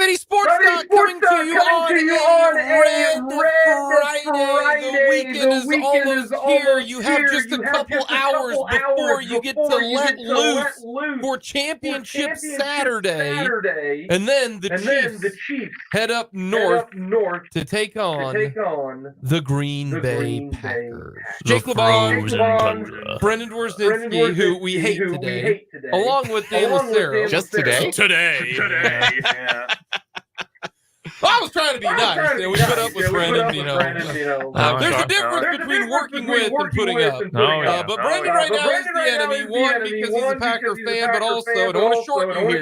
580 Sports Talk coming to you on a Red Friday. The weekend is almost here. You have just a couple hours before you get to let loose for Championship Saturday. And then the Chiefs head up north to take on the Green Bay Packers. Jake LeBon, Brendan Dworzinski, who we hate today, along with Dan Lucero. Just today? Today. Yeah. I was trying to be nice. We put up with Brendan, there's a difference between working with and putting up. But Brendan right now is the enemy. One, because he's a Packer fan, but also, I don't want to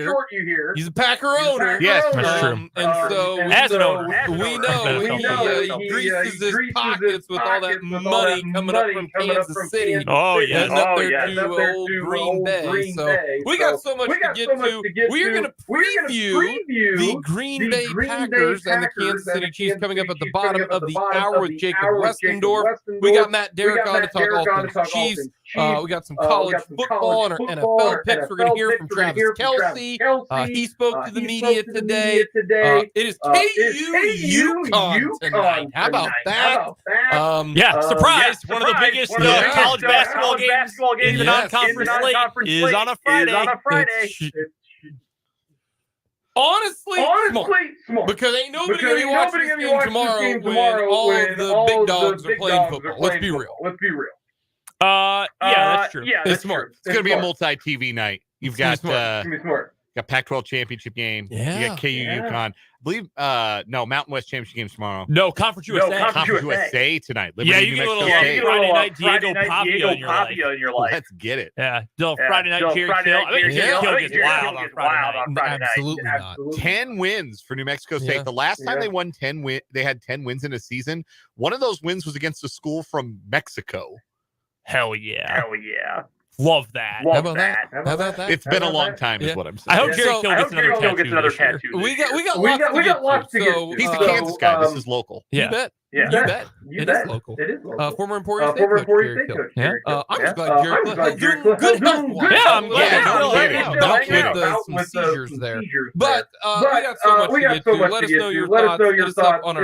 short you here, he's a Packer owner. Yes, that's true. And so, as an owner, we know he greases his pockets with all that money coming up from Kansas City. Oh, yeah. And up there to old Green Bay. So, we got so much to get to. We are going to preview the Green Bay Packers and the Kansas City Chiefs coming up at the bottom of the hour with Jacob Westendorf. We got Matt Derrick on to talk all things Chiefs. We got some college football and our NFL picks. We're going to hear from Travis Kelce. He spoke to the media today. It is KU UConn tonight. How about that? Surprise! One of the biggest college basketball games in the non-conference slate is on a Friday. Honestly, smart. Because ain't nobody going to be watching this game tomorrow when all of the big dogs are playing football. Let's be real. That's true. It's smart. It's going to be a multi-TV night. You've got Pac-12 championship game. Yeah. You got KU UConn. I believe Mountain West championship game tomorrow. No, Conference USA. Conference USA tonight. Liberty, you get a little Friday night Diego Pavia in your life. Let's get it. Yeah, Friday night Jerry Kill. I mean, Jerry Kill gets wild on Friday night. Absolutely not. 10 wins for New Mexico State. Yeah. The last time they won 10 they had 10 wins in a season. One of those wins was against a school from Mexico. Hell yeah. Love that. How about that? It's been a long time, is what I'm saying. I hope Jerry Kill gets another tattoo. We got lots to get to. He's a Kansas guy. This is local. You bet. You bet. It is local. Former Emporium State coach. I'm just glad Jerry good health. Yeah, I'm glad. With some seizures there. But we got so much to get to. Let us know your thoughts. Hit us up on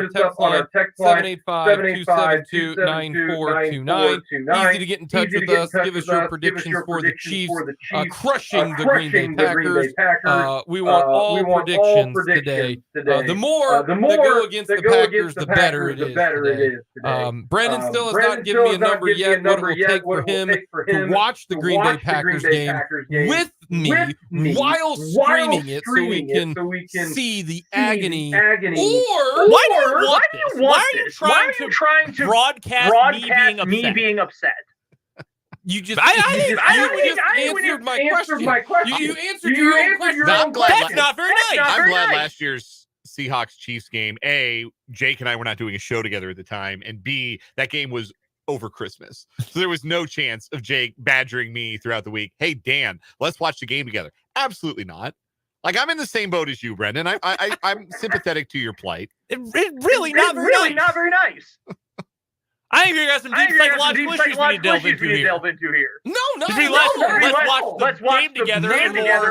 our text line, 785-272-9429. Easy to get in touch with us. Give us your predictions for the Chiefs crushing the Green Bay Packers. We want all predictions today. The more that go against the Packers, the better it is. Brandon still has not given me a number yet what it will take for him to watch the Green Bay Packers game with me while streaming it so we can see the agony. Or why are you trying to broadcast me being upset? You just answered my question. You answered your own question. That's not very nice. I'm glad last year's Seahawks Chiefs game, A, Jake and I were not doing a show together at the time, and B, that game was over Christmas. So there was no chance of Jake badgering me throughout the week. Hey, Dan, let's watch the game together. Absolutely not. Like, I'm in the same boat as you, Brendan. I'm sympathetic to your plight. Really not very nice. I think you got some deep psychological issues we need to delve into here. No. Let's watch the game together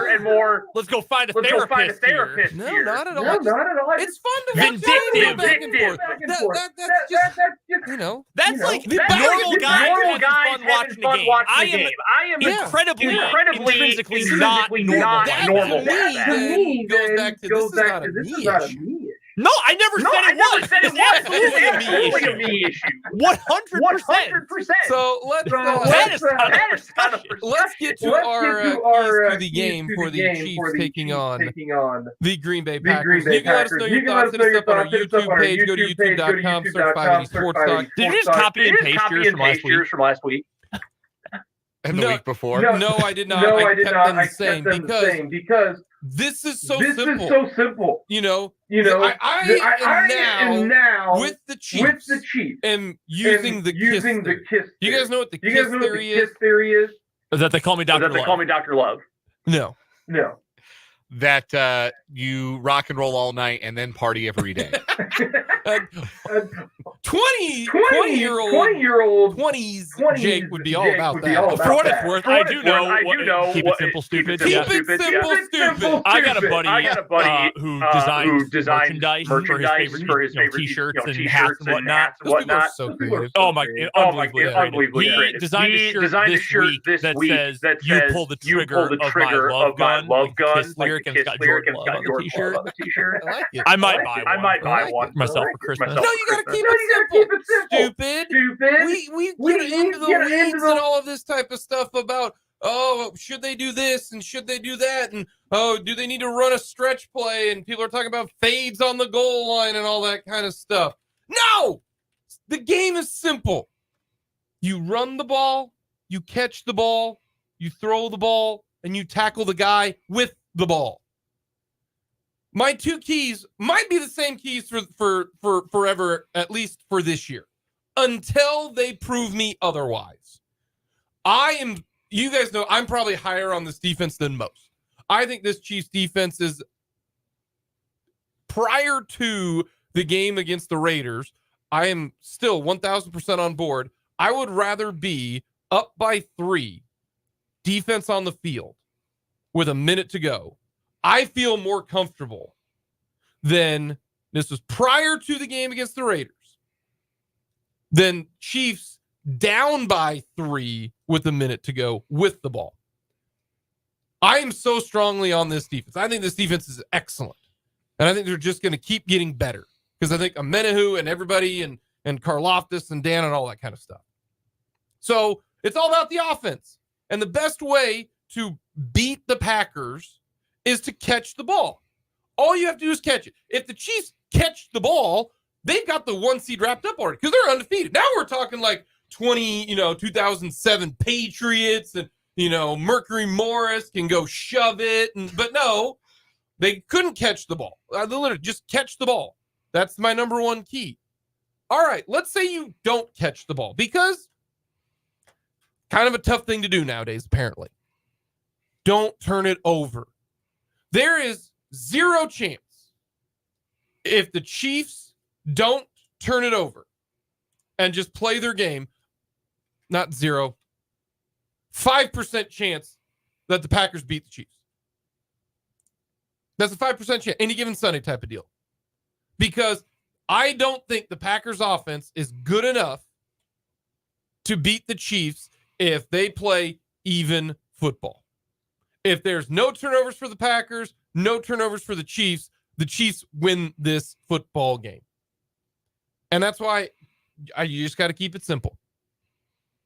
and more. Let's go find a therapist here. No, not at all. It's fun to vindictive. Back and forth. That's just, that's like the normal guy having fun watching the game. I am incredibly intrinsically not normal. To me, goes back to this is not a me issue. No, I never said it was. It's absolutely a me issue. 100%. So let's get to our keys to the game for the Chiefs taking on the Green Bay Packers. You can let us know your thoughts. Hit us up on our YouTube page. Go to youtube.com, search 580 Sports Talk. Did you just copy and paste yours from last week? And the week before? No, I did not. I kept them the same because this is so simple. I am now with the Chiefs. Am using the kiss theory. You guys know what the kiss theory is? That they call me Dr. Love. No. that you rock and roll all night and then party every day. 20-year-old 20s Jake would be all about that. For what it's worth, I do know. Keep it simple, stupid. Keep it simple, stupid. I got a buddy who designs merchandise for his favorite t-shirts and hats and whatnot. Those people are so creative. Oh my, unbelievably creative. He designed a shirt this week that says, "You pull the trigger of my love gun." Kiss lyric, and it's got Jordan Love on the t-shirt. I like it. I might buy one myself for Christmas. No, you gotta keep it simple, stupid. We get into the weeds and all of this type of stuff about, oh, should they do this and should they do that, and oh, do they need to run a stretch play, and people are talking about fades on the goal line and all that kind of stuff. No, the game is simple. You run the ball, you catch the ball, you throw the ball, and you tackle the guy with the ball. My two keys might be the same keys for forever, at least for this year, until they prove me otherwise. You guys know I'm probably higher on this defense than most. I think this Chiefs defense is, prior to the game against the Raiders, I am still 1,000% on board. I would rather be up by 3, defense on the field, with a minute to go. I feel more comfortable than, this was prior to the game against the Raiders, than Chiefs down by 3 with a minute to go with the ball. I am so strongly on this defense. I think this defense is excellent. And I think they're just going to keep getting better. Because I think Amenahu and everybody and Karlaftis and Dan and all that kind of stuff. So it's all about the offense. And the best way to beat the Packers is to catch the ball. All you have to do is catch it. If the Chiefs catch the ball, they've got the 1 seed wrapped up already because they're undefeated. Now we're talking like 2007 Patriots and, Mercury Morris can go shove it. But no, they couldn't catch the ball. They literally just catch the ball. That's my number 1 key. All right, let's say you don't catch the ball, because kind of a tough thing to do nowadays, apparently. Don't turn it over. There is 0 chance, if the Chiefs don't turn it over and just play their game, not 0, 5% chance that the Packers beat the Chiefs. That's a 5% chance, any given Sunday type of deal. Because I don't think the Packers offense is good enough to beat the Chiefs if they play even football. If there's no turnovers for the Packers, no turnovers for the Chiefs win this football game. And that's why you just got to keep it simple.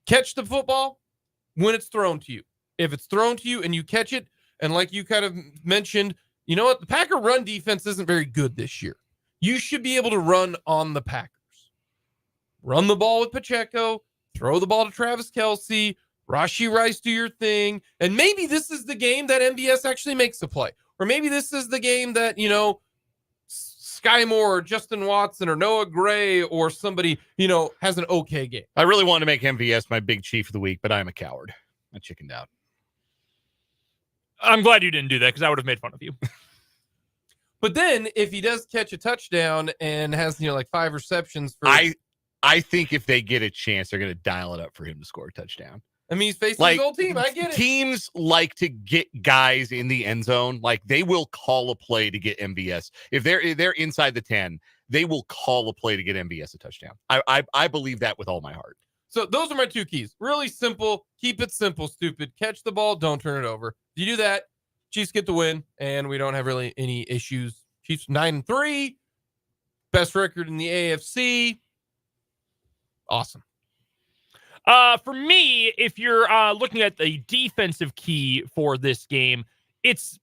Catch the football when it's thrown to you. If it's thrown to you and you catch it, and like you kind of mentioned, you know what? The Packer run defense isn't very good this year. You should be able to run on the Packers. Run the ball with Pacheco, throw the ball to Travis Kelce, Rashee Rice, do your thing. And maybe this is the game that MVS actually makes a play. Or maybe this is the game that, Sky Moore or Justin Watson or Noah Gray or somebody, has an okay game. I really want to make MVS my big chief of the week, but I'm a coward. I chickened out. I'm glad you didn't do that, because I would have made fun of you. But then if he does catch a touchdown and has, like 5 receptions for... I think if they get a chance, they're going to dial it up for him to score a touchdown. I mean, he's facing his old team. I get it. Teams like to get guys in the end zone. Like, they will call a play to get MVS. If they're inside the 10, they will call a play to get MVS a touchdown. I believe that with all my heart. So those are my 2 keys. Really simple. Keep it simple, stupid. Catch the ball. Don't turn it over. If you do that, Chiefs get the win, and we don't have really any issues. Chiefs 9-3. Best record in the AFC. Awesome. For me, if you're looking at the defensive key for this game, it's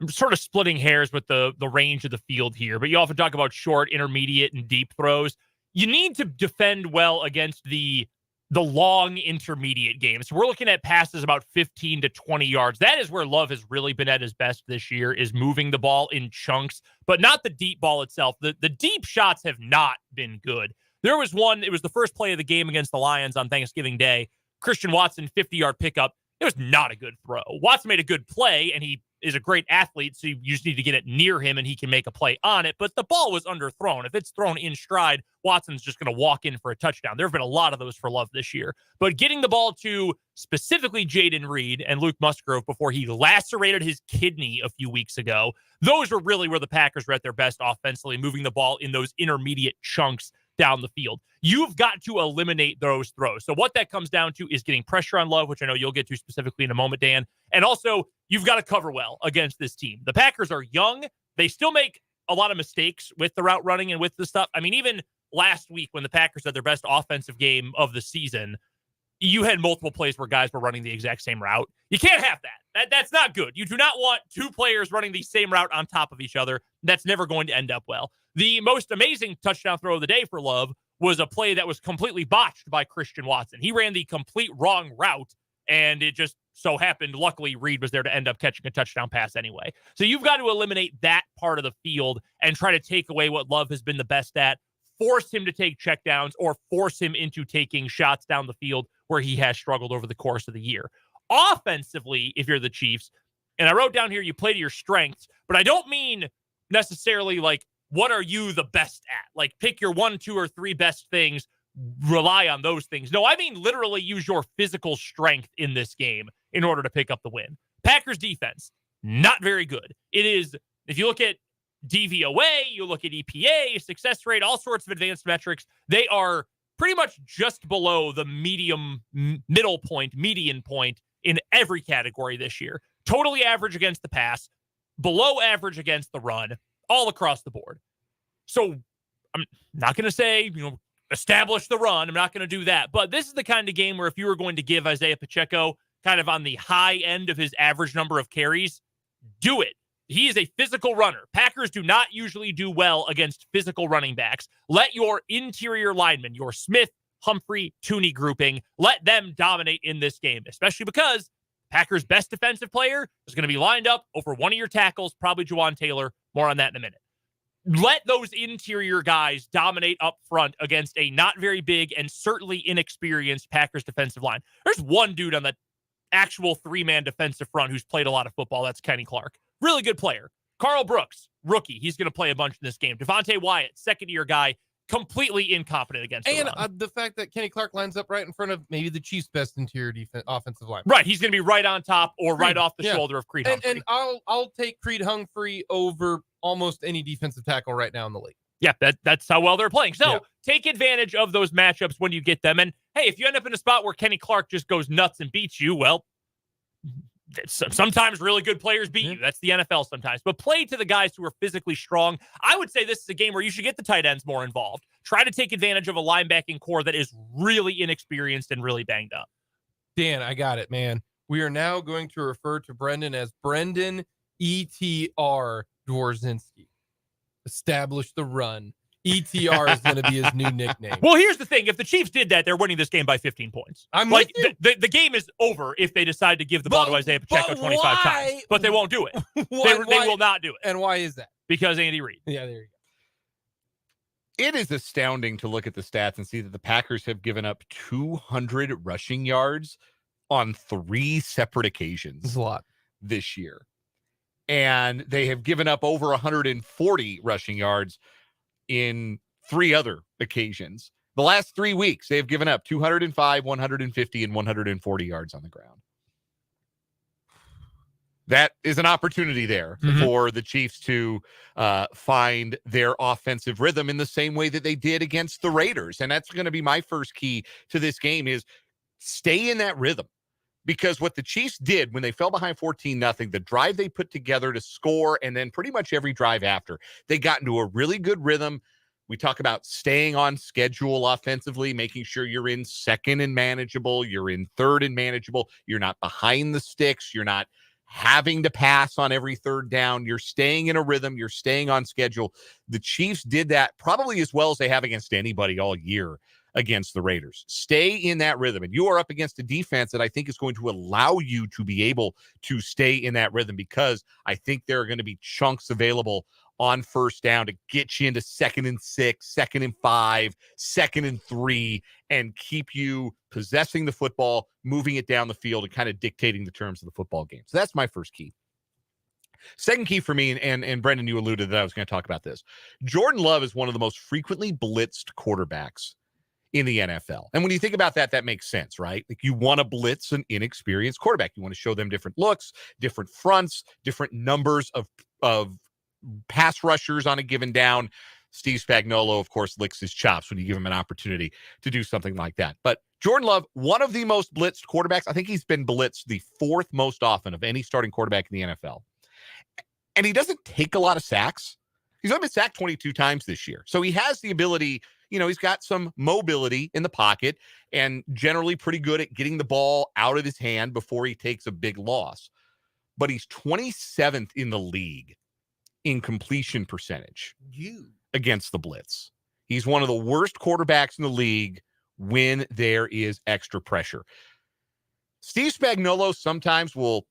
sort of splitting hairs with the range of the field here. But you often talk about short, intermediate, and deep throws. You need to defend well against the long intermediate games. So we're looking at passes about 15 to 20 yards. That is where Love has really been at his best this year, is moving the ball in chunks, but not the deep ball itself. The deep shots have not been good. There was one, it was the first play of the game against the Lions on Thanksgiving Day. Christian Watson, 50-yard pickup. It was not a good throw. Watson made a good play, and he is a great athlete, so you just need to get it near him and he can make a play on it. But the ball was underthrown. If it's thrown in stride, Watson's just going to walk in for a touchdown. There have been a lot of those for Love this year. But getting the ball to specifically Jaden Reed and Luke Musgrove before he lacerated his kidney a few weeks ago, those were really where the Packers were at their best offensively, moving the ball in those intermediate chunks down the field. You've got to eliminate those throws. So what that comes down to is getting pressure on Love, which I know you'll get to specifically in a moment, Dan. And also, you've got to cover well against this team. The Packers are young. They still make a lot of mistakes with the route running and with the stuff. I mean, even last week when the Packers had their best offensive game of the season, you had multiple plays where guys were running the exact same route. You can't have that. That's not good. You do not want two players running the same route on top of each other. That's never going to end up well. The most amazing touchdown throw of the day for Love was a play that was completely botched by Christian Watson. He ran the complete wrong route, and it just so happened, luckily, Reed was there to end up catching a touchdown pass anyway. So you've got to eliminate that part of the field and try to take away what Love has been the best at, force him to take checkdowns or force him into taking shots down the field where he has struggled over the course of the year. Offensively, if you're the Chiefs, and I wrote down here, you play to your strengths, but I don't mean necessarily like, what are you the best at? Like, pick your 1, 2, or 3 best things, rely on those things. No, I mean literally use your physical strength in this game in order to pick up the win. Packers defense, not very good. It is, if you look at DVOA, you look at EPA, success rate, all sorts of advanced metrics, they are pretty much just below the median point in every category this year. Totally average against the pass, below average against the run, all across the board. So I'm not going to say, establish the run. I'm not going to do that. But this is the kind of game where if you were going to give Isaiah Pacheco kind of on the high end of his average number of carries, do it. He is a physical runner. Packers do not usually do well against physical running backs. Let your interior linemen, your Smith, Humphrey, Tooney grouping, let them dominate in this game, especially because Packers' best defensive player is going to be lined up over one of your tackles, probably Juwan Taylor. More on that in a minute. Let those interior guys dominate up front against a not very big and certainly inexperienced Packers defensive line. There's one dude on the actual 3-man defensive front who's played a lot of football. That's Kenny Clark. Really good player. Carl Brooks, rookie. He's going to play a bunch in this game. Devontae Wyatt, second-year guy, completely incompetent against the run. And the fact that Kenny Clark lines up right in front of maybe the Chiefs' best interior offensive line. Right. He's going to be right on top or right off the shoulder of Creed Humphrey. And I'll take Creed Humphrey over almost any defensive tackle right now in the league. Yeah, that's how well they're playing. So take advantage of those matchups when you get them. And hey, if you end up in a spot where Kenny Clark just goes nuts and beats you, well, sometimes really good players beat you. That's the NFL sometimes. But play to the guys who are physically strong. I would say this is a game where you should get the tight ends more involved. Try to take advantage of a linebacking core that is really inexperienced and really banged up. Dan, I got it, man. We are now going to refer to Brendan as Brendan ETR Dworzynski. Establish the run. ETR is going to be his new nickname. Well, here's the thing. If the Chiefs did that, they're winning this game by 15 points. I'm like, the game is over if they decide to give the ball to Isaiah Pacheco 25 times. But they won't do it. They will not do it. And why is that? Because Andy Reid. Yeah, there you go. It is astounding to look at the stats and see that the Packers have given up 200 rushing yards on 3 separate occasions. That's a lot this year. And they have given up over 140 rushing yards in 3 other occasions. The last 3 weeks, they have given up 205, 150, and 140 yards on the ground. That is an opportunity there for the Chiefs to find their offensive rhythm in the same way that they did against the Raiders. And that's going to be my first key to this game is stay in that rhythm. Because what the Chiefs did when they fell behind 14-0, the drive they put together to score, and then pretty much every drive after, they got into a really good rhythm. We talk about staying on schedule offensively, making sure you're in second and manageable, you're in third and manageable, you're not behind the sticks, you're not having to pass on every third down, you're staying in a rhythm, you're staying on schedule. The Chiefs did that probably as well as they have against anybody all year against the Raiders. Stay in that rhythm, and you are up against a defense that I think is going to allow you to be able to stay in that rhythm, because I think there are going to be chunks available on first down to get you into 2nd and 6, 2nd and 5, 2nd and 3, and keep you possessing the football, moving it down the field, and kind of dictating the terms of the football game. So that's my first key. Second key for me, and Brendan, you alluded that I was going to talk about this. Jordan Love is one of the most frequently blitzed quarterbacks in the NFL. And when you think about that, that makes sense, right? Like you want to blitz an inexperienced quarterback. You want to show them different looks, different fronts, different numbers of pass rushers on a given down. Steve Spagnuolo, of course, licks his chops when you give him an opportunity to do something like that. But Jordan Love, one of the most blitzed quarterbacks. I think he's been blitzed the fourth most often of any starting quarterback in the NFL. And he doesn't take a lot of sacks. He's only been sacked 22 times this year. So he has the ability, he's got some mobility in the pocket and generally pretty good at getting the ball out of his hand before he takes a big loss. But he's 27th in the league in completion percentage against the blitz. He's one of the worst quarterbacks in the league when there is extra pressure. Steve Spagnuolo sometimes will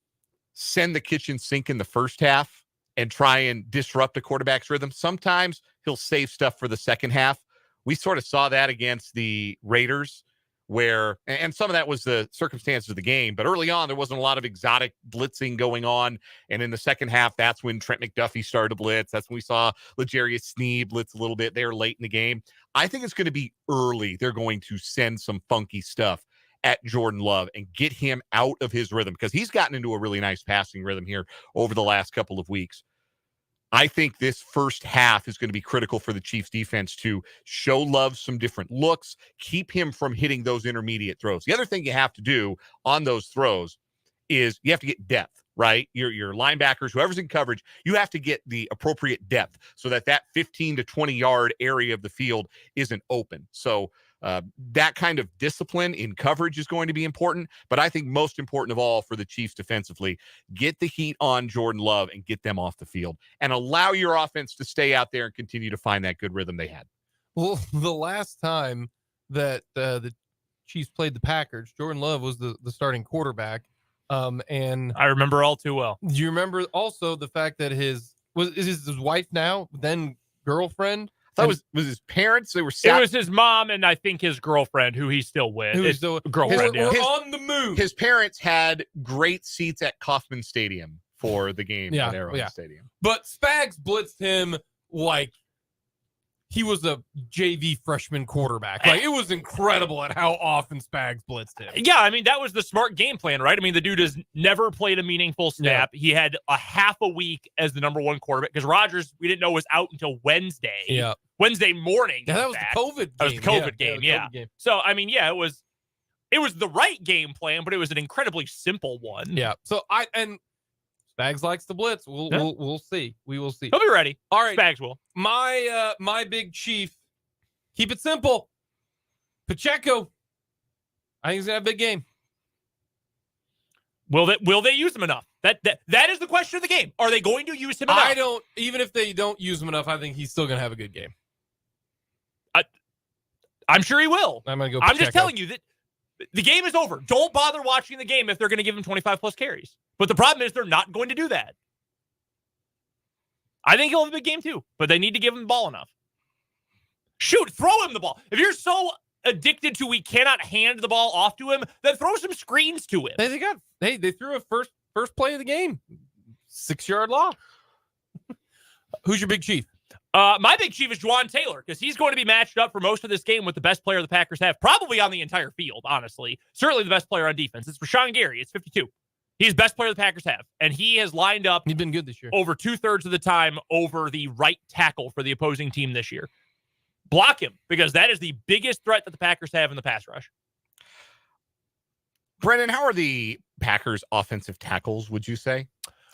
send the kitchen sink in the first half and try and disrupt a quarterback's rhythm. Sometimes he'll save stuff for the second half. We sort of saw that against the Raiders and some of that was the circumstances of the game, but early on, there wasn't a lot of exotic blitzing going on. And in the second half, that's when Trent McDuffie started to blitz. That's when we saw L'Jarius Sneed blitz a little bit there late in the game. I think it's going to be early. They're going to send some funky stuff at Jordan Love and get him out of his rhythm because he's gotten into a really nice passing rhythm here over the last couple of weeks. I think this first half is going to be critical for the Chiefs defense to show Love some different looks, keep him from hitting those intermediate throws. The other thing you have to do on those throws is you have to get depth, right? Your linebackers, whoever's in coverage, you have to get the appropriate depth so that 15 to 20 yard area of the field isn't open. So that kind of discipline in coverage is going to be important, but I think most important of all for the Chiefs defensively, get the heat on Jordan Love and get them off the field and allow your offense to stay out there and continue to find that good rhythm they had. Well, the last time that the Chiefs played the Packers, Jordan Love was the starting quarterback. And I remember all too well. Do you remember also the fact that his wife now, then girlfriend? That was his parents. They were it was his mom and I think his girlfriend, who he's still with. Girlfriend. We're on the move. His parents had great seats at Kauffman Stadium for the game at Arrowhead Stadium. But Spags blitzed him like he was a JV freshman quarterback. Like, it was incredible at how often Spags blitzed him. Yeah, I mean, that was the smart game plan, right? I mean, the dude has never played a meaningful snap. Yeah. He had a half a week as the number one quarterback because Rodgers, we didn't know, was out until Wednesday. Yeah. Wednesday morning. Yeah, that was the COVID game. That was the COVID game, yeah. So, I mean, yeah, it was the right game plan, but it was an incredibly simple one. Yeah. So, Spags likes to blitz. We'll see. We will see. He'll be ready. All right. Spags will. My big chief, keep it simple. Pacheco. I think he's going to have a big game. Will they use him enough? That is the question of the game. Are they going to use him enough? Even if they don't use him enough, I think he's still going to have a good game. I'm sure he will. I'm going to go Pacheco. I'm just telling you that the game is over. Don't bother watching the game if they're going to give him 25 plus carries. But the problem is they're not going to do that. I think he'll have a big game too, but they need to give him the ball enough. Shoot, throw him the ball. If you're so addicted to we cannot hand the ball off to him, then throw some screens to him. They threw a first play of the game. 6-yard loss. Who's your big chief? My big chief is Juwan Taylor because he's going to be matched up for most of this game with the best player the Packers have, probably on the entire field, honestly. Certainly the best player on defense. It's Rashawn Gary. It's 52. He's the best player the Packers have, and he has lined up. He's been good this year. Over 2/3 of the time over the right tackle for the opposing team this year. Block him because that is the biggest threat that the Packers have in the pass rush. Brennan, how are the Packers' offensive tackles, would you say?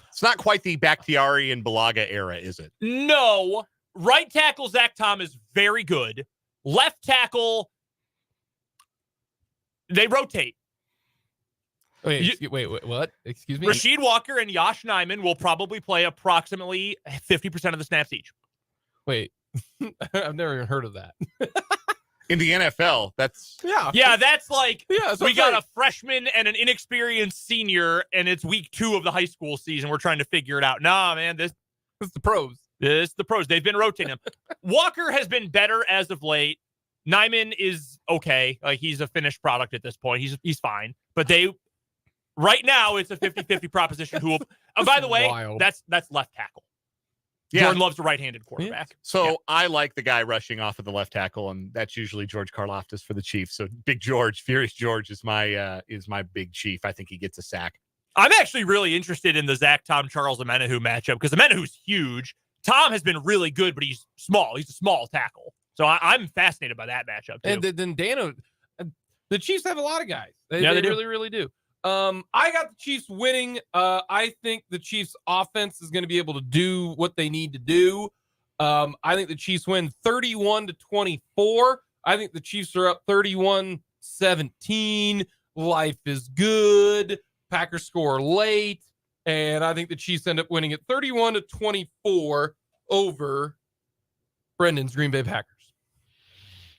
It's not quite the Bakhtiari and Balaga era, is it? No. Right tackle, Zach Tom, is very good. Left tackle, they rotate. Wait, what? Excuse me? Rasheed Walker and Yosh Nijman will probably play approximately 50% of the snaps each. Wait, I've never even heard of that. In the NFL, that's... Yeah, that's like, so we got a freshman and an inexperienced senior, and it's week 2 of the high school season. We're trying to figure it out. Nah, man, this is the pros. This is the pros. They've been rotating him. Walker has been better as of late. Nijman is okay. Like, he's a finished product at this point. He's fine. But right now, it's a 50-50 proposition. By the way, wild. that's left tackle. Yeah. Jordan Love's a right-handed quarterback. So I like the guy rushing off of the left tackle, and that's usually George Karlaftis for the Chiefs. So Big George, Furious George is my big chief. I think he gets a sack. I'm actually really interested in the Zach, Tom, Charles Omenihu matchup because Omenahu's huge. Tom has been really good, but he's small. He's a small tackle. So I'm fascinated by that matchup, too. And then Dano, the Chiefs have a lot of guys. They do. really, really do. I got the Chiefs winning. I think the Chiefs offense is going to be able to do what they need to do. I think the Chiefs win 31-24. I think the Chiefs are up 31-17. Life is good. Packers score late. And I think the Chiefs end up winning at 31-24 over Brendan's Green Bay Packers.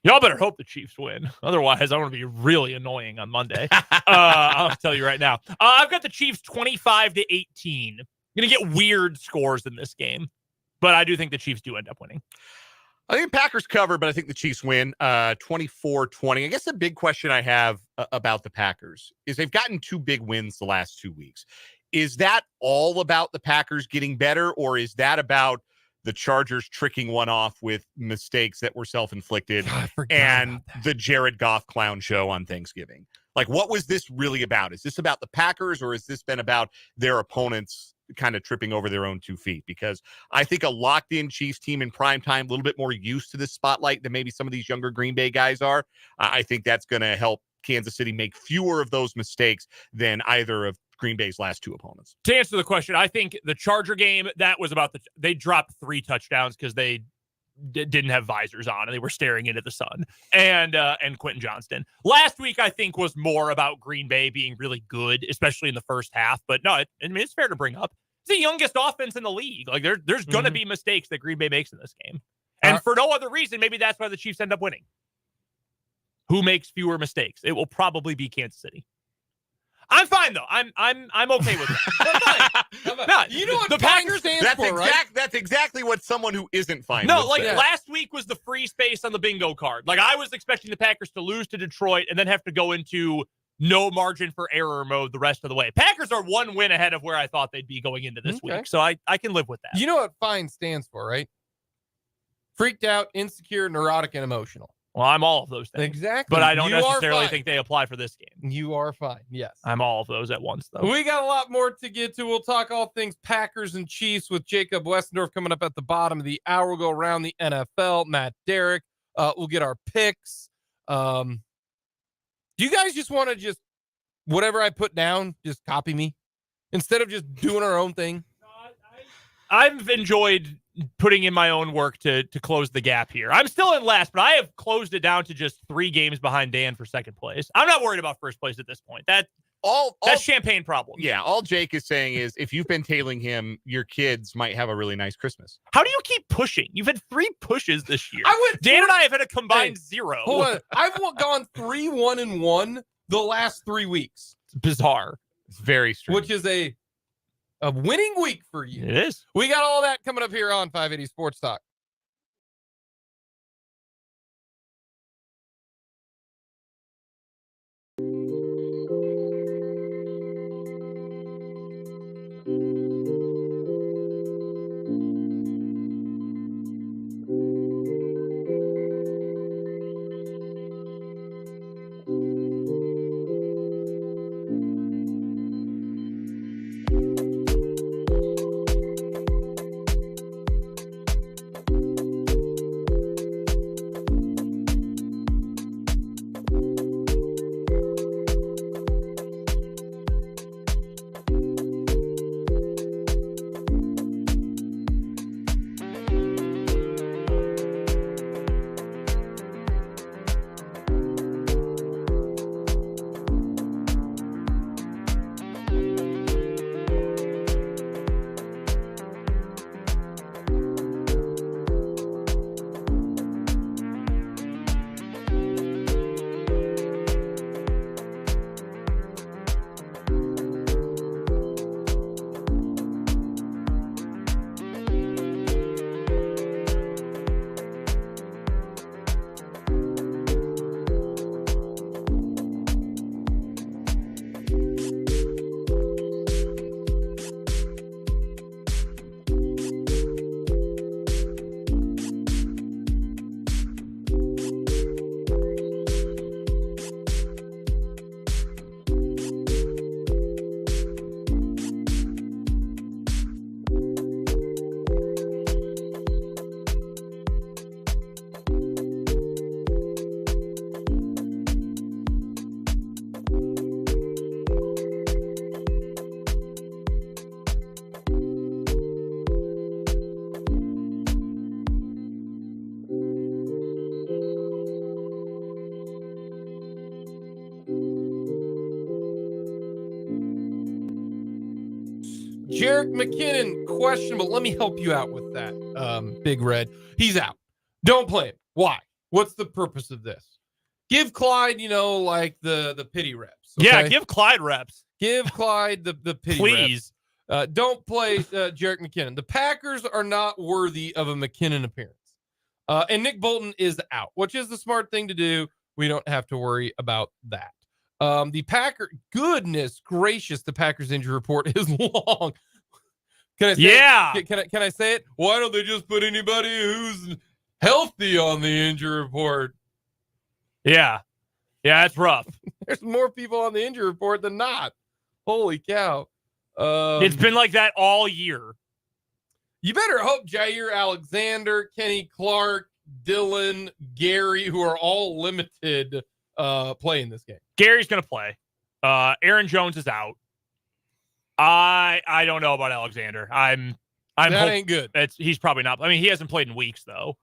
Y'all better hope the Chiefs win. Otherwise, I'm going to be really annoying on Monday. I'll tell you right now. I've got the Chiefs 25-18. Going to get weird scores in this game. But I do think the Chiefs do end up winning. I think Packers cover, but I think the Chiefs win 24-20. I guess the big question I have about the Packers is they've gotten 2 big wins the last 2 weeks. Is that all about the Packers getting better, or is that about the Chargers tricking one off with mistakes that were self-inflicted and the Jared Goff clown show on Thanksgiving? Like, what was this really about? Is this about the Packers, or has this been about their opponents kind of tripping over their own 2 feet? Because I think a locked-in Chiefs team in prime time, a little bit more used to this spotlight than maybe some of these younger Green Bay guys are. I think that's going to help Kansas City make fewer of those mistakes than either of Green Bay's last 2 opponents. To answer the question, I think the Charger game, that was about they dropped 3 touchdowns because they didn't have visors on and they were staring into the sun. And Quentin Johnston. Last week, I think, was more about Green Bay being really good, especially in the first half. But no, it's fair to bring up. It's the youngest offense in the league. Like there's going to be mistakes that Green Bay makes in this game. And for no other reason, maybe that's why the Chiefs end up winning. Who makes fewer mistakes? It will probably be Kansas City. I'm fine though. I'm okay with it. No, you know what the Packers stands for, right? That's exactly what someone who isn't fine. No, would like say. last week was the free space on the bingo card. Like I was expecting the Packers to lose to Detroit and then have to go into no margin for error mode the rest of the way. Packers are 1 win ahead of where I thought they'd be going into this week, so I can live with that. You know what fine stands for, right? Freaked out, insecure, neurotic, and emotional. Well, I'm all of those things. Exactly. But I don't necessarily think they apply for this game. You are fine. Yes. I'm all of those at once, though. We got a lot more to get to. We'll talk all things Packers and Chiefs with Jacob Westendorf coming up at the bottom of the hour. We'll go around the NFL. Matt, Derrick. We'll get our picks. Do you guys just want to whatever I put down, just copy me instead of just doing our own thing? I've enjoyed putting in my own work to close the gap here. I'm still in last, but I have closed it down to just 3 games behind Dan for second place. I'm not worried about first place at this point. That's champagne problem. Yeah, all Jake is saying is if you've been tailing him, your kids might have a really nice Christmas. How do you keep pushing? You've had 3 pushes this year. Dan and I have had a combined 0. Hold on. I've gone 3-1-1 the last 3 weeks. It's bizarre. It's very strange. Which is a winning week for you. It is. We got all that coming up here on 580 Sports Talk. Jerick McKinnon, questionable. Let me help you out with that, Big Red. He's out. Don't play him. Why? What's the purpose of this? Give Clyde, like the pity reps. Okay? Yeah, give Clyde reps. Give Clyde the pity Please. reps. Don't play Jerick McKinnon. The Packers are not worthy of a McKinnon appearance. And Nick Bolton is out, which is the smart thing to do. We don't have to worry about that. The goodness gracious, the Packers injury report is long. Can I say it? Can I say it? Why don't they just put anybody who's healthy on the injury report? Yeah, it's rough. There's more people on the injury report than not. Holy cow. It's been like that all year. You better hope Jair Alexander, Kenny Clark, Dylan, Gary, who are all limited, play in this game. Gary's going to play. Aaron Jones is out. I don't know about Alexander. That ain't good. He's probably not. I mean, he hasn't played in weeks, though.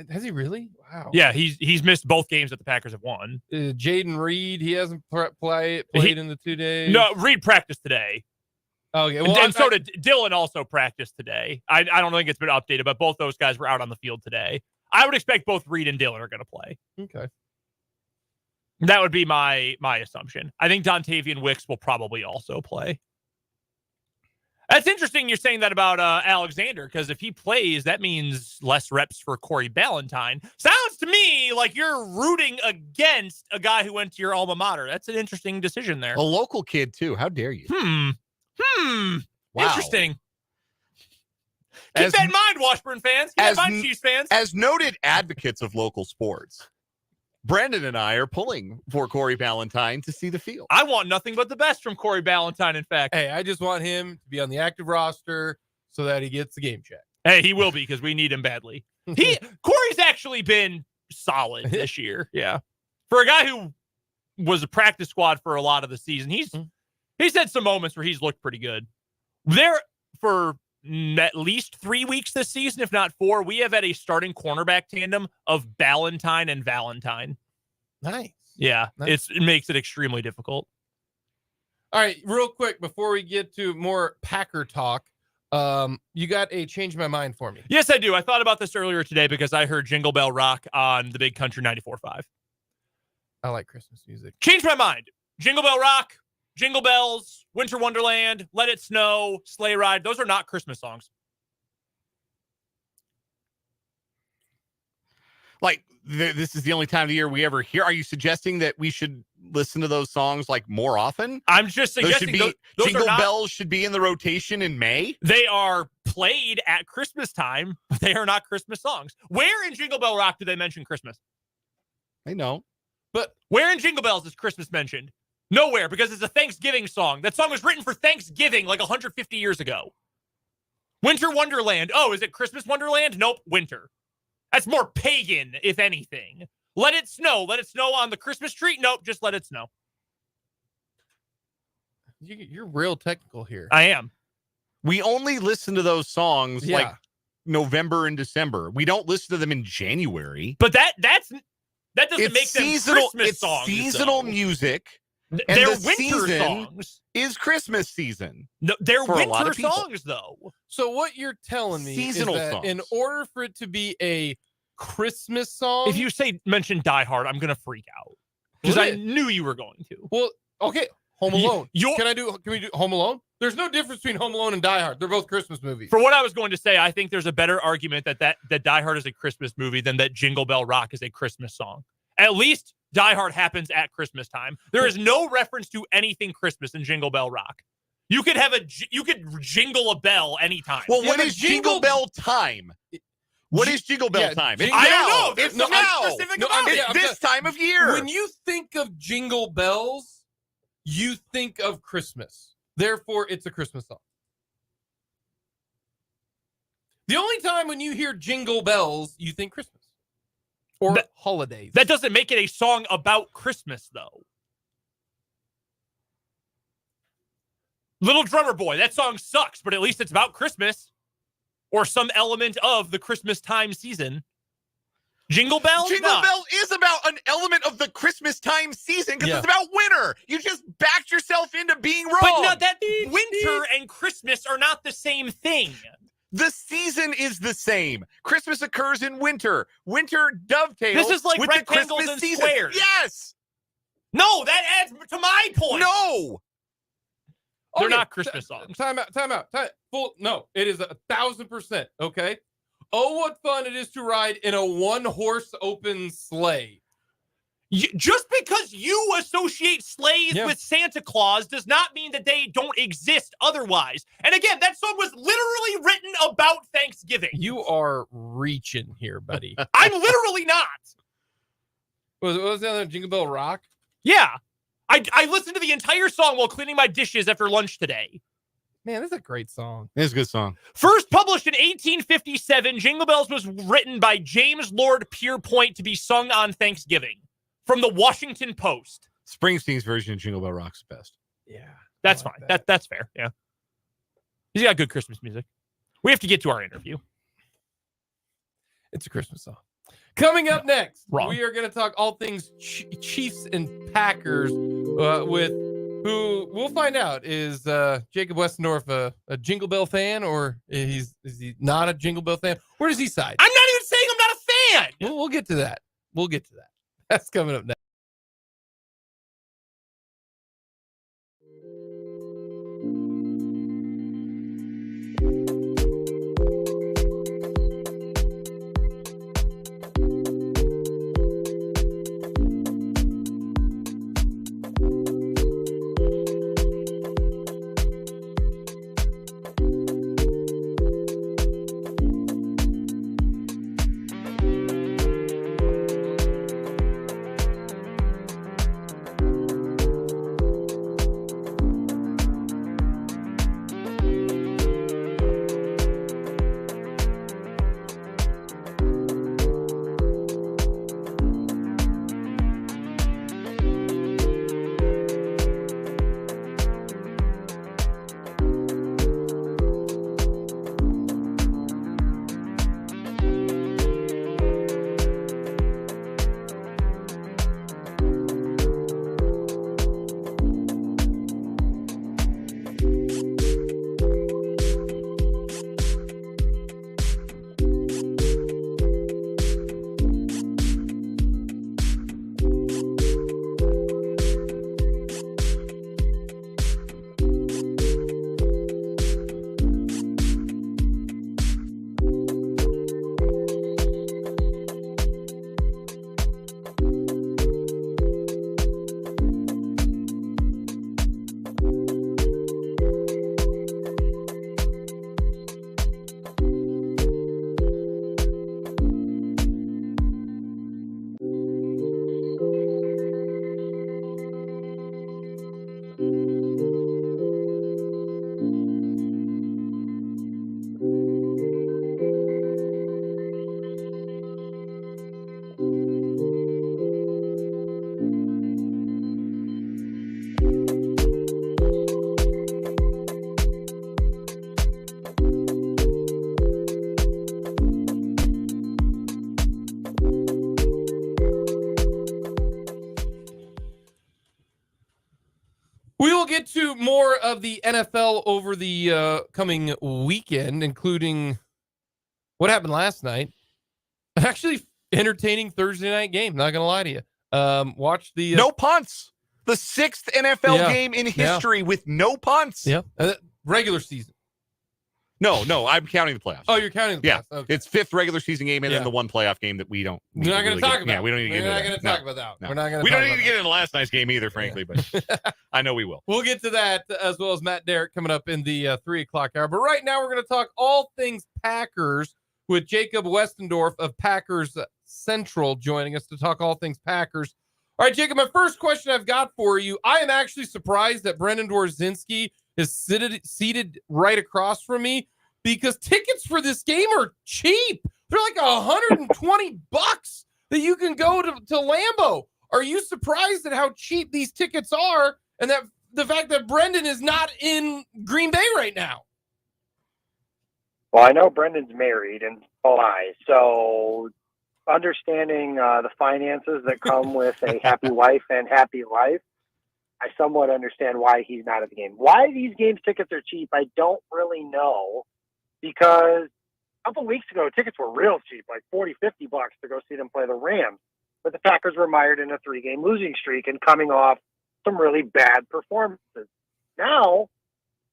Has he really? Wow. Yeah, he's missed both games that the Packers have won. Jaden Reed, he hasn't played in the 2 days. No, Reed practiced today. Okay, well, and so did Dylan. Also practiced today. I don't think it's been updated, but both those guys were out on the field today. I would expect both Reed and Dylan are going to play. Okay, that would be my assumption. I think Dontavian Wicks will probably also play. That's interesting. You're saying that about Alexander, because if he plays, that means less reps for Corey Ballantyne. Sounds to me like you're rooting against a guy who went to your alma mater. That's an interesting decision there. A local kid too. How dare you? Wow. Interesting. Keep that in mind, Washburn fans. Keep that in mind, Chiefs fans. As noted advocates of local sports, Brandon and I are pulling for Corey Ballantyne to see the field. I want nothing but the best from Corey Ballantyne, in fact. Hey, I just want him to be on the active roster so that he gets the game check. Hey, he will be, because we need him badly. Corey's actually been solid this year. Yeah. For a guy who was a practice squad for a lot of the season, he's had some moments where he's looked pretty good. There, for at least 3 weeks this season, if not 4, we have had a starting cornerback tandem of Ballantyne and Valentine. Nice. Yeah, nice. It makes it extremely difficult. All right, real quick, before we get to more Packer talk, you got a change my mind for me. Yes, I do. I thought about this earlier today because I heard Jingle Bell Rock on the Big Country 94.5. I like Christmas music. Changed my mind. Jingle Bell Rock, Jingle Bells, Winter Wonderland, Let It Snow, Sleigh Ride. Those are not Christmas songs. Like, this is the only time of the year we ever hear. Are you suggesting that we should listen to those songs like more often? I'm just suggesting those Jingle Bells should be in the rotation in May. They are played at Christmas time, but they are not Christmas songs. Where in Jingle Bell Rock do they mention Christmas? I know. But where in Jingle Bells is Christmas mentioned? Nowhere, because it's a Thanksgiving song. That song was written for Thanksgiving like 150 years ago. Winter Wonderland. Oh, is it Christmas Wonderland? Nope, winter. That's more pagan, if anything. Let It Snow. Let It Snow on the Christmas tree? Nope, just Let It Snow. You're real technical here. I am. We only listen to those songs like November and December. We don't listen to them in January. But that doesn't make them Christmas songs. It's seasonal music. And they're winter season songs. Is Christmas season. No, they're winter songs, though. So what you're telling me seasonal is that songs. In order for it to be a Christmas song, if you mention Die Hard, I'm gonna freak out because I knew you were going to. Well, okay, Home Alone. Can we do Home Alone? There's no difference between Home Alone and Die Hard. They're both Christmas movies. For what I was going to say, I think there's a better argument that Die Hard is a Christmas movie than that Jingle Bell Rock is a Christmas song. At least Die Hard happens at Christmas time. There is no reference to anything Christmas in Jingle Bell Rock. You could jingle a bell anytime. Well, what is Jingle Bell time? What is Jingle Bell time? It's I now. don't know. It's now. It's this time of year. When you think of Jingle Bells, you think of Christmas. Therefore, it's a Christmas song. The only time when you hear Jingle Bells, you think Christmas. Or holidays. That doesn't make it a song about Christmas, though. Little Drummer Boy, that song sucks, but at least it's about Christmas or some element of the Christmas time season. Jingle Bells? Jingle No. Bells is about an element of the Christmas time season because it's about winter. You just backed yourself into being wrong. But no, that winter and Christmas are not the same thing. The season is the same. Christmas occurs in winter. Winter dovetails. This is like with rectangles the Christmas and season. squares. Yes. No, that adds to my point. No. They're not Christmas songs. Time out. No, it is 1,000%. Okay. Oh, what fun it is to ride in a one-horse open sleigh. Just because you associate sleighs with Santa Claus does not mean that they don't exist otherwise. And again, that song was literally written about Thanksgiving. You are reaching here, buddy. I'm literally not. What was the other Jingle Bell Rock? Yeah. I listened to the entire song while cleaning my dishes after lunch today. Man, that's a great song. It's a good song. First published in 1857, Jingle Bells was written by James Lord Pierpont to be sung on Thanksgiving from the Washington Post. Springsteen's version of Jingle Bell Rock's the best. Yeah. That's fine. That's fair. Yeah. He's got good Christmas music. We have to get to our interview. It's a Christmas song. Coming up next, Wrong. we are going to talk all things Chiefs and Packers with who we'll find out is Jacob Westendorf a Jingle Bell fan, or is he not a Jingle Bell fan? Where does he side? I'm not even saying I'm not a fan. We'll get to that. That's coming up next. We will get to more of the NFL over the coming weekend, including what happened last night. An actually entertaining Thursday night game, not going to lie to you. Watch the... no punts. The 6th NFL game in history with no punts. Yeah. Regular season. No, I'm counting the playoffs. Oh, you're counting the playoffs. Okay. It's 5th regular season game and then the one playoff game that we don't. We're not going to talk about. Yeah, we don't need to get into that. We're not going to talk about that. No. We're not going to. We don't need to get into last night's game either, frankly, but I know we will. We'll get to that as well as Matt Derrick coming up in the 3 o'clock hour. But right now, we're going to talk all things Packers with Jacob Westendorf of Packers Central joining us to talk all things Packers. All right, Jacob, my first question I've got for you. I am actually surprised that Brendan Dworzynski is seated right across from me, because tickets for this game are cheap. They're like $120 that you can go to Lambeau. Are you surprised at how cheap these tickets are, and that the fact that Brendan is not in Green Bay right now? Well, I know Brendan's married, and so am I. So understanding the finances that come with a happy wife and happy life, I somewhat understand why he's not at the game. Why these games tickets are cheap, I don't really know, because a couple weeks ago, tickets were real cheap, like $40, $50 to go see them play the Rams. But the Packers were mired in a 3-game losing streak and coming off some really bad performances. Now,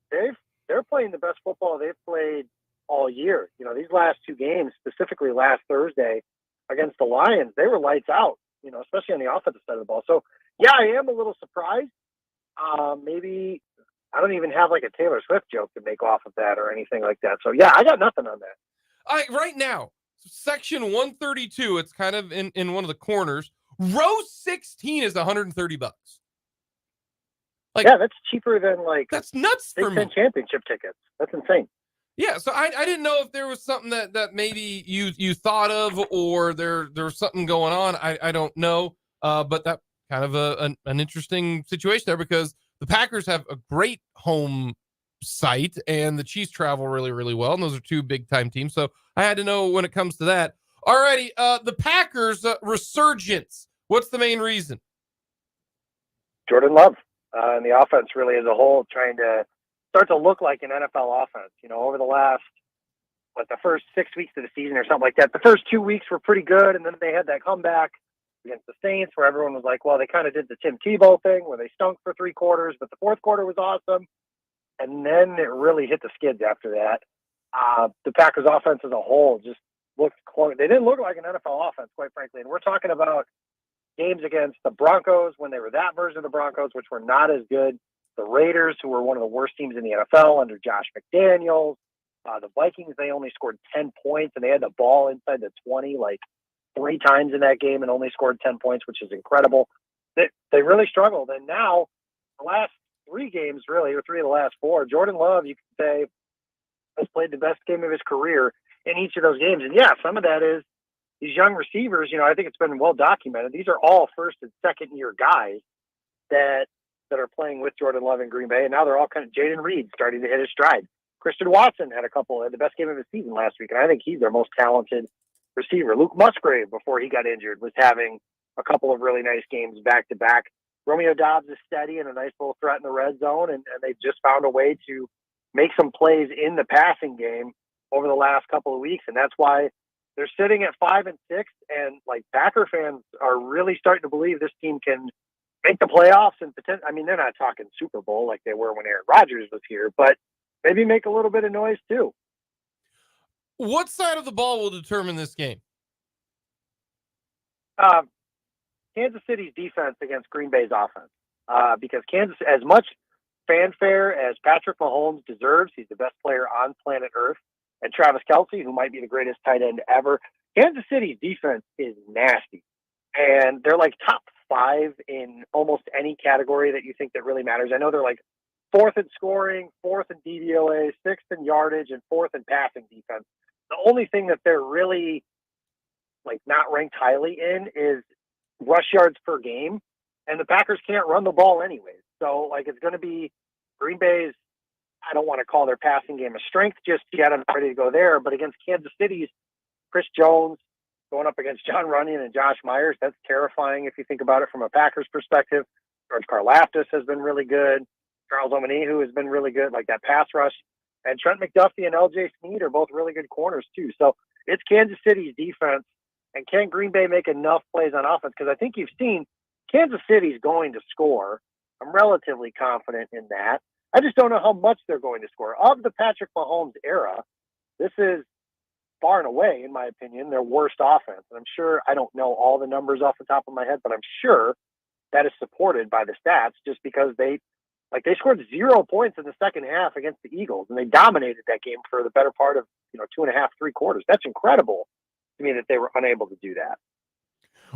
they're playing the best football they've played all year. You know, these last 2 games, specifically last Thursday against the Lions, they were lights out, you know, especially on the offensive side of the ball. So, yeah, I am a little surprised. Maybe I don't even have like a Taylor Swift joke to make off of that or anything like that. So, yeah, I got nothing on that. Right now, section 132, it's kind of in one of the corners. Row 16 is $130. Like, yeah, that's cheaper than like that's nuts for Big Ten me. championship tickets. That's insane. Yeah, so I didn't know if there was something that maybe you thought of, or there's something going on. I don't know, but that kind of an interesting situation there, because the Packers have a great home site and the Chiefs travel really, really well, and those are 2 big time teams. So I had to know when it comes to that. Alrighty, the Packers resurgence. What's the main reason? Jordan Love and the offense really as a whole trying to start to look like an NFL offense. You know, over the last, the first 6 weeks of the season or something like that, the first 2 weeks were pretty good, and then they had that comeback against the Saints where everyone was like, well, they kind of did the Tim Tebow thing where they stunk for 3 quarters, but the 4th quarter was awesome. And then it really hit the skids after that. The Packers offense as a whole just looked close. They didn't look like an NFL offense, quite frankly. And we're talking about games against the Broncos when they were that version of the Broncos, which were not as good. The Raiders, who were one of the worst teams in the NFL under Josh McDaniels. The Vikings, they only scored 10 points, and they had the ball inside the 20 like 3 times in that game and only scored 10 points, which is incredible. They really struggled. And now, the last 3 games, really, or 3 of the last 4, Jordan Love, you could say, has played the best game of his career in each of those games. And yeah, some of that is these young receivers. You know, I think it's been well documented. These are all 1st and 2nd year guys that are playing with Jordan Love in Green Bay. And now they're all kind of Jaden Reed starting to hit his stride. Christian Watson had the best game of his season last week. And I think he's their most talented receiver. Luke Musgrave, before he got injured, was having a couple of really nice games back to back. Romeo Doubs is steady and a nice little threat in the red zone. And they've just found a way to make some plays in the passing game over the last couple of weeks. And that's why they're sitting at 5-6. And like Packer fans are really starting to believe this team can make the playoffs and I mean, they're not talking Super Bowl like they were when Aaron Rodgers was here, but maybe make a little bit of noise too. What side of the ball will determine this game? Kansas City's defense against Green Bay's offense. Because Kansas, as much fanfare as Patrick Mahomes deserves, he's the best player on planet Earth, and Travis Kelce, who might be the greatest tight end ever, Kansas City's defense is nasty. And they're like top 5 in almost any category that you think that really matters. I know they're like 4th in scoring, 4th in DVOA, 6th in yardage, and 4th in passing defense. The only thing that they're really like not ranked highly in is rush yards per game, and the Packers can't run the ball anyways. So like it's going to be Green Bay's, I don't want to call their passing game a strength just yet. I'm not ready to go there, but against Kansas City's Chris Jones going up against John Runyon and Josh Myers, that's terrifying if you think about it from a Packers perspective. George Karlaftis has been really good. Charles Omenihu has been really good, like that pass rush. And Trent McDuffie and LJ Snead are both really good corners too. So it's Kansas City's defense. And can Green Bay make enough plays on offense? Because I think you've seen Kansas City's going to score. I'm relatively confident in that. I just don't know how much they're going to score. Of the Patrick Mahomes era, this is far and away, in my opinion, their worst offense. And I'm sure, I don't know all the numbers off the top of my head, but I'm sure that is supported by the stats just because they scored 0 points in the second half against the Eagles, and they dominated that game for the better part of 2.5, 3 quarters. That's incredible to me that they were unable to do that.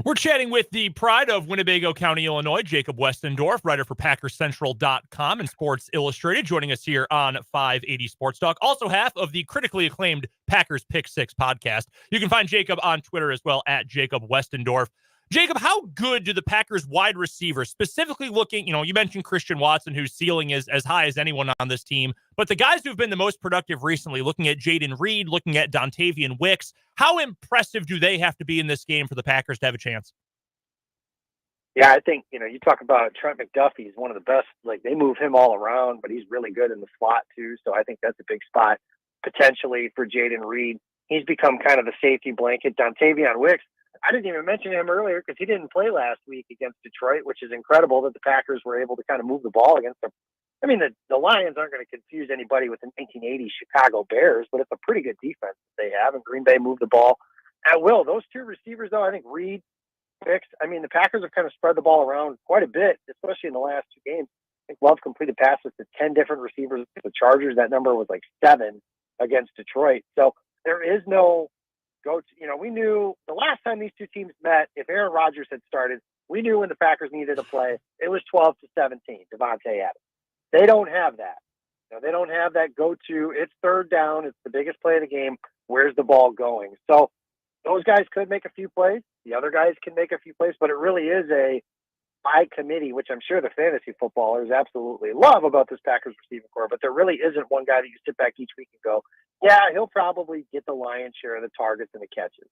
We're chatting with the pride of Winnebago County, Illinois, Jacob Westendorf, writer for PackersCentral.com and Sports Illustrated, joining us here on 580 Sports Talk. Also half of the critically acclaimed Packers Pick 6 podcast. You can find Jacob on Twitter as well, at Jacob Westendorf. Jacob, how good do the Packers wide receivers, specifically looking, you mentioned Christian Watson, whose ceiling is as high as anyone on this team, but the guys who've been the most productive recently, looking at Jaden Reed, looking at Dontavian Wicks, how impressive do they have to be in this game for the Packers to have a chance? Yeah, I think, you talk about Trent McDuffie is one of the best. Like, they move him all around, but he's really good in the slot too. So I think that's a big spot potentially for Jaden Reed. He's become kind of the safety blanket. Dontavian Wicks, I didn't even mention him earlier because he didn't play last week against Detroit, which is incredible that the Packers were able to kind of move the ball against them. I mean, the Lions aren't going to confuse anybody with the 1980 Chicago Bears, but it's a pretty good defense that they have, and Green Bay moved the ball at will. Those two receivers, though, I think Reed, Wicks, I mean, the Packers have kind of spread the ball around quite a bit, especially in the last two games. I think Love completed passes to 10 different receivers. The Chargers, that number was like 7 against Detroit. So there is no go-to. We knew the last time these two teams met, if Aaron Rodgers had started, we knew when the Packers needed a play, it was 12-17, Devontae Adams. They don't have that. They don't have that go-to. It's third down. It's the biggest play of the game. Where's the ball going? So those guys could make a few plays. The other guys can make a few plays, but it really is a by committee, which I'm sure the fantasy footballers absolutely love about this Packers receiving core, but there really isn't one guy that you sit back each week and go, yeah, he'll probably get the lion's share of the targets and the catches.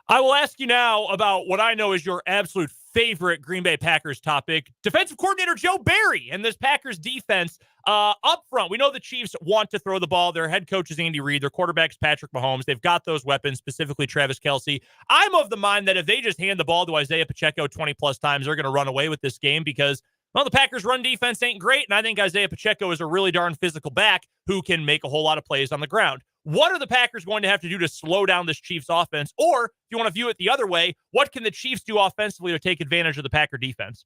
I will ask you now about what I know is your absolute favorite Green Bay Packers topic, defensive coordinator Joe Barry and this Packers defense up front. We know the Chiefs want to throw the ball. Their head coach is Andy Reid. Their quarterback's Patrick Mahomes. They've got those weapons, specifically Travis Kelce. I'm of the mind that if they just hand the ball to Isaiah Pacheco 20-plus times, they're going to run away with this game because, well, the Packers' run defense ain't great, and I think Isaiah Pacheco is a really darn physical back who can make a whole lot of plays on the ground. What are the Packers going to have to do to slow down this Chiefs offense? Or if you want to view it the other way, what can the Chiefs do offensively to take advantage of the Packer defense?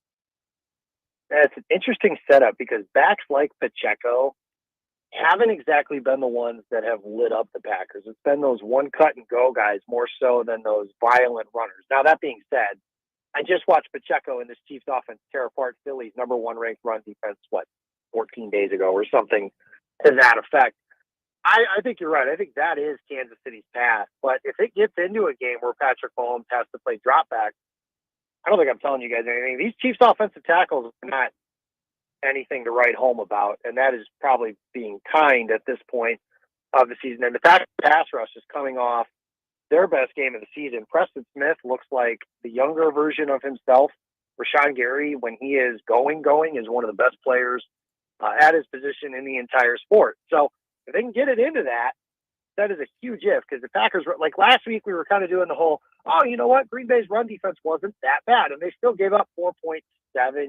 It's an interesting setup because backs like Pacheco haven't exactly been the ones that have lit up the Packers. It's been those one cut and go guys more so than those violent runners. Now, that being said, I just watched Pacheco in this Chiefs offense tear apart Philly's number 1 ranked run defense, 14 days ago or something to that effect. I think you're right. I think that is Kansas City's path. But if it gets into a game where Patrick Mahomes has to play drop back, I don't think I'm telling you guys anything. These Chiefs offensive tackles are not anything to write home about, and that is probably being kind at this point of the season. And the Packers pass rush is coming off their best game of the season. Preston Smith looks like the younger version of himself. Rashawn Gary, when he is going, is one of the best players at his position in the entire sport. So if they can get it into that is a huge if, because the Packers, like last week, we were kind of doing the whole, oh, you know what? Green Bay's run defense wasn't that bad, and they still gave up 4.7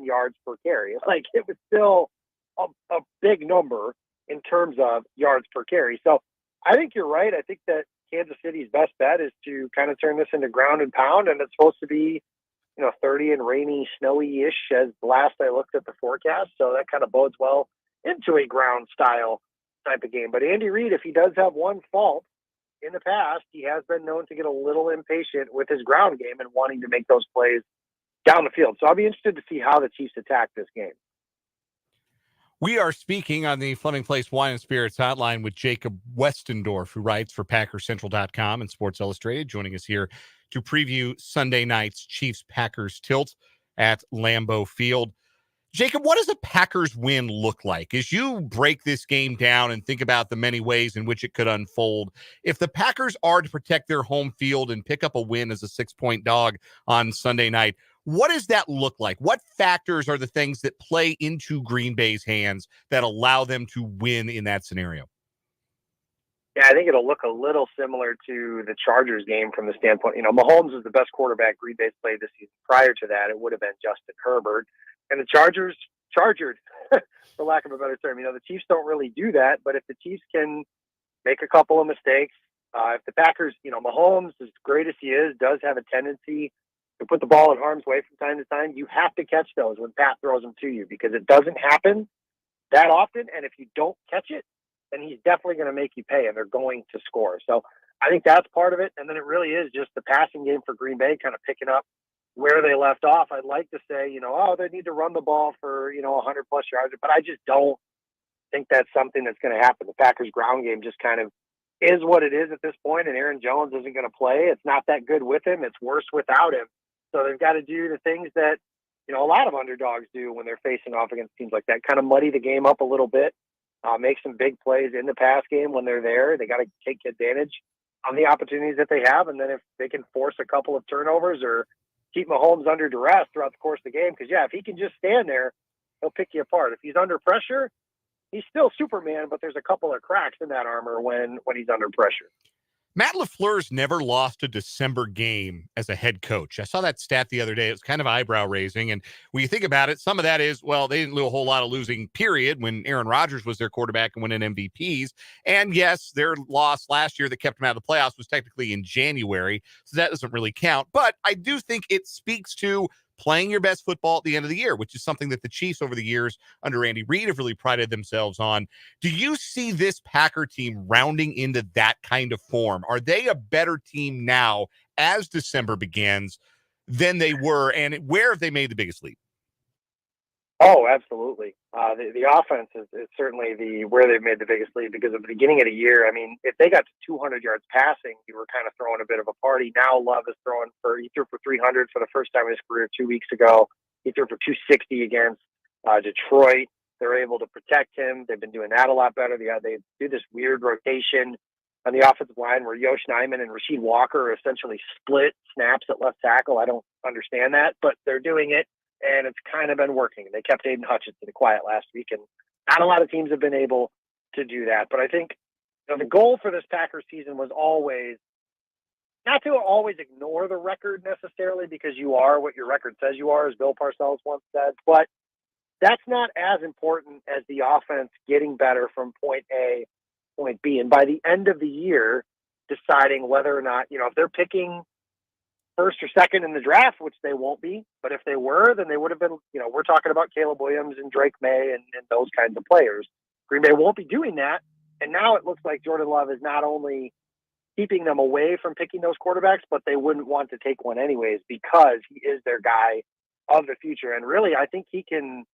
yards per carry. Like, it was still a big number in terms of yards per carry. So I think you're right. I think that Kansas City's best bet is to kind of turn this into ground and pound, and it's supposed to be, 30 and rainy, snowy-ish as last I looked at the forecast. So that kind of bodes well into a ground style type of game. But Andy Reid, if he does have one fault in the past, he has been known to get a little impatient with his ground game and wanting to make those plays down the field. So I'll be interested to see how the Chiefs attack this game. We are speaking on the Fleming Place Wine and Spirits hotline with Jacob Westendorf, who writes for PackersCentral.com and Sports Illustrated, joining us here to preview Sunday night's Chiefs-Packers tilt at Lambeau Field. Jacob, what does a Packers win look like? As you break this game down and think about the many ways in which it could unfold, if the Packers are to protect their home field and pick up a win as a 6-point dog on Sunday night, what does that look like? What factors are the things that play into Green Bay's hands that allow them to win in that scenario? Yeah, I think it'll look a little similar to the Chargers game from the standpoint, Mahomes is the best quarterback Green Bay's played this season. Prior to that, it would have been Justin Herbert. And the Chargers chargered, for lack of a better term. The Chiefs don't really do that, but if the Chiefs can make a couple of mistakes, if the Packers, Mahomes, as great as he is, does have a tendency to put the ball in harm's way from time to time, you have to catch those when Pat throws them to you, because it doesn't happen that often. And if you don't catch it, then he's definitely going to make you pay, and they're going to score. So I think that's part of it. And then it really is just the passing game for Green Bay kind of picking up where they left off. I'd like to say, they need to run the ball for, 100 plus yards, but I just don't think that's something that's going to happen. The Packers ground game just kind of is what it is at this point, and Aaron Jones isn't going to play. It's not that good with him. It's worse without him. So they've got to do the things that, you know, a lot of underdogs do when they're facing off against teams like that. Kind of muddy the game up a little bit, make some big plays in the pass game when they're there. They got to take advantage on the opportunities that they have. And then if they can force a couple of turnovers or keep Mahomes under duress throughout the course of the game, because, yeah, if he can just stand there, he'll pick you apart. If he's under pressure, he's still Superman, but there's a couple of cracks in that armor when he's under pressure. Matt LaFleur's never lost a December game as a head coach. I saw that stat the other day. It was kind of eyebrow raising. And when you think about it, some of that is, well, they didn't do a whole lot of losing, period, when Aaron Rodgers was their quarterback and winning MVPs. And yes, their loss last year that kept them out of the playoffs was technically in January. So that doesn't really count. But I do think it speaks to playing your best football at the end of the year, which is something that the Chiefs over the years under Andy Reid have really prided themselves on. Do you see this Packer team rounding into that kind of form? Are they a better team now as December begins than they were? And where have they made the biggest leap? Oh, absolutely. The offense is certainly where they've made the biggest lead, because at the beginning of the year, I mean, if they got to 200 yards passing, you were kind of throwing a bit of a party. Now Love is he threw for 300 for the first time in his career 2 weeks ago. He threw for 260 against Detroit. They're able to protect him. They've been doing that a lot better. They do this weird rotation on the offensive line where Yosh Nijman and Rasheed Walker essentially split snaps at left tackle. I don't understand that, but they're doing it. And it's kind of been working. They kept Aiden Hutchinson quiet last week, and not a lot of teams have been able to do that. But I think, you know, the goal for this Packers season was always not to always ignore the record necessarily, because you are what your record says you are, as Bill Parcells once said. But that's not as important as the offense getting better from point A to point B. And by the end of the year, deciding whether or not, you know, if they're picking first or second in the draft, which they won't be, but if they were, then they would have been, you know, we're talking about Caleb Williams and Drake May and those kinds of players. Green Bay won't be doing that. And now it looks like Jordan Love is not only keeping them away from picking those quarterbacks, but they wouldn't want to take one anyways, because he is their guy of the future. And really, I think he can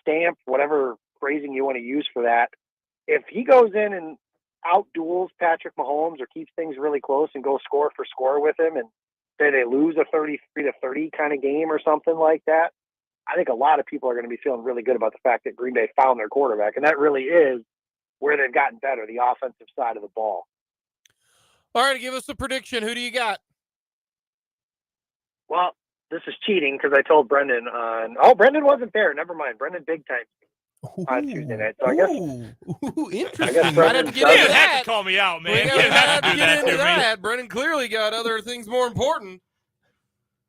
stamp, whatever phrasing you want to use for that. If he goes in and out-duels Patrick Mahomes or keeps things really close and goes score for score with him, and say they lose a 33-30 kind of game or something like that, I think a lot of people are going to be feeling really good about the fact that Green Bay found their quarterback. And that really is where they've gotten better, the offensive side of the ball. All right, give us a prediction. Who do you got? Well, this is cheating because I told Brendan Brendan wasn't there. Never mind. Brendan big time on Tuesday night. So I guess Interesting. Brendan I'd have to You get into didn't have that. to call me out, man. We You didn't have to do that into to me. that. Brennan clearly got other things more important.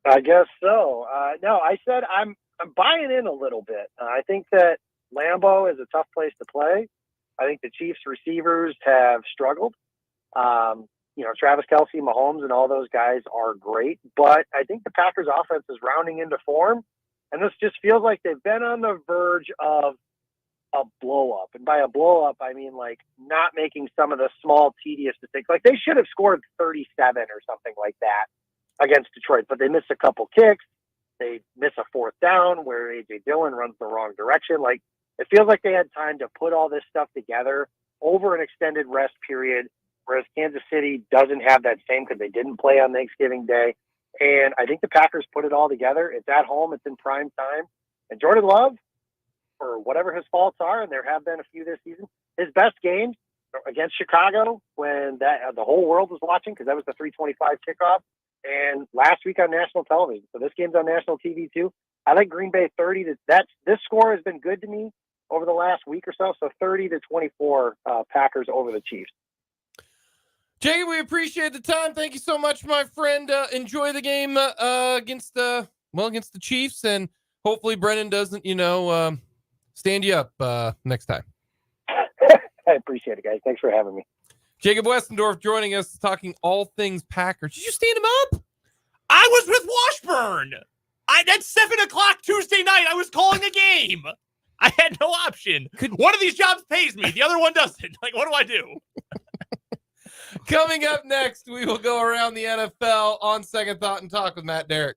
I guess so. No, I said I'm buying in a little bit. I think that Lambeau is a tough place to play. I think the Chiefs receivers have struggled. You know, Travis Kelce, Mahomes, and all those guys are great, but I think the Packers offense is rounding into form, and this just feels like they've been on the verge of a blow up. And by a blow up, I mean like not making some of the small, tedious mistakes. Like they should have scored 37 or something like that against Detroit, but they missed a couple kicks. They miss a fourth down where A.J. Dillon runs the wrong direction. Like it feels like they had time to put all this stuff together over an extended rest period, whereas Kansas City doesn't have that same because they didn't play on Thanksgiving Day. And I think the Packers put it all together. It's at home. It's in prime time. And Jordan Love, for whatever his faults are, and there have been a few this season, his best games against Chicago when the whole world was watching, because that was the 3:25 kickoff, and last week on national television. So this game's on national TV too. I like Green Bay 30 to this score has been good to me over the last week or so. So 30-24 Packers over the Chiefs. Jacob, we appreciate the time. Thank you so much, my friend. Enjoy the game against the Chiefs, and hopefully Brennan doesn't, stand you up next time. I appreciate it, guys. Thanks for having me. Jacob Westendorf joining us, talking all things Packers. Did you stand him up? I was with Washburn. That's 7:00 Tuesday night. I was calling a game. I had no option. One of these jobs pays me. The other one doesn't. Like, what do I do? Coming up next, we will go around the NFL on Second Thought and talk with Matt Derrick.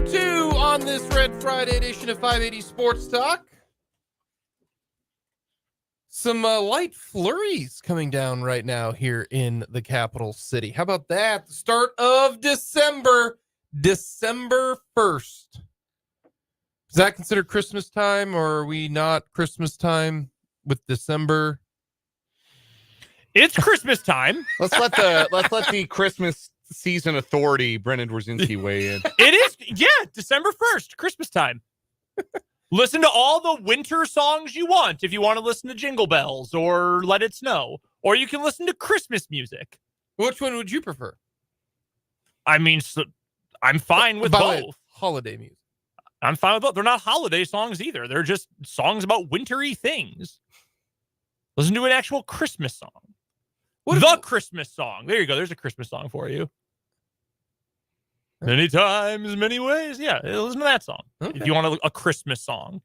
2 on this Red Friday edition of 580 Sports Talk. Some light flurries coming down right now here in the capital city. How about that? The start of December 1st. Is that considered Christmas time, or are we not Christmas time with December? It's Christmas time. Let's let the Christmas season authority, Brendan Dworzinski, weigh in. It is, yeah, December 1st, Christmas time. Listen to all the winter songs you want if you want to listen to Jingle Bells or Let It Snow. Or you can listen to Christmas music. Which one would you prefer? I mean, I'm fine with both. Holiday music. I'm fine with both. They're not holiday songs either. They're just songs about wintry things. Listen to an actual Christmas song. Christmas song. There you go. There's a Christmas song for you. Many times, many ways. Yeah, listen to that song. Okay. If you want a Christmas song.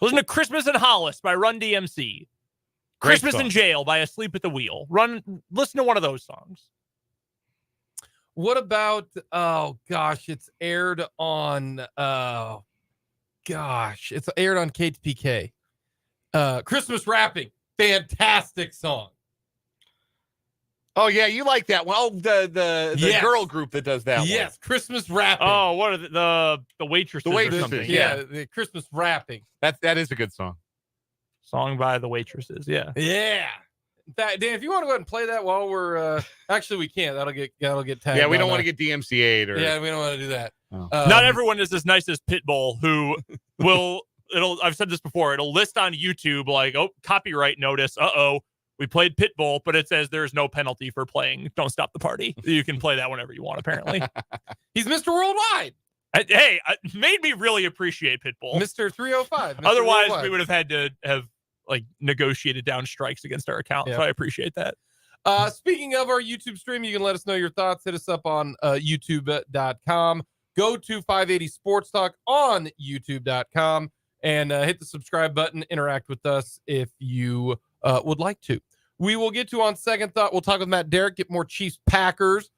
Listen to Christmas in Hollis by Run DMC. Christmas in Jail by Asleep at the Wheel. Listen to one of those songs. What about, it's aired on, it's aired on KTPK. Christmas Rapping. Fantastic song. Oh yeah, you like that one. Oh, the yes. girl group that does that one. Yes, Christmas Rapping. Oh, what are the waitresses? The waitresses, or something. Yeah, the Christmas Rapping. That is a good song. Song by the waitresses. Yeah. Yeah. In fact, Dan, if you want to go ahead and play that while we're actually we can't. That'll get tagged. Yeah, we don't want to get DMCA'd or yeah, we don't want to do that. Oh. Not everyone is as nice as Pitbull, who will I've said this before, it'll list on YouTube like, oh, copyright notice. We played Pitbull, but it says there's no penalty for playing Don't Stop the Party. You can play that whenever you want, apparently. He's Mr. Worldwide. It made me really appreciate Pitbull. Mr. 305. Mr. Otherwise, Worldwide. we would have had to have negotiated down strikes against our account. Yeah. So I appreciate that. Speaking of our YouTube stream, you can let us know your thoughts. Hit us up on youtube.com. Go to 580 Sports Talk on youtube.com and hit the subscribe button. Interact with us if you would like to. We will get to on second thought. We'll talk with Matt Derrick, get more Chiefs Packers.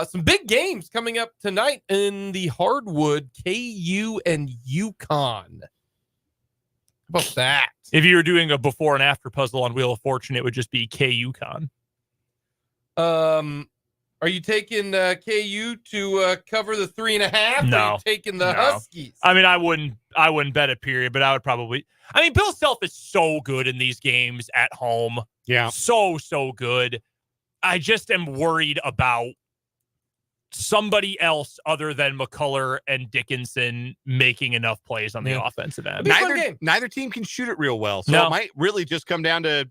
Some big games coming up tonight in the hardwood, KU and UConn. How about that? If you were doing a before and after puzzle on Wheel of Fortune, it would just be KUCon. Are you taking KU to cover the 3.5? No. Or are you taking the Huskies? I mean, I wouldn't bet a period, but I would probably. I mean, Bill Self is so good in these games at home. Yeah. So good. I just am worried about somebody else other than McCullough and Dickinson making enough plays on the offensive end. Neither team can shoot it real well. So it might really just come down to,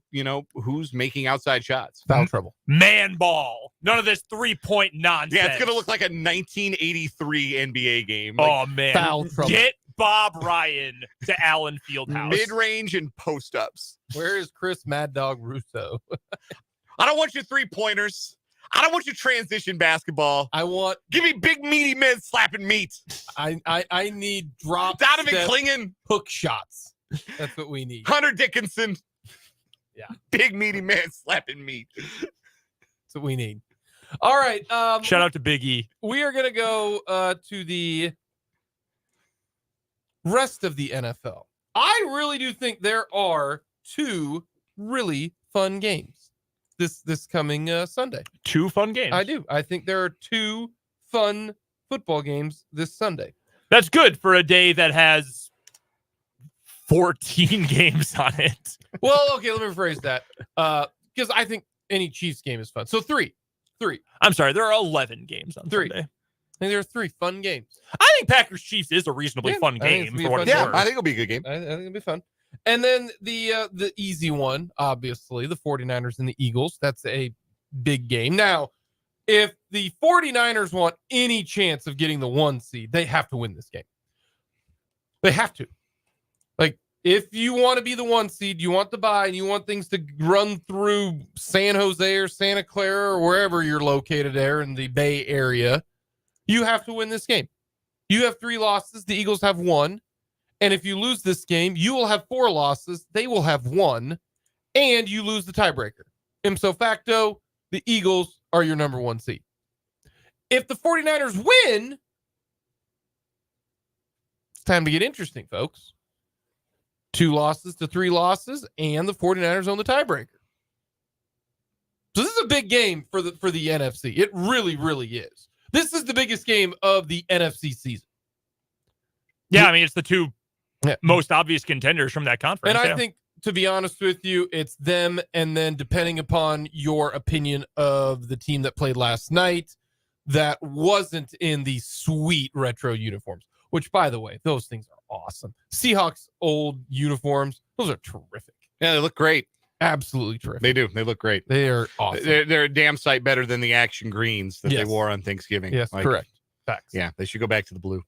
who's making outside shots. Foul trouble. Man ball. None of this 3-point nonsense. Yeah, it's going to look like a 1983 NBA game. Oh, man. Foul trouble. Get Bob Ryan to Allen Fieldhouse. Mid-range and post-ups. Where is Chris Mad Dog Russo? I don't want your three-pointers. I don't want your transition basketball. Give me big meaty men slapping meat. I need drop Donovan Clingan hook shots. That's what we need. Hunter Dickinson. Yeah. Big meaty man slapping meat. That's what we need. All right. Shout out to Big E. We are gonna go to the rest of the NFL. I really do think there are two really fun games this coming Sunday. Two fun games. I do. I think there are two fun football games this Sunday. That's good for a day that has 14 games on it. Well, okay, let me rephrase that. Because I think any Chiefs game is fun. So three. I'm sorry, there are 11 games on Sunday. I think there are three fun games. I think Packers Chiefs is a reasonably fun game. For what it's worth. I think it'll be a good game. I think it'll be fun. And then the easy one, obviously, the 49ers and the Eagles. That's a big game. Now, if the 49ers want any chance of getting the 1 seed, they have to win this game. They have to. Like, if you want to be the 1 seed, you want the bye, and you want things to run through San Jose or Santa Clara or wherever you're located there in the Bay Area, you have to win this game. You have 3 losses. The Eagles have 1. And if you lose this game, you will have 4 losses. They will have 1. And you lose the tiebreaker. Ipso facto, the Eagles are your number 1 seed. If the 49ers win, time to get interesting, folks. 2 losses to 3 losses, and the 49ers own the tiebreaker. So this is a big game for the NFC. It really, really is. This is the biggest game of the NFC season. Yeah, I mean, it's the 2 most obvious contenders from that conference. And I think, to be honest with you, it's them, and then depending upon your opinion of the team that played last night that wasn't in the sweet retro uniforms, which, by the way, those things are awesome. Seahawks old uniforms, those are terrific. Yeah, they look great. Absolutely terrific. They do. They look great. They are awesome. They're a damn sight better than the action greens that they Yes. wore on Thanksgiving. Yes, correct. Facts. Yeah, they should go back to the blue.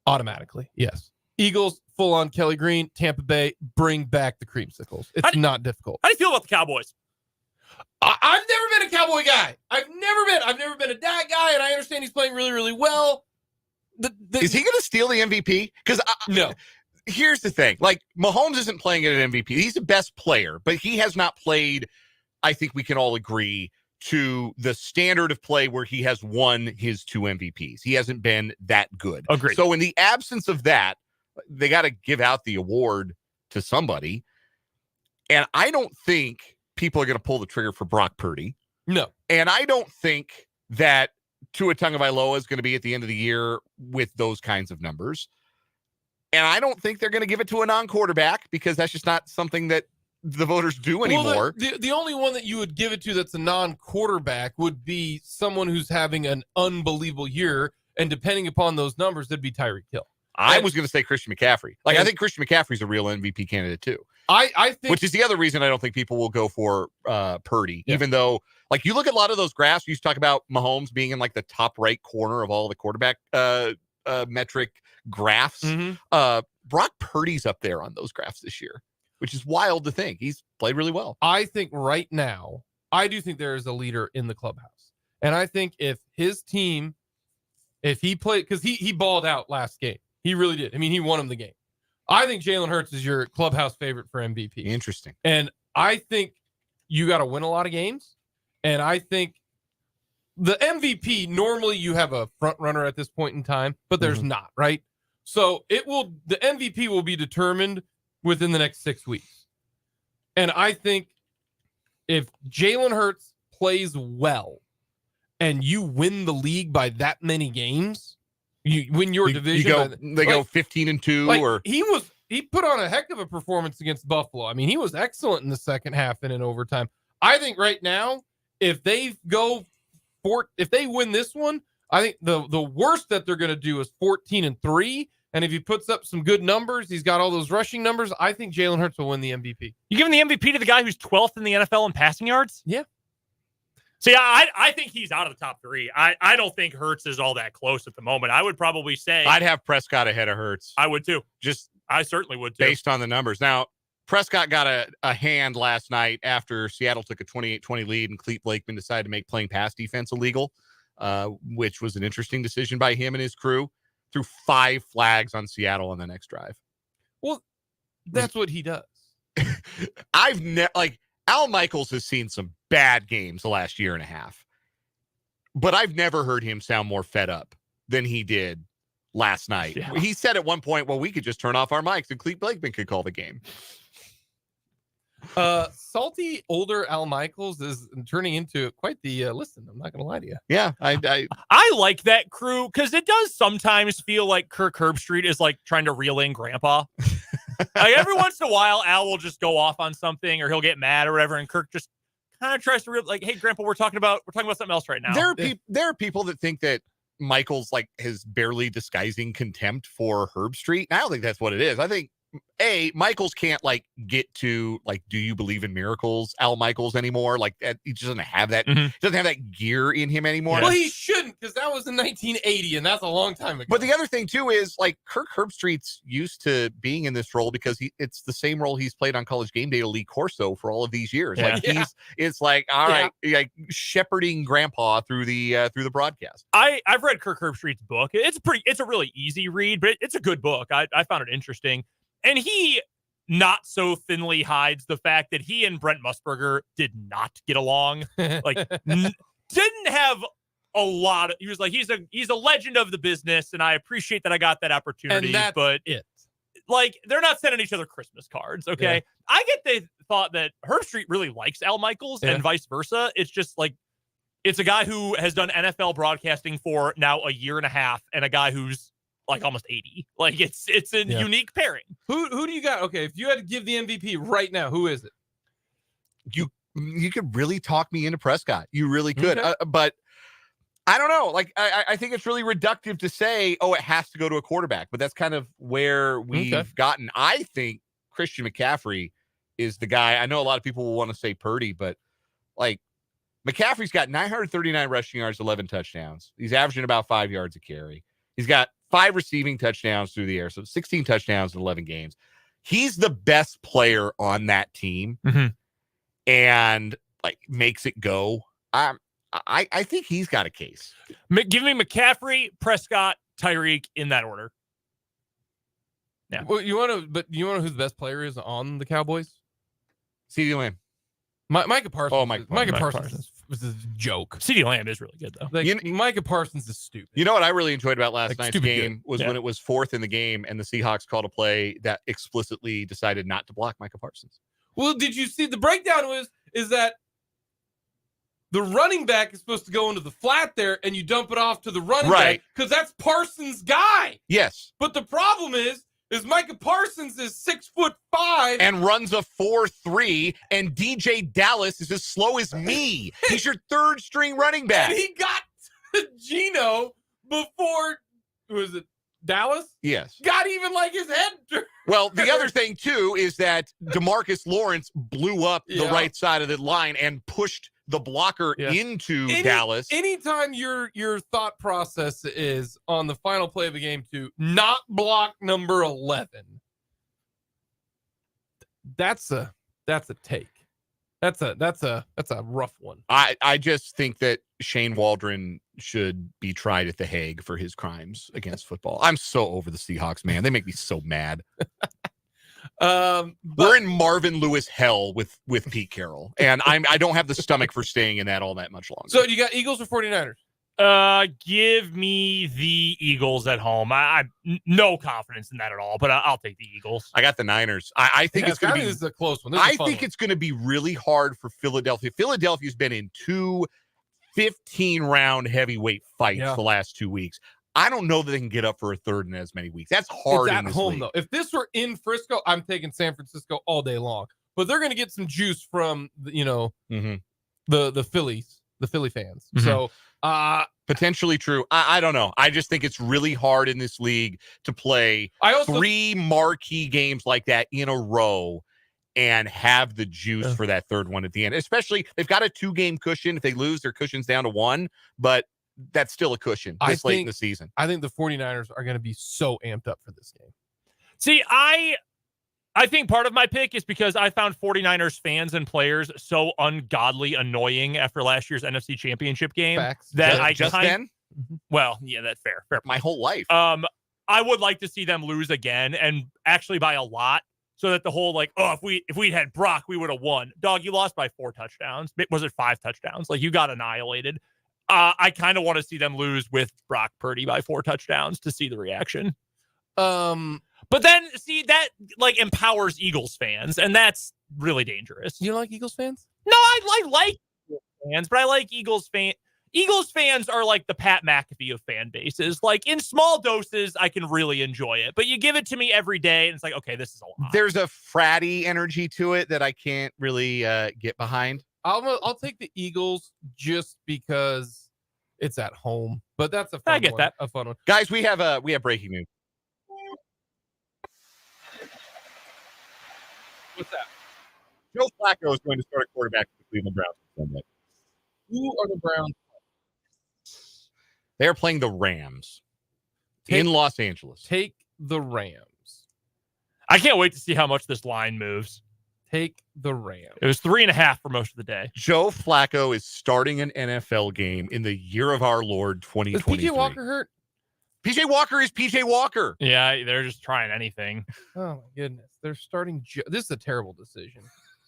Automatically, yes. Eagles, full on Kelly Green. Tampa Bay, bring back the creamsicles. It's not difficult. How do you feel about the Cowboys? I've never been a Cowboy guy. I've never been a dad guy, and I understand he's playing really, really well. Is he going to steal the MVP? Because no. Here's the thing. Like, Mahomes isn't playing at an MVP. He's the best player, but he has not played, I think we can all agree, to the standard of play where he has won his 2 MVPs. He hasn't been that good. Agreed. So in the absence of that, they got to give out the award to somebody. And I don't think people are going to pull the trigger for Brock Purdy. No. And I don't think that Tua Tagovailoa is going to be at the end of the year with those kinds of numbers. And I don't think they're going to give it to a non-quarterback because that's just not something that the voters do anymore. Well, the only one that you would give it to that's a non-quarterback would be someone who's having an unbelievable year. And depending upon those numbers, that'd be Tyreek Hill. I was going to say Christian McCaffrey. Like, I think Christian McCaffrey's a real MVP candidate too. I think, which is the other reason I don't think people will go for Purdy, even though, like, you look at a lot of those graphs. You used to talk about Mahomes being in like the top right corner of all the quarterback metric graphs. Brock Purdy's up there on those graphs this year, which is wild to think. He's played really well. I think right now, I do think there is a leader in the clubhouse. And I think if his team, if he played, because he balled out last game. He really did. I mean, he won him the game. I think Jalen Hurts is your clubhouse favorite for MVP. Interesting. And I think you got to win a lot of games. And I think the MVP, normally you have a front runner at this point in time, but there's not, right? So the MVP will be determined within the next 6 weeks. And I think if Jalen Hurts plays well and you win the league by that many games, you win your division. They go 15-2, or he put on a heck of a performance against Buffalo. I mean, he was excellent in the second half and in overtime. I think right now, if they win this one, I think the worst that they're going to do is 14-3. And if he puts up some good numbers, he's got all those rushing numbers. I think Jalen Hurts will win the MVP. You giving the MVP to the guy who's 12th in the NFL in passing yards? Yeah. See, I think he's out of the top 3. I don't think Hurts is all that close at the moment. I would probably say I'd have Prescott ahead of Hurts. I would too. I certainly would too. Based on the numbers. Now, Prescott got a hand last night after Seattle took a 28-20 lead and Clete Blakeman decided to make playing pass defense illegal, which was an interesting decision by him and his crew. Threw 5 flags on Seattle on the next drive. Well, that's what he does. I've never, like, Al Michaels has seen some bad games the last year and a half, but I've never heard him sound more fed up than he did last night. Yeah. He said at one point, well, we could just turn off our mics and Clete Blakeman could call the game. Salty older Al Michaels is turning into quite the listen. I'm not going to lie to you. Yeah, I like that crew because it does sometimes feel like Kirk Herbstreit is like trying to reel in Grandpa. Like every once in a while, Al will just go off on something or he'll get mad or whatever, and Kirk just kind of tries to like, "Hey, Grandpa, we're talking about something else right now." There are people that think that Michaels like is barely disguising contempt for Herbstreit. And I don't think that's what it is. I think Michaels can't like get to like, do you believe in miracles, Al Michaels anymore? Like he just doesn't have that. Doesn't have that gear in him anymore. Well, he shouldn't, because that was in 1980, and that's a long time ago. But the other thing too is like Kirk Herbstreit's used to being in this role because it's the same role he's played on College Game Day to Lee Corso for all of these years. Yeah. Like it's like all right, like shepherding Grandpa through the broadcast. I've read Kirk Herbstreit's book. It's a really easy read, but it's a good book. I found it interesting. And he not so thinly hides the fact that he and Brent Musburger did not get along. Like, didn't have a lot. He was like, he's a legend of the business, and I appreciate that I got that opportunity. And that's but it. Like, they're not sending each other Christmas cards, okay? Yeah. I get the thought that Herb Street really likes Al Michaels and vice versa. It's just like, it's a guy who has done NFL broadcasting for now a year and a half, and a guy who's like almost 80. Like, it's a unique pairing. Who do you got? Okay, if you had to give the MVP right now, who is it? You could really talk me into Prescott. You really could. Okay. But I don't know. Like, I think it's really reductive to say, oh, it has to go to a quarterback. But that's kind of where we've gotten. I think Christian McCaffrey is the guy. I know a lot of people will want to say Purdy, but like, McCaffrey's got 939 rushing yards, 11 touchdowns. He's averaging about 5 yards a carry. He's got 5 receiving touchdowns through the air, so 16 touchdowns in 11 games. He's the best player on that team, and like makes it go. I think he's got a case. Give me McCaffrey, Prescott, Tyreek in that order. Yeah. Well, you want to who the best player is on the Cowboys? CeeDee Lamb. Micah Parsons. Oh, Micah Parsons was a joke. CeeDee Lamb is really good, though. Like, Micah Parsons is stupid. You know what I really enjoyed about last night's game good. was when it was 4th in the game and the Seahawks called a play that explicitly decided not to block Micah Parsons. Well, did you see the breakdown is that the running back is supposed to go into the flat there and you dump it off to the running back because that's Parsons' guy. Yes. But the problem is Micah Parsons is 6'5" and runs a 4.3, and DJ Dallas is as slow as me. He's your 3rd string running back. And he got to Geno before, was it Dallas? Yes. Got even like his head. Well, the other thing, too, is that DeMarcus Lawrence blew up the right side of the line and pushed the blocker into Dallas. Anytime your thought process is on the final play of a game to not block number 11, that's a take. That's a rough one. I just think that Shane Waldron should be tried at The Hague for his crimes against football. I'm so over the Seahawks, man. They make me so mad. We're in Marvin Lewis hell with Pete Carroll, and I don't have the stomach for staying in that all that much longer. So you got Eagles or 49ers? Give me the Eagles at home. I no confidence in that at all, but I'll take the Eagles. I got the Niners. I think it's going to be this is a close one. I think it's going to be really hard for Philadelphia. Philadelphia's been in 2 15-round heavyweight fights the last 2 weeks. I don't know that they can get up for a third in as many weeks. That's hard. It's in at this home league. though. If this were in Frisco, I'm taking San Francisco all day long. But they're going to get some juice from the Phillies, the Philly fans. So potentially true. I don't know. I just think it's really hard in this league to play 3 marquee games like that in a row and have the juice for that third one at the end. Especially they've got a 2-game cushion. If they lose, their cushion's down to 1, but that's still a cushion this late in the season. I think the 49ers are going to be so amped up for this game. See, I think part of my pick is because I found 49ers fans and players so ungodly annoying after last year's NFC Championship game. Facts. That then? Well, yeah, that's fair. My whole life. I would like to see them lose again, and actually by a lot, so that the whole like, oh, if we'd had Brock, we would have won. Dog, you lost by 4 touchdowns. Was it 5 touchdowns? Like, you got annihilated. I kind of want to see them lose with Brock Purdy by 4 touchdowns to see the reaction. But then see that like empowers Eagles fans, and that's really dangerous. You like Eagles fans? No, I like Eagles fans, but I like Eagles fans. Eagles fans are like the Pat McAfee of fan bases. Like in small doses, I can really enjoy it, but you give it to me every day, and it's like, okay, this is a lot. There's a fratty energy to it that I can't really get behind. I'll take the Eagles just because it's at home, but that's a fun I get one. that. A fun one. Guys, we have breaking news. What's that? Joe Flacco is going to start a quarterback for the Cleveland Browns on Sunday. Who are the Browns? They are playing the Rams in Los Angeles. Take the Rams. I can't wait to see how much this line moves. Take the Rams. It was 3.5 for most of the day. Joe Flacco is starting an NFL game in the year of our Lord 2023. Is PJ Walker hurt? PJ Walker is PJ Walker. Yeah, they're just trying anything. Oh my goodness. They're starting this is a terrible decision.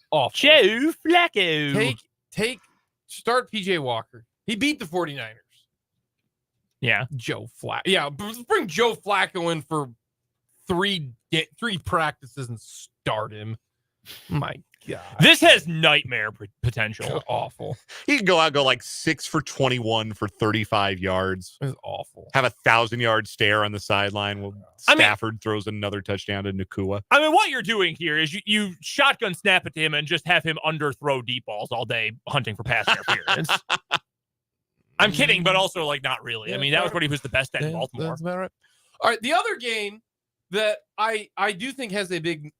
Awful. Joe Flacco. Start PJ Walker. He beat the 49ers. Yeah. Joe Flacco. Yeah, bring Joe Flacco in for three practices and start him. My God. This has nightmare potential. Awful. He can go out, go like 6 for 21 for 35 yards. It's awful. Have a 1,000-yard stare on the sideline while Stafford throws another touchdown to Nakua. I mean, what you're doing here is you shotgun snap it to him and just have him underthrow deep balls all day hunting for pass interference. I'm kidding, but also like not really. Yeah, I mean, that was what he was the best at in Baltimore. That's about right. All right, the other game that I do think has a big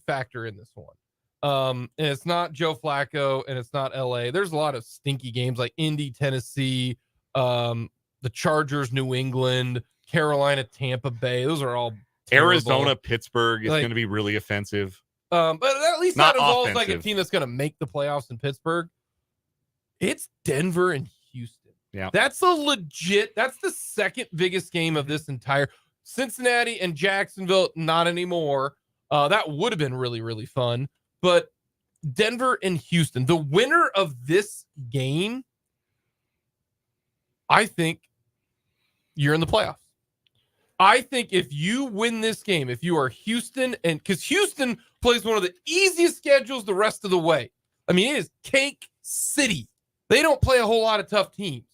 factor in this one. And it's not Joe Flacco and it's not LA. There's a lot of stinky games like Indy, Tennessee, the Chargers, New England, Carolina, Tampa Bay. Those are all terrible. Arizona, Pittsburgh is Like- going to be really offensive. But at least Not that involves like a offensive. team that's going to make the playoffs in Pittsburgh. It's Denver and Houston. Yeah. That's that's the second biggest game of this entire Cincinnati and Jacksonville. Not anymore. That would have been really, really fun. But Denver and Houston, the winner of this game, I think you're in the playoffs. I think if you win this game, if you are Houston, and because Houston plays one of the easiest schedules the rest of the way. I mean, it is cake city. They don't play a whole lot of tough teams.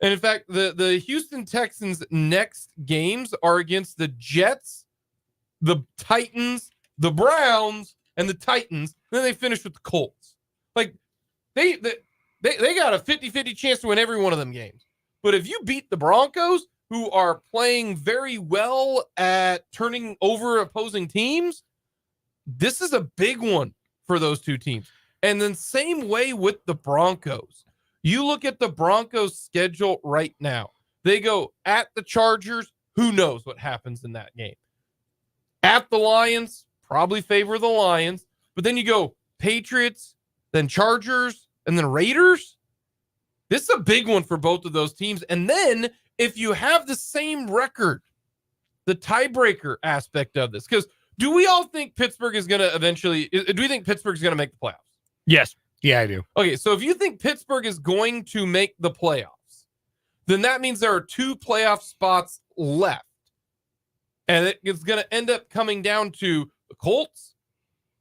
And in fact, the Houston Texans' next games are against the Jets, the Titans, the Browns, and the Titans. Then they finish with the Colts. Like, they got a 50-50 chance to win every one of them games. But if you beat the Broncos, who are playing very well at turning over opposing teams, this is a big one for those two teams. And then same way with the Broncos. You look at the Broncos schedule right now. They go at the Chargers. Who knows what happens in that game? At the Lions, probably favor the Lions. But then you go Patriots, then Chargers, and then Raiders. This is a big one for both of those teams. And then if you have the same record, the tiebreaker aspect of this, because do we all think Pittsburgh is going to eventually, do we think Pittsburgh is going to make the playoffs? Yes. Yeah, I do. Okay, so if you think Pittsburgh is going to make the playoffs, then that means there are 2 playoff spots left. And it's going to end up coming down to the Colts,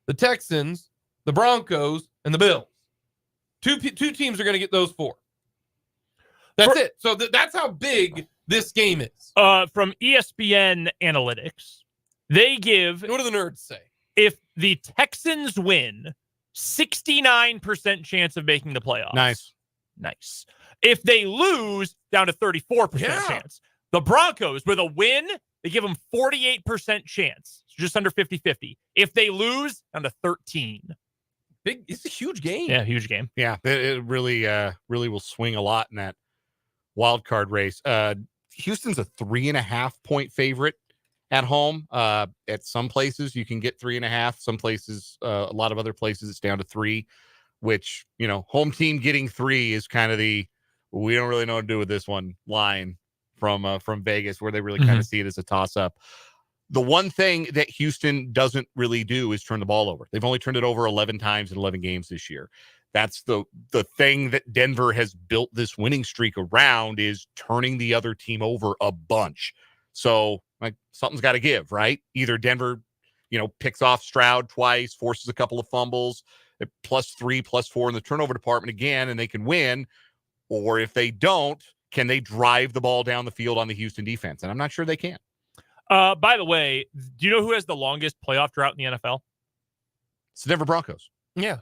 the Texans, the Broncos, and the Bills. Two teams are going to get those 4. That's it. So that's how big this game is. From ESPN Analytics, they give, What do the nerds say? if the Texans win, 69% chance of making the playoffs. Nice. If they lose, down to 34% chance. The Broncos, with a win, they give them 48% chance. So just under 50-50. If they lose, down to 13. It's a huge game. Yeah, huge game. Yeah, it really will swing a lot in that wild card race. Houston's a 3.5-point favorite at home. At some places you can get 3.5. Some places, a lot of other places, it's down to 3. Which, home team getting 3 is kind of the we don't really know what to do with this one line from Vegas, where they really kind of see it as a toss up. The one thing that Houston doesn't really do is turn the ball over. They've only turned it over 11 times in 11 games this year. That's the thing that Denver has built this winning streak around, is turning the other team over a bunch. So something's got to give, right? Either Denver, picks off Stroud twice, forces a couple of fumbles, +3, +4 in the turnover department again, and they can win. Or if they don't, can they drive the ball down the field on the Houston defense? And I'm not sure they can. By the way, do you know who has the longest playoff drought in the NFL? It's the Denver Broncos. Yeah.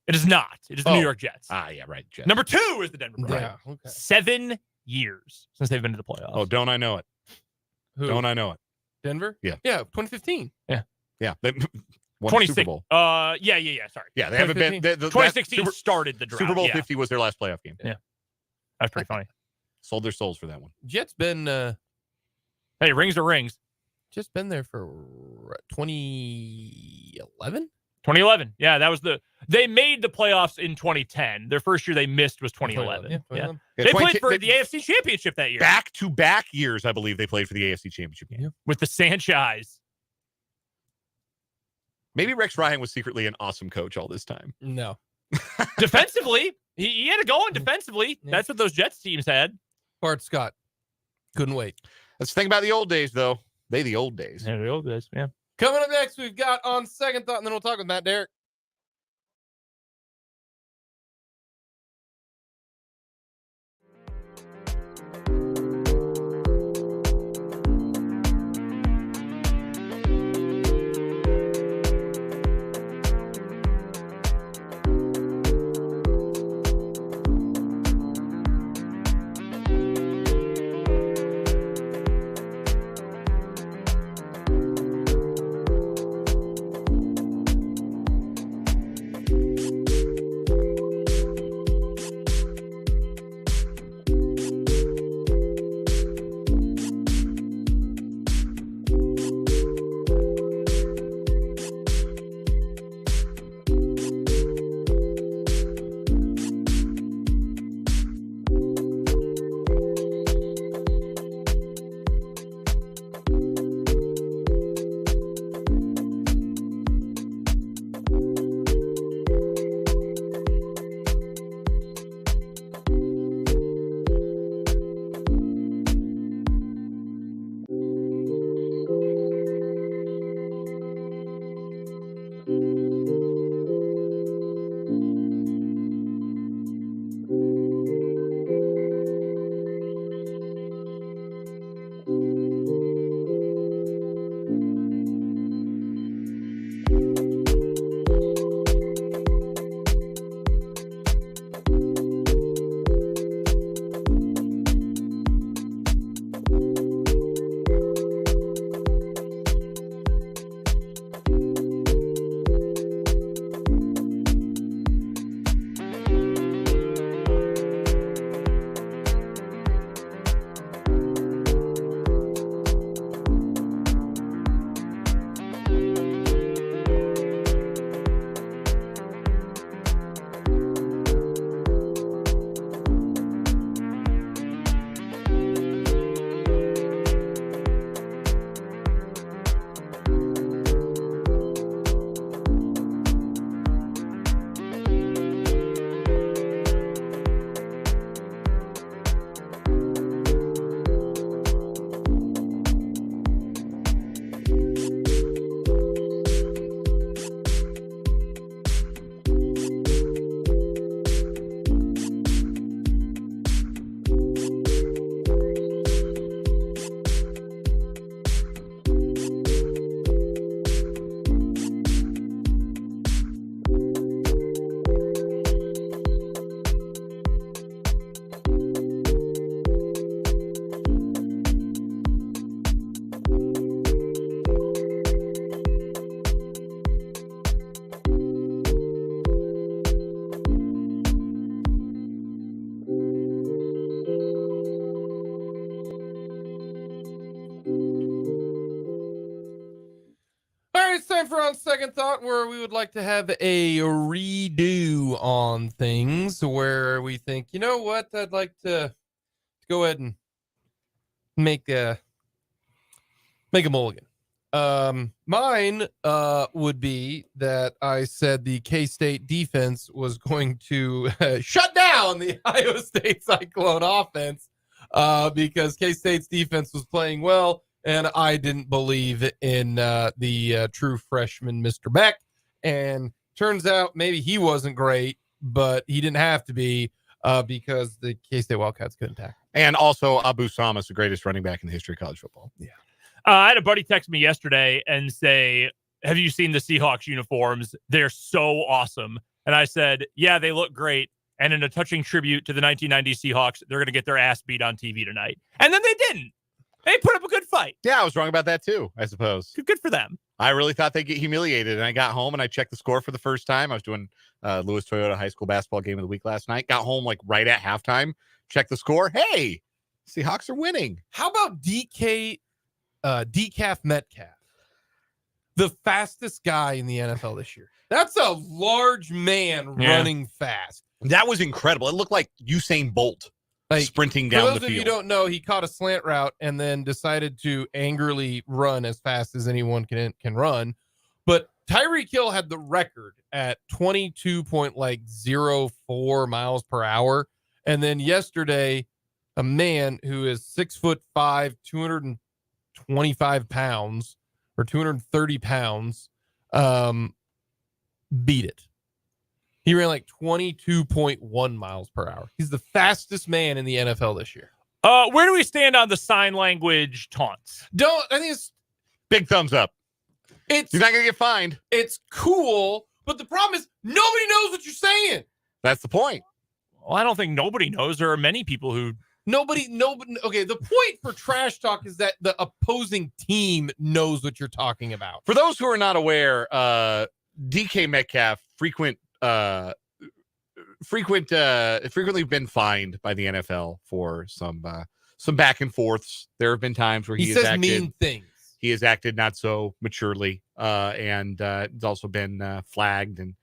It is not. It is the New York Jets. Yeah, right. Jets. Number 2 is the Denver Broncos. Yeah. Okay. 7 years since they've been to the playoffs. Oh, don't I know it? Who? Don't I know it? Denver? Yeah. Yeah, 2015. Yeah. They won the 26. Super Bowl. Yeah. Sorry. Yeah, they haven't been. 2016 started the drought. Super Bowl yeah. 50 was their last playoff game. Yeah. That's pretty funny. Sold their souls for that one. Jets been Hey, rings are rings. just been there for 2011. 2011. Yeah, that was they made the playoffs in 2010. Their first year they missed was 2011. Yeah. 2011. They played for the AFC Championship that year. Back-to-back years, I believe they played for the AFC Championship game. Yeah. With the Sanchez. Maybe Rex Ryan was secretly an awesome coach all this time. No. Defensively, he had it going defensively. Yeah. That's what those Jets teams had. Bart Scott. Couldn't wait. Let's think about the old days, though. The old days. Yeah, the old days, yeah. Coming up next, we've got On Second Thought, and then we'll talk with Matt Derrick. It's time for On Second Thought, where we would like to have a redo on things, where we think, you know what, I'd like to go ahead and make a mulligan. Mine would be that I said the K-State defense was going to shut down the Iowa State Cyclone offense because K-State's defense was playing well, and I didn't believe in the true freshman, Mr. Beck. And turns out maybe he wasn't great, but he didn't have to be because the K-State Wildcats couldn't tackle. And also, Abu Sama is the greatest running back in the history of college football. Yeah. I had a buddy text me yesterday and say, have you seen the Seahawks uniforms? They're so awesome. And I said, yeah, they look great. And in a touching tribute to the 1990 Seahawks, they're going to get their ass beat on TV tonight. And then they didn't. They put up a good fight. Yeah, I was wrong about that too, I suppose. Good for them. I really thought they'd get humiliated. And I got home and I checked the score for the first time. I was doing Lewis Toyota high school basketball game of the week last night. Got home like right at halftime. Checked the score. Hey, Seahawks are winning. How about Decaf Metcalf? The fastest guy in the NFL this year. That's a large man running fast. That was incredible. It looked like Usain Bolt sprinting down the field. For those of you who don't know, he caught a slant route and then decided to angrily run as fast as anyone can run. But Tyreek Hill had the record at 22.04 miles per hour. And then yesterday, a man who is 6'5", 225 pounds or 230 pounds, beat it. He ran like 22.1 miles per hour. He's the fastest man in the NFL this year. Where do we stand on the sign language taunts? I think it's Big thumbs up. You're not going to get fined. It's cool, but the problem is nobody knows what you're saying. That's the point. Well, I don't think nobody knows. There are many people who Nobody. Okay, the point for trash talk is that the opposing team knows what you're talking about. For those who are not aware, DK Metcalf frequently been fined by the NFL for some back and forths. There have been times where he has says acted mean things. He has acted not so maturely, and it's also been flagged and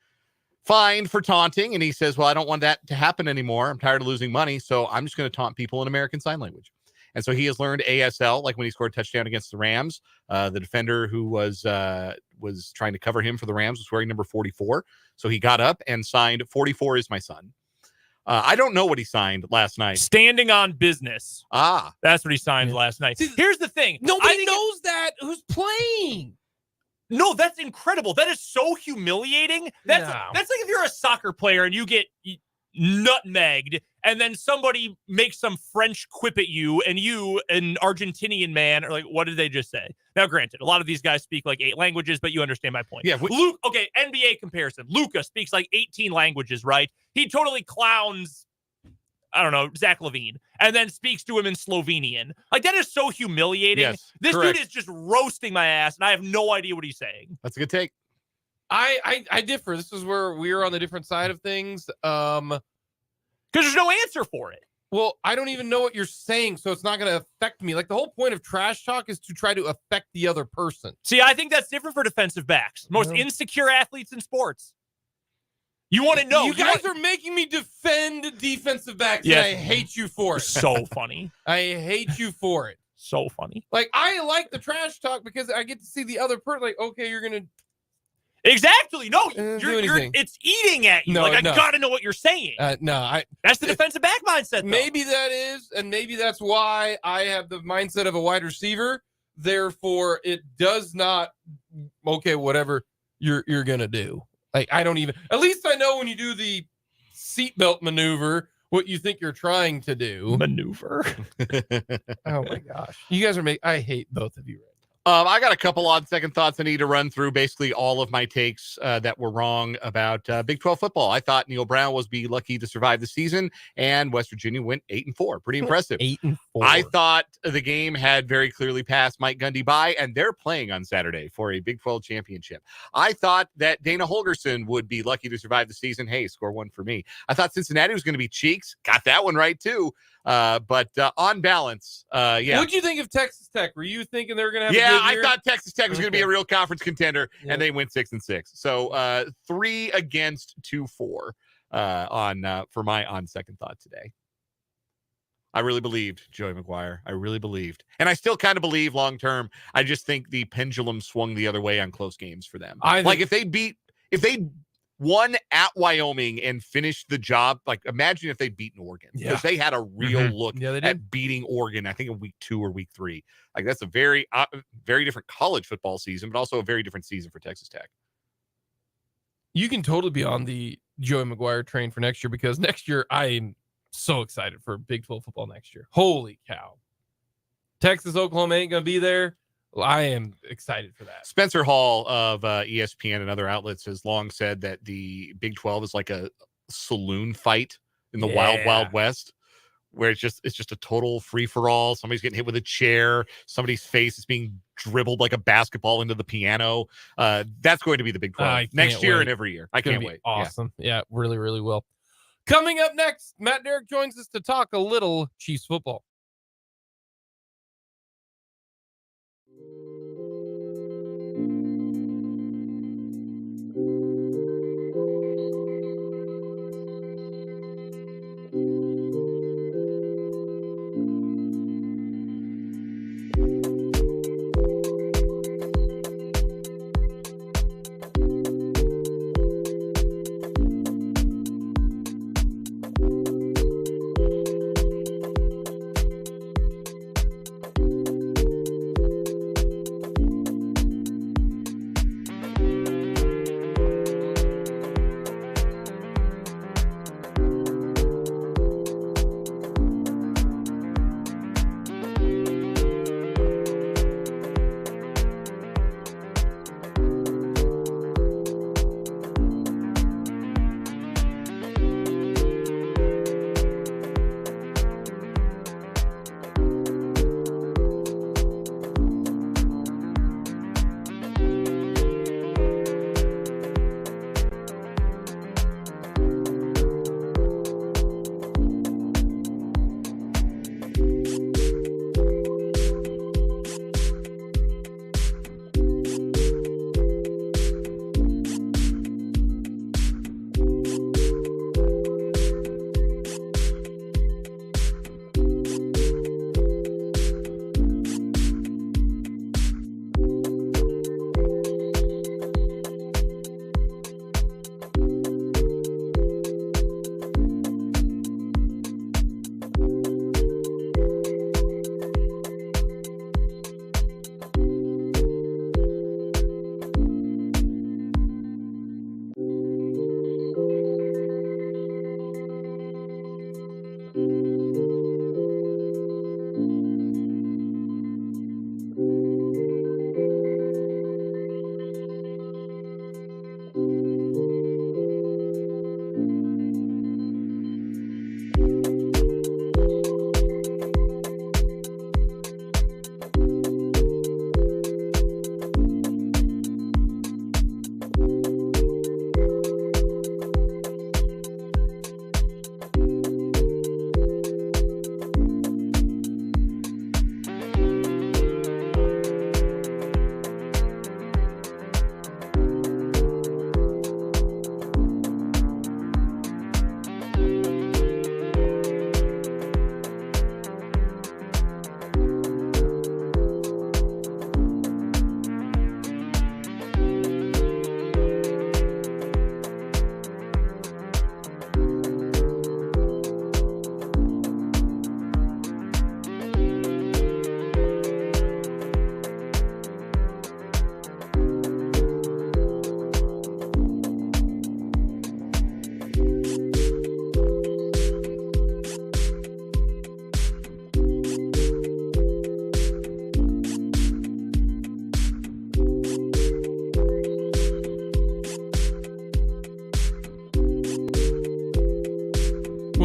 fined for taunting. And he says, well, I don't want that to happen anymore. I'm tired of losing money, so I'm just going to taunt people in American Sign Language. And so he has learned ASL, like when he scored a touchdown against the Rams. The defender who was trying to cover him for the Rams was wearing number 44. So he got up and signed, 44 is my son. I don't know what he signed last night. standing on business. That's what he signed last night. See, here's the thing. Nobody knows that who's playing. No, that's incredible. That is so humiliating. That's like if you're a soccer player and you get nutmegged and then somebody makes some French quip at you and you, an Argentinian man, are like, what did they just say? Now, granted, a lot of these guys speak like 8 languages, but you understand my point. Yeah. Luke, okay, NBA comparison. Luka speaks like 18 languages, right? He totally clowns, I don't know, Zach LaVine, and then speaks to him in Slovenian. Like, that is so humiliating. Yes, this correct. dude is just roasting my ass, and I have no idea what he's saying. That's a good take. I differ. This is where we're on the different side of things. Because there's no answer for it. Well, I don't even know what you're saying, so it's not going to affect me. Like, the whole point of trash talk is to try to affect the other person. See, I think that's different for defensive backs. Most insecure athletes in sports. You want to know. You guys are making me defend defensive backs, and I hate you for it. So funny. I hate you for it. So funny. Like, I like the trash talk because I get to see the other person. Like, okay, you're going to... Exactly. No, it's eating at you. No, I got to know what you're saying. That's the defensive back mindset, though. Maybe that is, and maybe that's why I have the mindset of a wide receiver. Therefore, it does not, okay, whatever you're going to do. Like, I don't even, at least I know when you do the seatbelt maneuver, what you think you're trying to do. Maneuver. Oh my gosh. You guys I hate both of you right now. I got a couple odd second thoughts I need to run through. Basically, all of my takes that were wrong about Big 12 football. I thought Neil Brown was be lucky to survive the season, and West Virginia went 8-4. Pretty impressive. 8-4. I thought the game had very clearly passed Mike Gundy by, and they're playing on Saturday for a Big 12 championship. I thought that Dana Holgerson would be lucky to survive the season. Hey, score one for me. I thought Cincinnati was going to be cheeks. Got that one right, too. But on balance, yeah. What'd you think of Texas Tech? Were you thinking they were going to have a good I year? thought Texas Tech was going to be a real conference contender, Yeah. and they went 6-6. So 3 against 2-4 for my on second thought today. I really believed Joey McGuire. I really believed, and I still kind of believe long term. I just think the pendulum swung the other way on close games for them. If they won at Wyoming and finished the job, like imagine if they'd beaten Oregon, because they had a real look at beating Oregon, I think in week 2 or week 3. Like that's a very, very different college football season, but also a very different season for Texas Tech. You can totally be on the Joey McGuire train for next year, because next year I am so excited for Big 12 football next year. Holy cow. Texas, Oklahoma ain't going to be there. Well, I am excited for that. Spencer Hall of ESPN and other outlets has long said that the Big 12 is like a saloon fight in the wild, wild west, where it's just a total free for all. Somebody's getting hit with a chair. Somebody's face is being dribbled like a basketball into the piano. That's going to be the Big 12 next year and every year. I can't wait. Awesome. Yeah, really, really will. Coming up next, Matt Derrick joins us to talk a little Chiefs football.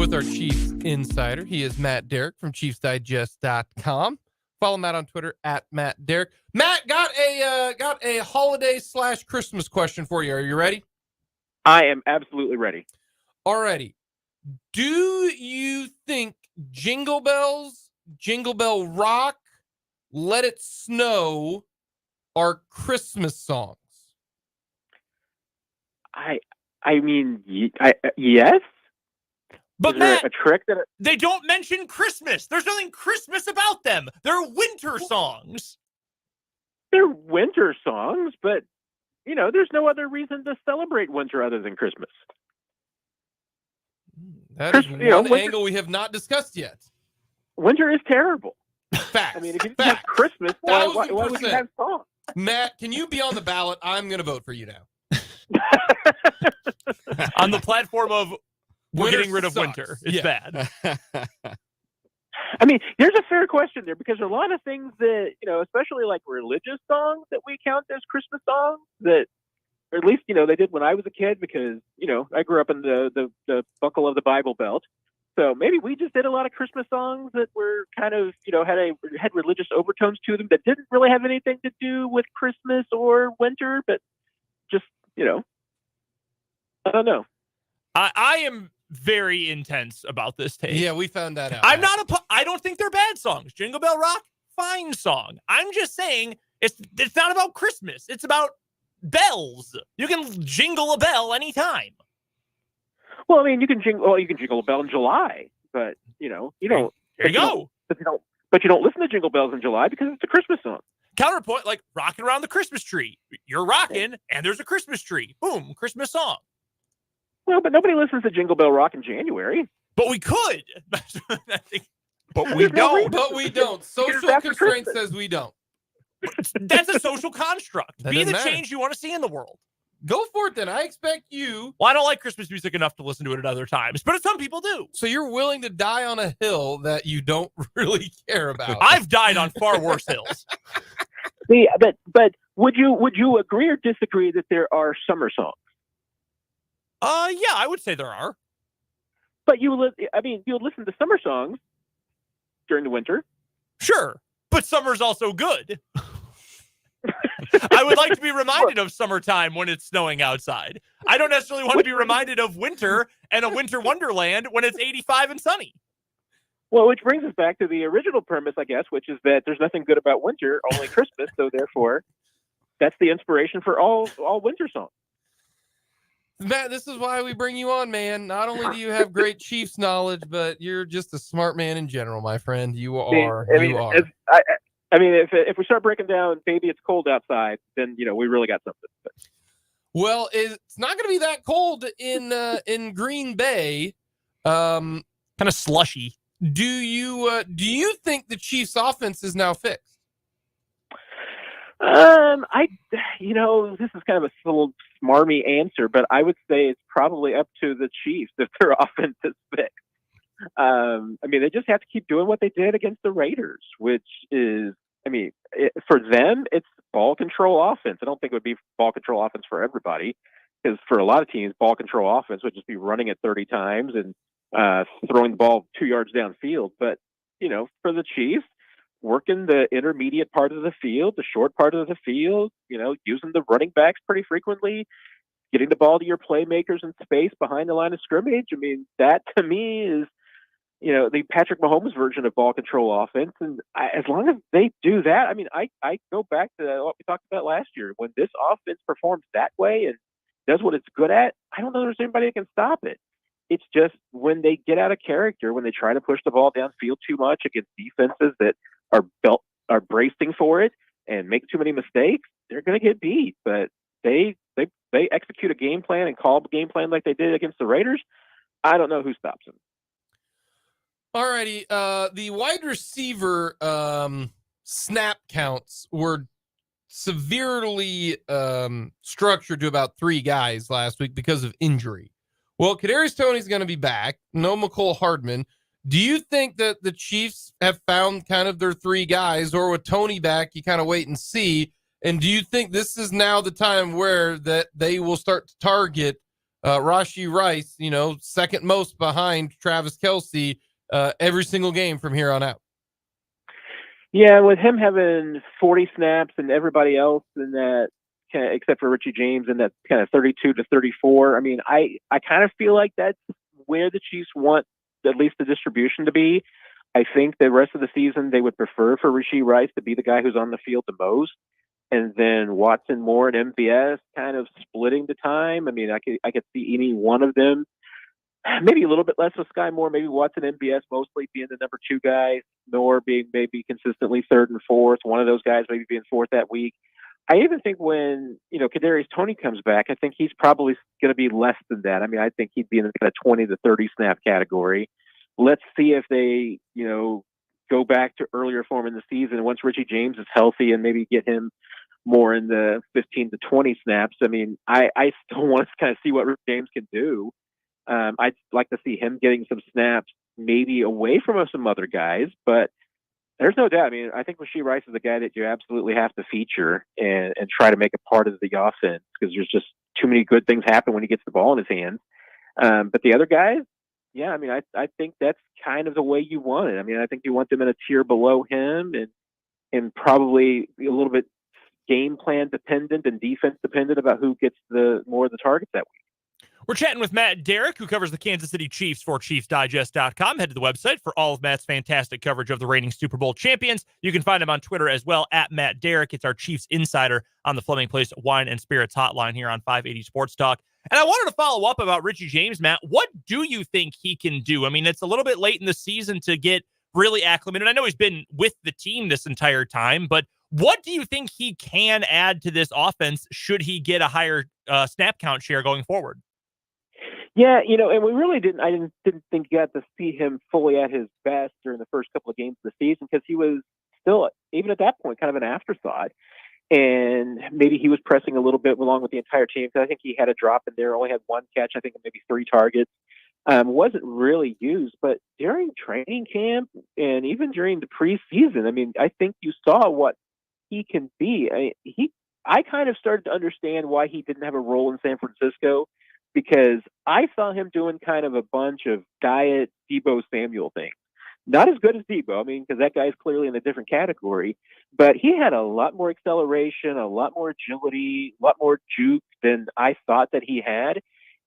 with our Chiefs insider. He is Matt Derrick from ChiefsDigest.com. Follow Matt on Twitter at Matt Derrick. Matt, got a holiday/Christmas question for you. Are you ready? I am absolutely ready. Alrighty. Do you think Jingle Bells, Jingle Bell Rock, Let It Snow are Christmas songs? I mean, yes. But Is there Matt, a trick that they don't mention Christmas. There's nothing Christmas about them. They're winter songs. they're winter songs, but there's no other reason to celebrate winter other than Christmas. That is Chris- one winter- angle we have not discussed yet. Winter is terrible. Facts. I mean, if you didn't have Christmas, why would you 1000%. have songs? Matt, can you be on the ballot? I'm going to vote for you now. On the platform of we're Winter getting rid of sucks. winter. It's Yeah. bad. I mean, there's a fair question there because there are a lot of things that, especially like religious songs that we count as Christmas songs that, or at least, they did when I was a kid because, I grew up in the buckle of the Bible Belt. So maybe we just did a lot of Christmas songs that were kind of, had religious overtones to them that didn't really have anything to do with Christmas or winter, but just, I don't know. I am very intense about this take. Yeah, we found that out. I'm not I don't think they're bad songs. Jingle Bell Rock, fine song. I'm just saying it's not about Christmas. It's about bells. You can jingle a bell anytime. Well, I mean, you can jingle a bell in July, but you don't. There you go. But you don't listen to Jingle Bells in July because it's a Christmas song. Counterpoint, like rocking around the Christmas tree. You're rocking, and there's a Christmas tree. Boom, Christmas song. Well, but nobody listens to Jingle Bell Rock in January. But we could. But we don't. But we don't. Social after constraint Christmas. says we don't. That's a social construct. That Be the doesn't matter. change you want to see in the world. Go for it then. I expect you. Well, I don't like Christmas music enough to listen to it at other times, but some people do. So you're willing to die on a hill that you don't really care about. I've died on far worse hills. Yeah, but would you agree or disagree that there are summer songs? Yeah, I would say there are. But you'll listen to summer songs during the winter. Sure, but summer's also good. I would like to be reminded of summertime when it's snowing outside. I don't necessarily want to be reminded of winter and a winter wonderland when it's 85 and sunny. Well, which brings us back to the original premise, I guess, which is that there's nothing good about winter, only Christmas. So therefore, that's the inspiration for all winter songs. Matt, this is why we bring you on, man. Not only do you have great Chiefs knowledge, but you're just a smart man in general, my friend. You are. You are. If we start breaking down, baby, it's cold outside, then we really got something. But. Well, it's not going to be that cold in Green Bay. Kind of slushy. Do you think the Chiefs' offense is now fixed? This is kind of a little smarmy answer, but I would say it's probably up to the Chiefs if their offense is fixed. They just have to keep doing what they did against the Raiders, which is, for them, it's ball control offense. I don't think it would be ball control offense for everybody, because for a lot of teams, ball control offense would just be running it 30 times and throwing the ball 2 yards downfield. But, for the Chiefs, working the intermediate part of the field, the short part of the field, using the running backs pretty frequently, getting the ball to your playmakers in space behind the line of scrimmage. That to me is, the Patrick Mahomes version of ball control offense. And as long as they do that, I go back to what we talked about last year. When this offense performs that way and does what it's good at, I don't know there's anybody that can stop it. It's just when they get out of character, when they try to push the ball downfield too much against defenses that are bracing for it and make too many mistakes, they're going to get beat. But they execute a game plan and call a game plan like they did against the Raiders. I don't know who stops them. Alrighty, the wide receiver snap counts were severely structured to about 3 guys last week because of injury. Well, Kadarius Toney's going to be back. No McCole Hardman. Do you think that the Chiefs have found kind of their 3 guys, or with Toney back, you kind of wait and see? And do you think this is now the time where that they will start to target Rashee Rice, second most behind Travis Kelce every single game from here on out. Yeah, with him having 40 snaps and everybody else in that, except for Richie James, in that kind of 32 to 34. I mean, I kind of feel like that's where the Chiefs want at least the distribution to be. I think the rest of the season they would prefer for Rashee Rice to be the guy who's on the field the most, and then Watson, Moore, and MVS kind of splitting the time. I mean, I could see any one of them. Maybe a little bit less with Sky Moore, maybe Watson, MVS mostly being the number 2 guy, Moore being maybe consistently 3rd and 4th, one of those guys maybe being 4th that week. I even think when, Kadarius Toney comes back, I think he's probably going to be less than that. I mean, I think he'd be in the kind of 20 to 30 snap category. Let's see if they, go back to earlier form in the season once Richie James is healthy and maybe get him more in the 15 to 20 snaps. I mean, I still want to kind of see what Richie James can do. I'd like to see him getting some snaps, maybe away from some other guys, but there's no doubt. I mean, I think Rashee Rice is a guy that you absolutely have to feature and try to make a part of the offense because there's just too many good things happen when he gets the ball in his hands. But the other guys, yeah, I mean, I think that's kind of the way you want it. I mean, I think you want them in a tier below him and probably a little bit game plan dependent and defense dependent about who gets more of the targets that week. We're chatting with Matt Derrick, who covers the Kansas City Chiefs for ChiefsDigest.com. Head to the website for all of Matt's fantastic coverage of the reigning Super Bowl champions. You can find him on Twitter as well, at Matt Derrick. It's our Chiefs insider on the Fleming Place Wine and Spirits hotline here on 580 Sports Talk. And I wanted to follow up about Richie James, Matt. What do you think he can do? I mean, it's a little bit late in the season to get really acclimated. I know he's been with the team this entire time, but what do you think he can add to this offense should he get a higher snap count share going forward? Yeah, and we really I didn't think you got to see him fully at his best during the first couple of games of the season because he was still, even at that point, kind of an afterthought. And maybe he was pressing a little bit along with the entire team because I think he had a drop in there, only had 1 catch, I think maybe 3 targets. Wasn't really used, but during training camp and even during the preseason, I mean, I think you saw what he can be. I kind of started to understand why he didn't have a role in San Francisco because I saw him doing kind of a bunch of diet Deebo Samuel things. Not as good as Deebo, I mean, because that guy's clearly in a different category, but he had a lot more acceleration, a lot more agility, a lot more juke than I thought that he had.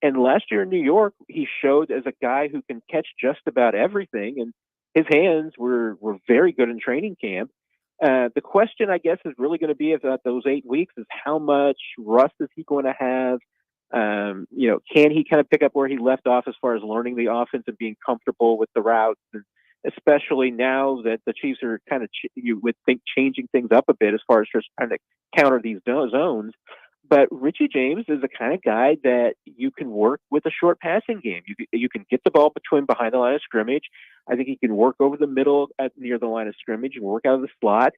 And last year in New York, he showed as a guy who can catch just about everything, and his hands were very good in training camp. The question, I guess, is really going to be about those 8 weeks is how much rust is he going to have? Can he kind of pick up where he left off as far as learning the offense and being comfortable with the routes, and especially now that the Chiefs are kind of, you would think, changing things up a bit as far as just trying to counter these zones. But Richie James is the kind of guy that you can work with a short passing game. You can get the ball behind the line of scrimmage. I think he can work over the middle near the line of scrimmage and work out of the slot.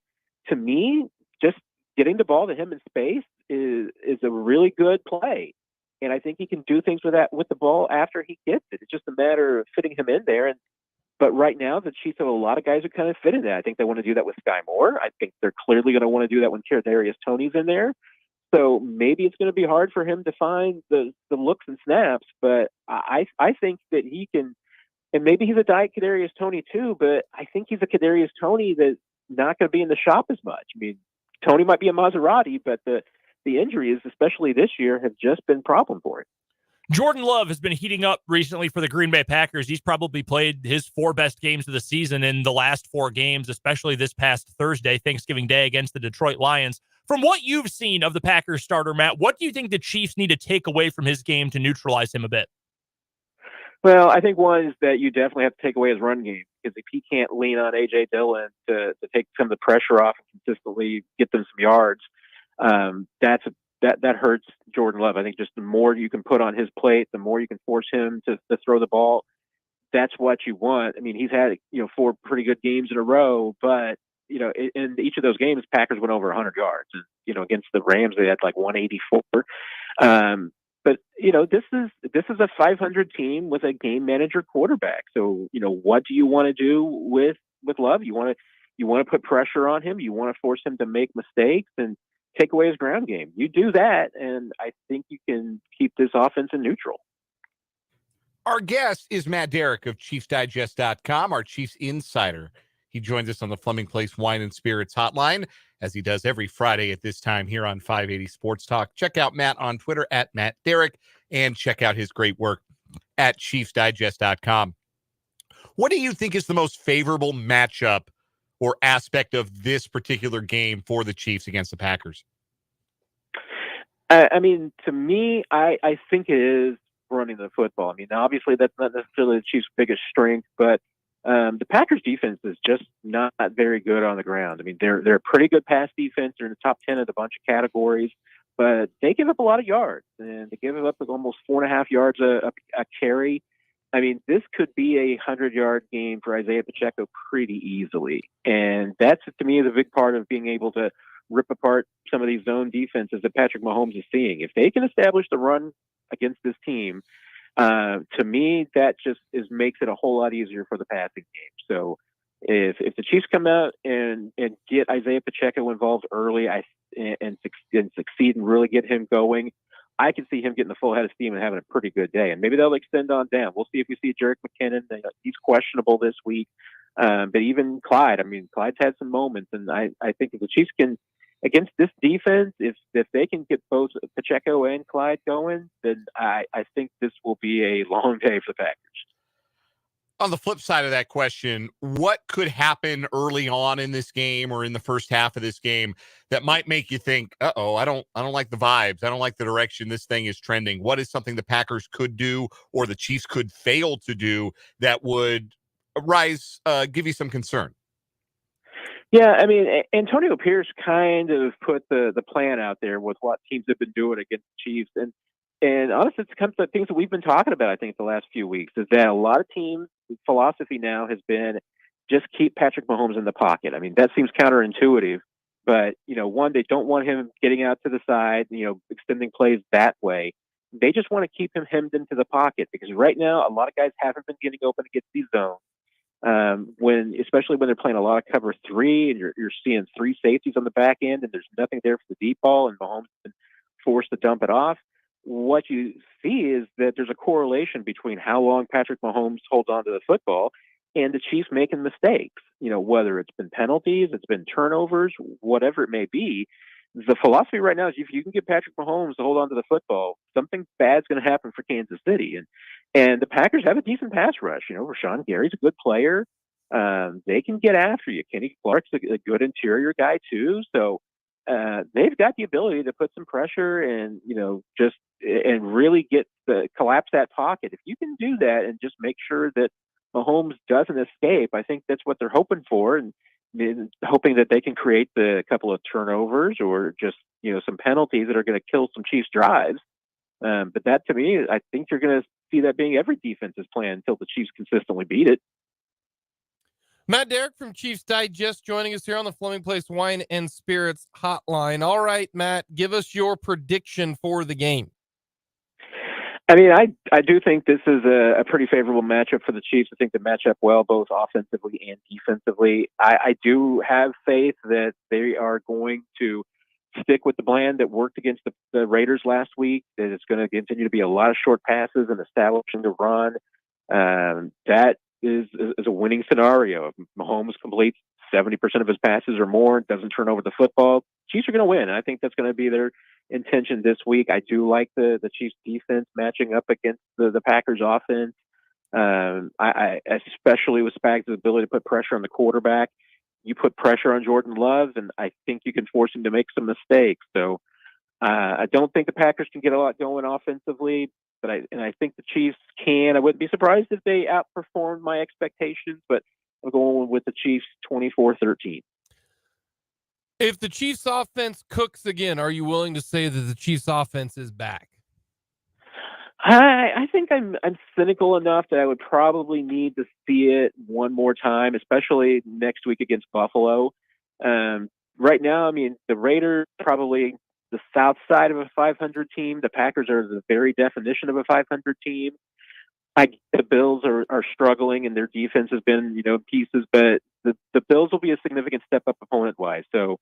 To me, just getting the ball to him in space is a really good play. And I think he can do things with the ball after he gets it. It's just a matter of fitting him in there. But right now, the Chiefs have a lot of guys who kind of fit in that. I think they want to do that with Sky Moore. I think they're clearly going to want to do that when Kadarius Toney's in there. So maybe it's going to be hard for him to find the looks and snaps. But I think that he can, and maybe he's a diet Kadarius Toney too, but I think he's a Kadarius Toney that's not going to be in the shop as much. I mean, Toney might be a Maserati, but the injuries, especially this year, have just been a problem for him. Jordan Love has been heating up recently for the Green Bay Packers. He's probably played his 4 best games of the season in the last 4 games, especially this past Thursday, Thanksgiving Day, against the Detroit Lions. From what you've seen of the Packers starter, Matt, what do you think the Chiefs need to take away from his game to neutralize him a bit? Well, I think one is that you definitely have to take away his run game, because if he can't lean on A.J. Dillon to take some of the pressure off and consistently get them some yards, that hurts Jordan Love. I think just the more you can put on his plate, the more you can force him to throw the ball. That's what you want. I mean, he's had 4 pretty good games in a row, but in each of those games, Packers went over 100 yards. And, against the Rams, they had like 184. But this is a 500 team with a game manager quarterback. So what do you want to do with Love? You want to put pressure on him. You want to force him to make mistakes, and take away his ground game. You do that, and I think you can keep this offense in neutral. Our guest is Matt Derrick of ChiefsDigest.com, our Chiefs insider. He joins us on the Fleming Place Wine and Spirits hotline, as he does every Friday at this time here on 580 Sports Talk. Check out Matt on Twitter at Matt Derrick, and check out his great work at ChiefsDigest.com. What do you think is the most favorable matchup or aspect of this particular game for the Chiefs against the Packers? I mean, to me, I think it is running the football. I mean, obviously that's not necessarily the Chiefs' biggest strength, but the Packers defense is just not very good on the ground. I mean, they're a pretty good pass defense. They're in the top 10 of a bunch of categories, but they give up a lot of yards, and they give up almost 4.5 yards a carry. I mean, this could be a 100-yard game for Isaiah Pacheco pretty easily, and that's, to me, the big part of being able to rip apart some of these zone defenses that Patrick Mahomes is seeing. If they can establish the run against this team, to me, that just makes it a whole lot easier for the passing game. So if the Chiefs come out and get Isaiah Pacheco involved early and succeed and really get him going, I can see him getting the full head of steam and having a pretty good day. And maybe they'll extend on down. We'll see if we see Derrick McKinnon. He's questionable this week. But even Clyde, I mean, Clyde's had some moments. And I think if the Chiefs can, against this defense, if they can get both Pacheco and Clyde going, then I think this will be a long day for the Packers. On the flip side of that question, what could happen early on in this game or in the first half of this game that might make you think, uh-oh, I don't like the vibes. I don't like the direction this thing is trending. What is something the Packers could do or the Chiefs could fail to do that would give you some concern? Yeah, I mean, Antonio Pierce kind of put the plan out there with what teams have been doing against the Chiefs. And honestly, it comes to things that we've been talking about, I think, the last few weeks, is that a lot of teams' philosophy now has been just keep Patrick Mahomes in the pocket. I mean, that seems counterintuitive, but, one, they don't want him getting out to the side, extending plays that way. They just want to keep him hemmed into the pocket because right now, a lot of guys haven't been getting open against these zones. Especially when they're playing a lot of cover 3 and you're seeing 3 safeties on the back end and there's nothing there for the deep ball and Mahomes has been forced to dump it off. What you see is that there's a correlation between how long Patrick Mahomes holds on to the football and the Chiefs making mistakes, whether it's been penalties, it's been turnovers, whatever it may be. The philosophy right now is if you can get Patrick Mahomes to hold on to the football, something bad's going to happen for Kansas City. And the Packers have a decent pass rush. Rashawn Gary's a good player. They can get after you. Kenny Clark's a good interior guy too. So they've got the ability to put some pressure and, and really collapse that pocket. If you can do that and just make sure that Mahomes doesn't escape, I think that's what they're hoping for. And hoping that they can create a couple of turnovers or just, some penalties that are going to kill some Chiefs drives. But that, to me, I think you're going to see that being every defense's plan until the Chiefs consistently beat it. Matt Derrick from Chiefs Digest joining us here on the Fleming Place Wine and Spirits hotline. All right, Matt, give us your prediction for the game. I mean, I do think this is a pretty favorable matchup for the Chiefs. I think they match up well, both offensively and defensively. I do have faith that they are going to stick with the plan that worked against the Raiders last week, that it's going to continue to be a lot of short passes and establishing the run. That is a winning scenario. If Mahomes completes 70% of his passes or more, doesn't turn over the football, Chiefs are going to win. And I think that's going to be their intention this week. I do like the Chiefs defense matching up against the Packers offense. I especially with Spags' ability to put pressure on the quarterback. You put pressure on Jordan Love, and I think you can force him to make some mistakes. So I don't think the Packers can get a lot going offensively, but I think the Chiefs can. I wouldn't be surprised if they outperformed my expectations, but I'm going with the Chiefs 24-13. If the Chiefs offense cooks again, are you willing to say that the Chiefs offense is back? I think I'm cynical enough that I would probably need to see it one more time, especially next week against Buffalo. Right now, I mean, the Raiders probably the south side of a 500 team. The Packers are the very definition of a 500 team. The Bills are struggling and their defense has been, pieces, but the Bills will be a significant step up opponent-wise. So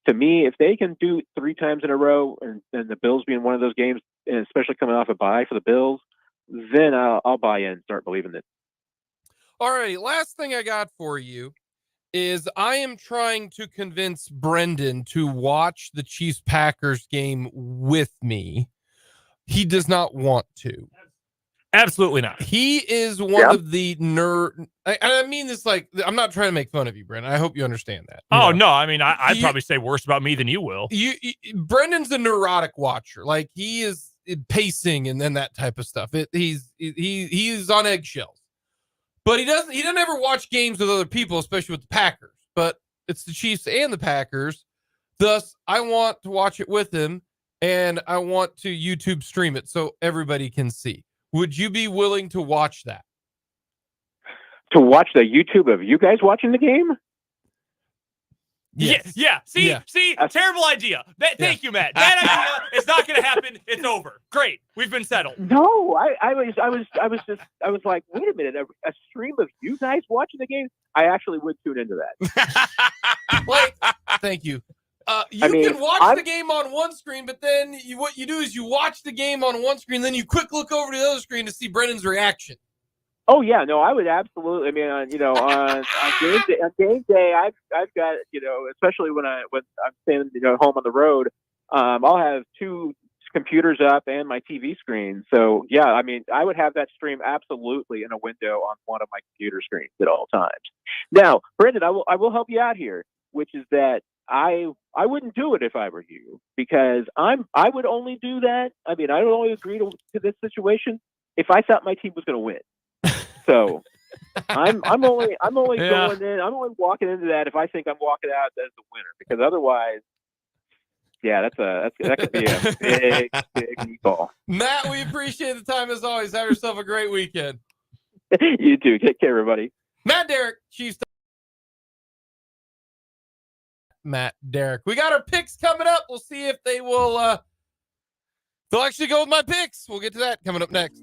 to me, if they can do 3 times in a row, and the Bills being one of those games, and especially coming off a bye for the Bills, then I'll buy in and start believing it. All right, last thing I got for you is I am trying to convince Brendan to watch the Chiefs-Packers game with me. He does not want to. Absolutely not. He is one of the nerd. I mean this like, I'm not trying to make fun of you, Brendan. I hope you understand that. Oh, no. I mean, I'd probably say worse about me than you will. Brendan's a neurotic watcher. Like, he is pacing and then that type of stuff. He's on eggshells. But he doesn't ever watch games with other people, especially with the Packers. But it's the Chiefs and the Packers. Thus, I want to watch it with him, and I want to YouTube stream it so everybody can see. Would you be willing to watch that? To watch the YouTube of you guys watching the game? Yes. Yeah. See, terrible idea. Thank you, Matt. Bad idea. It's not going to happen. It's over. Great. We've been settled. No, I was like, wait a minute, a stream of you guys watching the game? I actually would tune into that. Like, thank you. You can watch the game on one screen, but then what you do is you watch the game on one screen, then you quick look over to the other screen to see Brendan's reaction. Oh yeah, no, I would absolutely. I mean, on game day, I've got, especially when I'm staying home on the road, I'll have 2 computers up and my TV screen. So yeah, I mean, I would have that stream absolutely in a window on one of my computer screens at all times. Now, Brendan, I will help you out here, which is that I wouldn't do it if I were you, because I would only do that. I mean, I would only agree to this situation if I thought my team was going to win. So I'm only going in. I'm only walking into that if I think I'm walking out as the winner, because otherwise, yeah, that could be a big call. Matt, we appreciate the time as always. Have yourself a great weekend. You too. Take care, everybody. Matt Derrick, Chiefs. Matt Derrick. We got our picks coming up. We'll see if they will. They'll actually go with my picks. We'll get to that coming up next.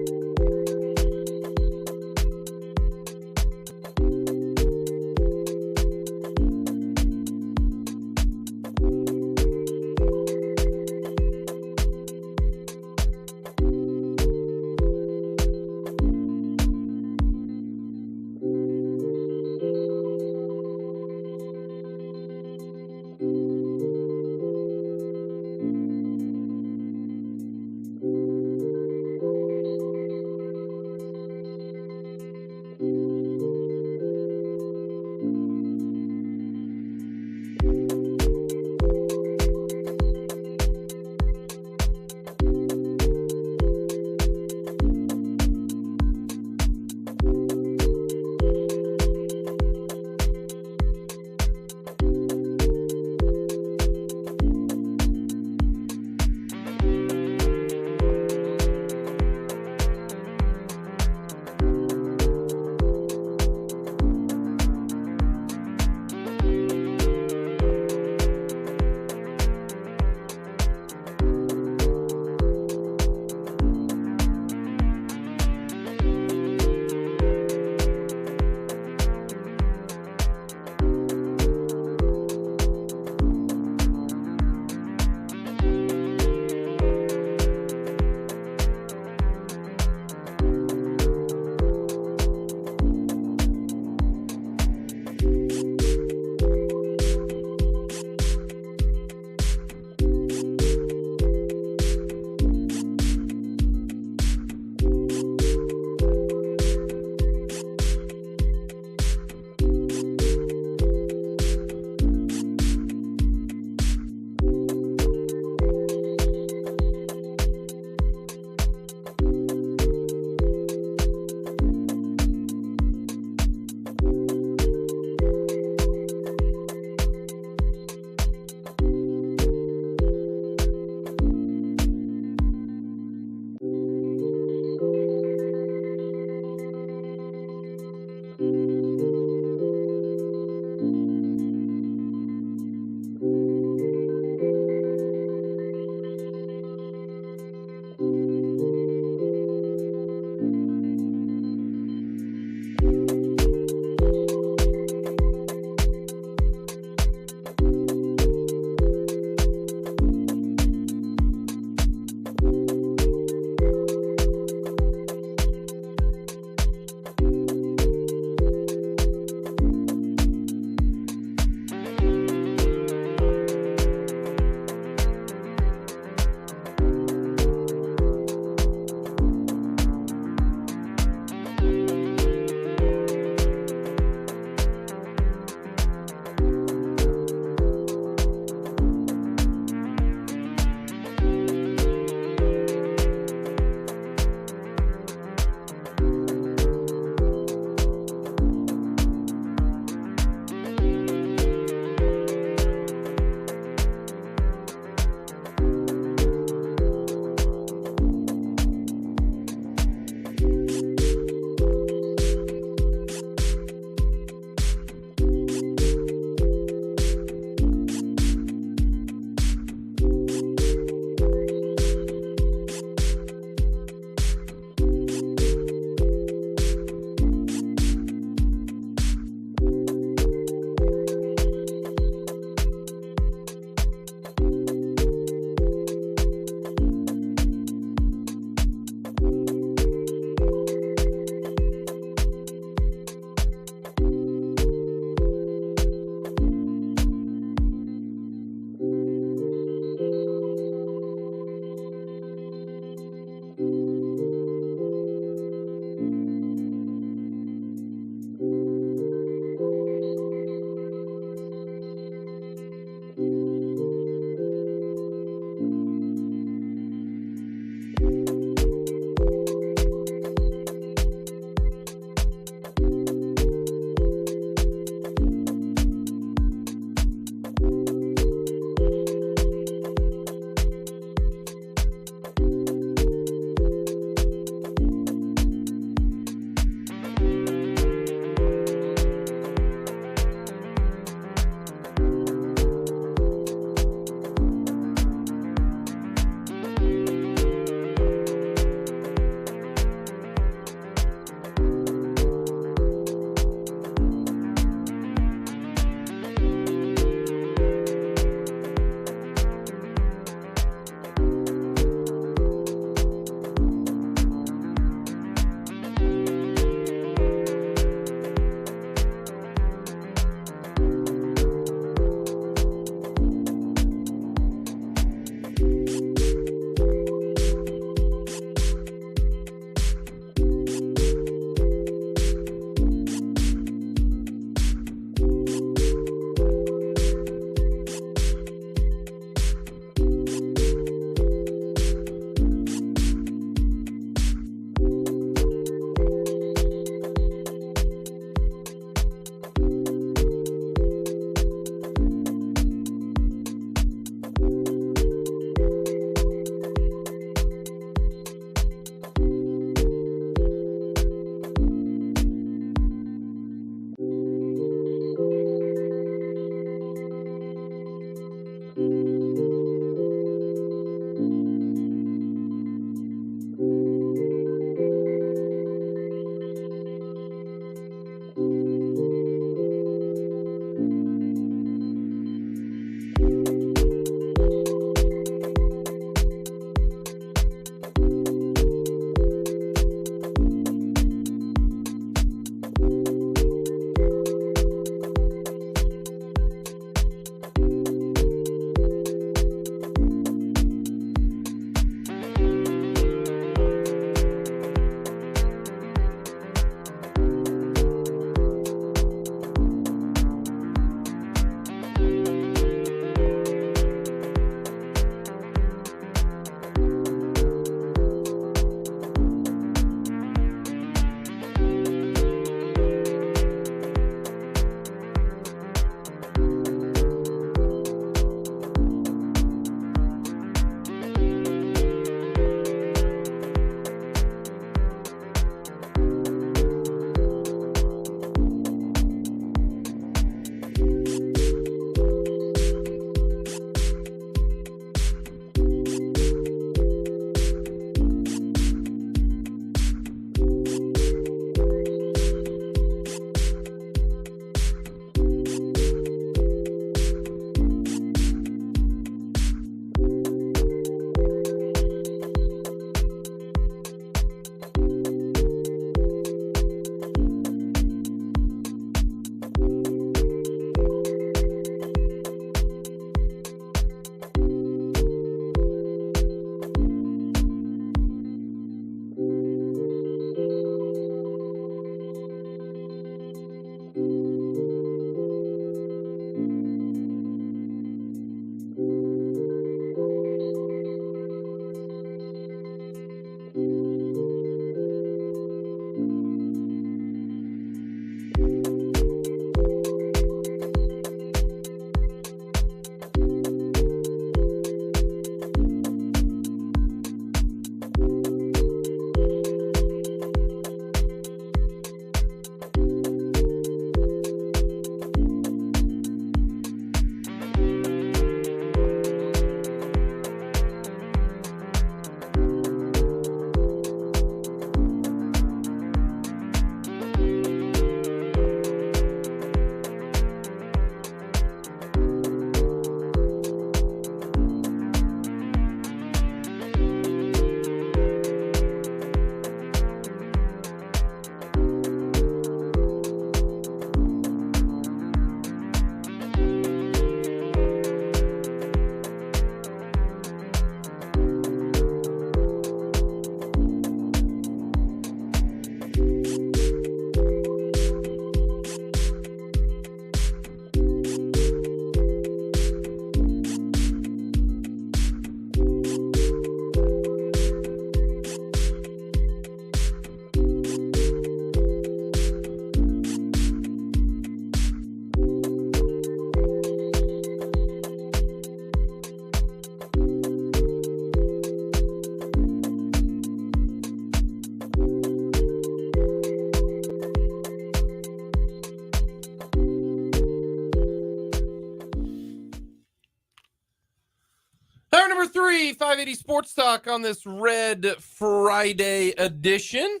Hour number 3, 580 Sports Talk on this Red Friday edition.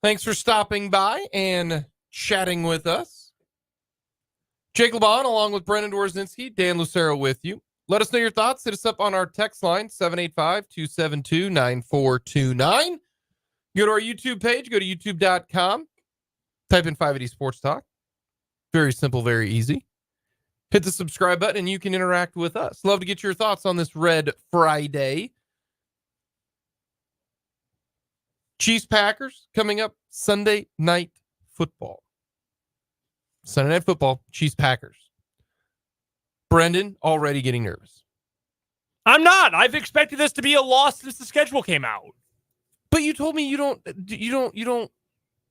Thanks for stopping by and chatting with us. Jake LeBon along with Brendan Dworzinski, Dan Lucero with you. Let us know your thoughts. Hit us up on our text line, 785-272-9429. Go to our YouTube page. Go to youtube.com. Type in 580 Sports Talk. Very simple, very easy. Hit the subscribe button and you can interact with us. Love to get your thoughts on this Red Friday. Chiefs Packers coming up Sunday Night Football. Sunday Night Football, Chiefs Packers. Brendan already getting nervous. I'm not. I've expected this to be a loss since the schedule came out. But you told me you don't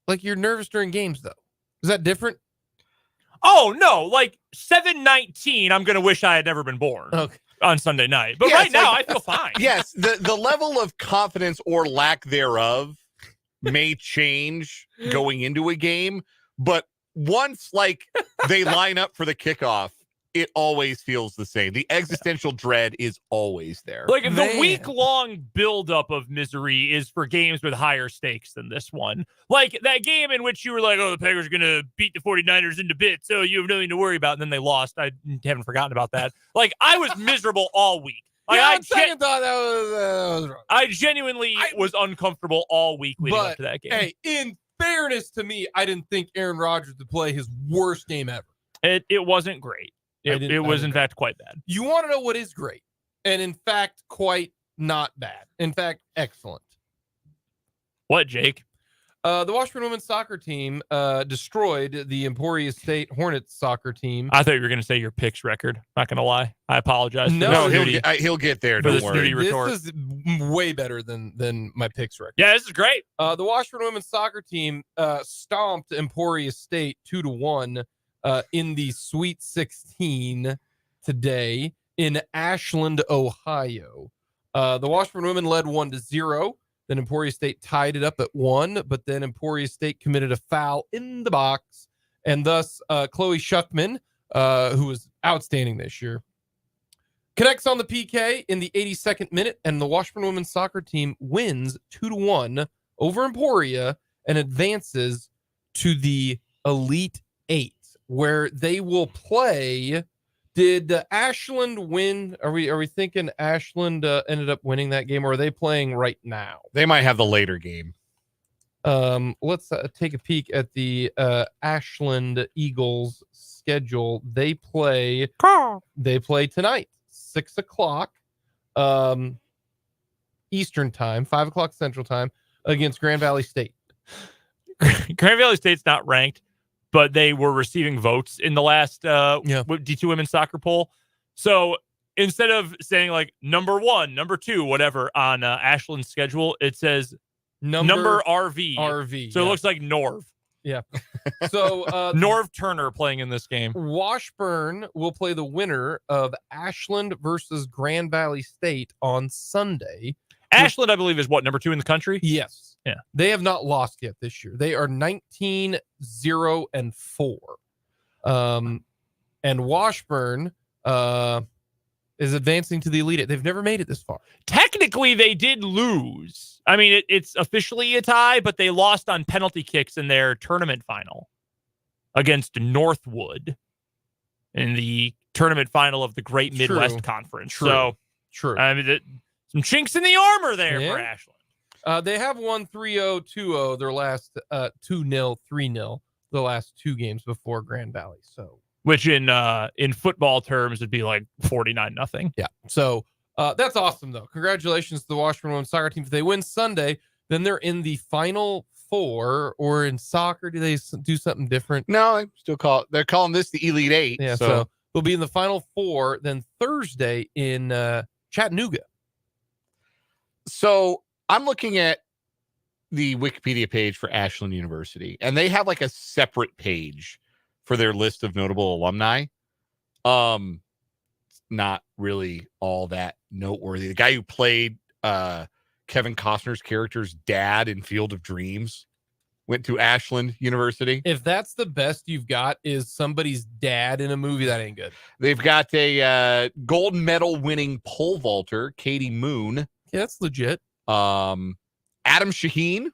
like you're nervous during games though. Is that different? Oh no, like 7-19, I'm gonna wish I had never been born on Sunday night. But right now, I feel fine. Yes, the level of confidence or lack thereof may change going into a game, but once like they line up for the kickoff, it always feels the same. The existential dread is always there. Like the week-long buildup of misery is for games with higher stakes than this one. Like that game in which you were like, oh, the Packers are going to beat the 49ers into bits, so you have nothing to worry about, and then they lost. I haven't forgotten about that. Like, I was miserable all week. Like, yeah, on second thought, that was wrong. I genuinely was uncomfortable all week leading up to that game. Hey, in fairness to me, I didn't think Aaron Rodgers would play his worst game ever. It wasn't great. It was, in fact, quite bad. You want to know what is great? And, in fact, quite not bad. In fact, excellent. What, Jake? The Washburn women's soccer team destroyed the Emporia State Hornets soccer team. I thought you were going to say your picks record. Not going to lie. I apologize. No, he'll get there. Don't worry. This is way better than my picks record. Yeah, this is great. The Washburn women's soccer team stomped Emporia State 2-1 in the Sweet 16 today in Ashland, Ohio. The Washburn women led 1-0. Then Emporia State tied it up at 1, but then Emporia State committed a foul in the box, and thus Chloe Schuckman, who was outstanding this year, connects on the PK in the 82nd minute, and the Washburn women's soccer team wins 2-1 over Emporia and advances to the Elite Eight, where they will play. Did Ashland win? Are we thinking Ashland ended up winning that game, or are they playing right now? They might have the later game. Let's take a peek at the Ashland Eagles schedule. They play tonight, 6:00 Eastern time, 5:00 Central time, against Grand Valley State. Grand Valley State's not ranked, but they were receiving votes in the last D2 women's soccer poll. So instead of saying like number 1, number 2, whatever on Ashland's schedule, it says number RV. RV. So it looks like Norv. Yeah. So Norv Turner playing in this game. Washburn will play the winner of Ashland versus Grand Valley State on Sunday. Ashland, I believe, is what, number 2 in the country? Yes. Yeah. They have not lost yet this year. They are 19-0-4. And Washburn is advancing to the Elite Eight. They've never made it this far. Technically, they did lose. I mean, it's officially a tie, but they lost on penalty kicks in their tournament final against Northwood in the tournament final of the Great Midwest Conference. True. I mean, some chinks in the armor there for Ashland. They have won 3-0, 2-0 their last 2-0, 3-0 the last 2 games before Grand Valley. So, which in football terms would be like 49-0. Yeah. So that's awesome though. Congratulations to the Washburn women's soccer team. If they win Sunday, then they're in the Final Four. Or in soccer, do they do something different? No, they're calling this the Elite Eight. Yeah. So they'll be in the Final Four then Thursday in Chattanooga. So I'm looking at the Wikipedia page for Ashland University, and they have like a separate page for their list of notable alumni. Not really all that noteworthy. The guy who played Kevin Costner's character's dad in Field of Dreams went to Ashland University. If that's the best you've got is somebody's dad in a movie, that ain't good. They've got a gold medal winning pole vaulter, Katie Moon. Yeah, that's legit. Adam Shaheen,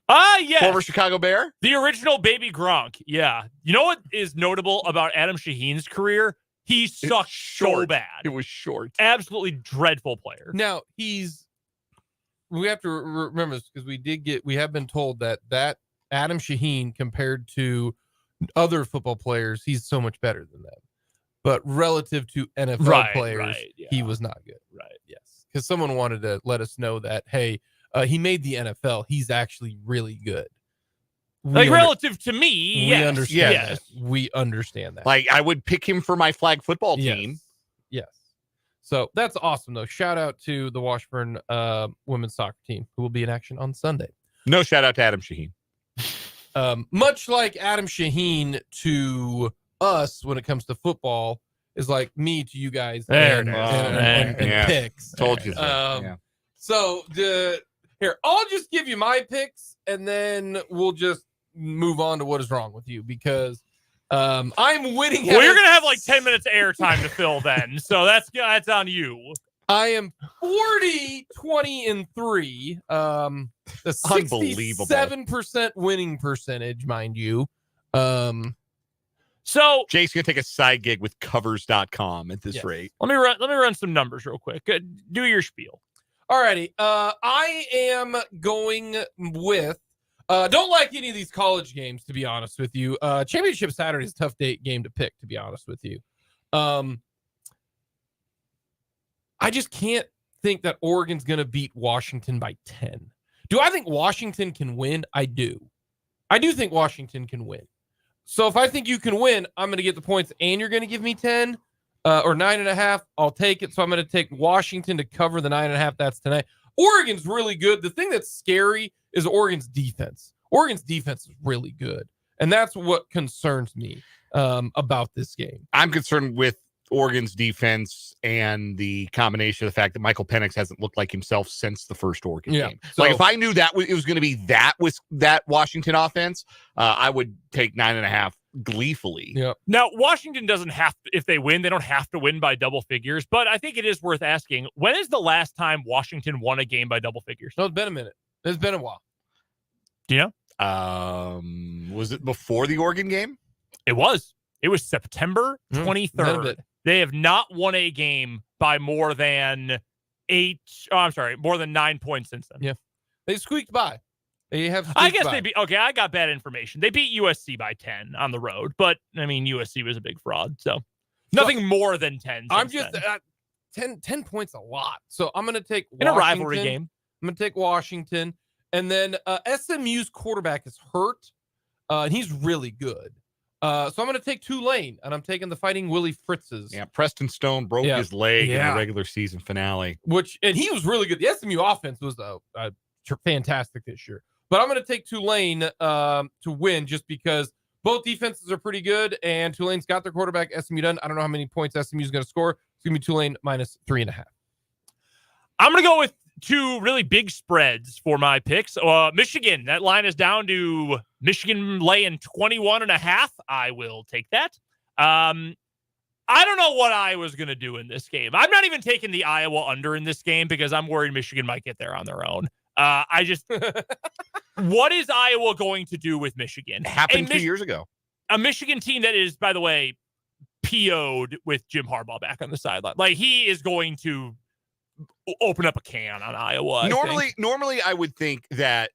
Yes. former Chicago Bear. The original Baby Gronk. Yeah. You know what is notable about Adam Shaheen's career? He sucked so bad. It was short. Absolutely dreadful player. Now, we have to remember this because we have been told that Adam Shaheen compared to other football players, he's so much better than them. But relative to NFL players, he was not good. Right. Yes. Because someone wanted to let us know that, hey, he made the NFL. He's actually really good. Relative to me, we understand that. Yes. We understand that. Like, I would pick him for my flag football team. Yes. So that's awesome, though. Shout out to the Washburn women's soccer team who will be in action on Sunday. No shout out to Adam Shaheen. Much like Adam Shaheen to us when it comes to football is like me to you guys and picks. Told you so. So here, I'll just give you my picks and then we'll just move on to what is wrong with you because I'm winning. Well, you're gonna have like 10 minutes airtime to fill then, so that's on you. I am 40, 20, and 3. The 67% winning percentage, mind you. So Jake's gonna take a side gig with covers.com at this rate. Let me run some numbers real quick. Do your spiel. Alrighty. I am going with don't like any of these college games, to be honest with you. Championship Saturday is a tough game to pick, to be honest with you. I just can't think that Oregon's going to beat Washington by 10. Do I think Washington can win? I do. I do think Washington can win. So if I think you can win, I'm going to get the points and you're going to give me 10 or 9.5. I'll take it. So I'm going to take Washington to cover the 9.5. That's tonight. Oregon's really good. The thing that's scary is Oregon's defense. Oregon's defense is really good. And that's what concerns me about this game. I'm concerned with Oregon's defense and the combination of the fact that Michael Penix hasn't looked like himself since the first Oregon game. So, like if I knew that it was going to be that with that Washington offense, I would take 9.5 gleefully. Yeah. Now, Washington doesn't have to, if they win, they don't have to win by double figures, but I think it is worth asking, when is the last time Washington won a game by double figures? No, it's been a minute. It's been a while. Do you know? Was it before the Oregon game? It was September 23rd. They have not won a game by more than 9 points since then. Yeah. They squeaked by. They have. I guess they beat. Okay, I got bad information. They beat USC by 10 on the road, but I mean USC was a big fraud, so nothing more than 10. I'm just 10 points a lot. So I'm going to take in a rivalry game. I'm going to take Washington, and then SMU's quarterback is hurt, and he's really good. So I'm going to take Tulane, and I'm taking the Fighting Willie Fritzes. Yeah, Preston Stone broke his leg in the regular season finale. And he was really good. The SMU offense was fantastic this year. But I'm going to take Tulane to win just because both defenses are pretty good, and Tulane's got their quarterback. SMU done. I don't know how many points SMU is going to score. It's going to be Tulane minus 3.5. I'm going to go with two really big spreads for my picks. Michigan, that line is down to Michigan laying 21.5. I will take that. I don't know what Iowa's going to do in this game. I'm not even taking the Iowa under in this game because I'm worried Michigan might get there on their own. What is Iowa going to do with Michigan? Happened 2 years ago. A Michigan team that is, by the way, PO'd with Jim Harbaugh back on the sideline. Like, he is going to open up a can on Iowa. Normally I would think that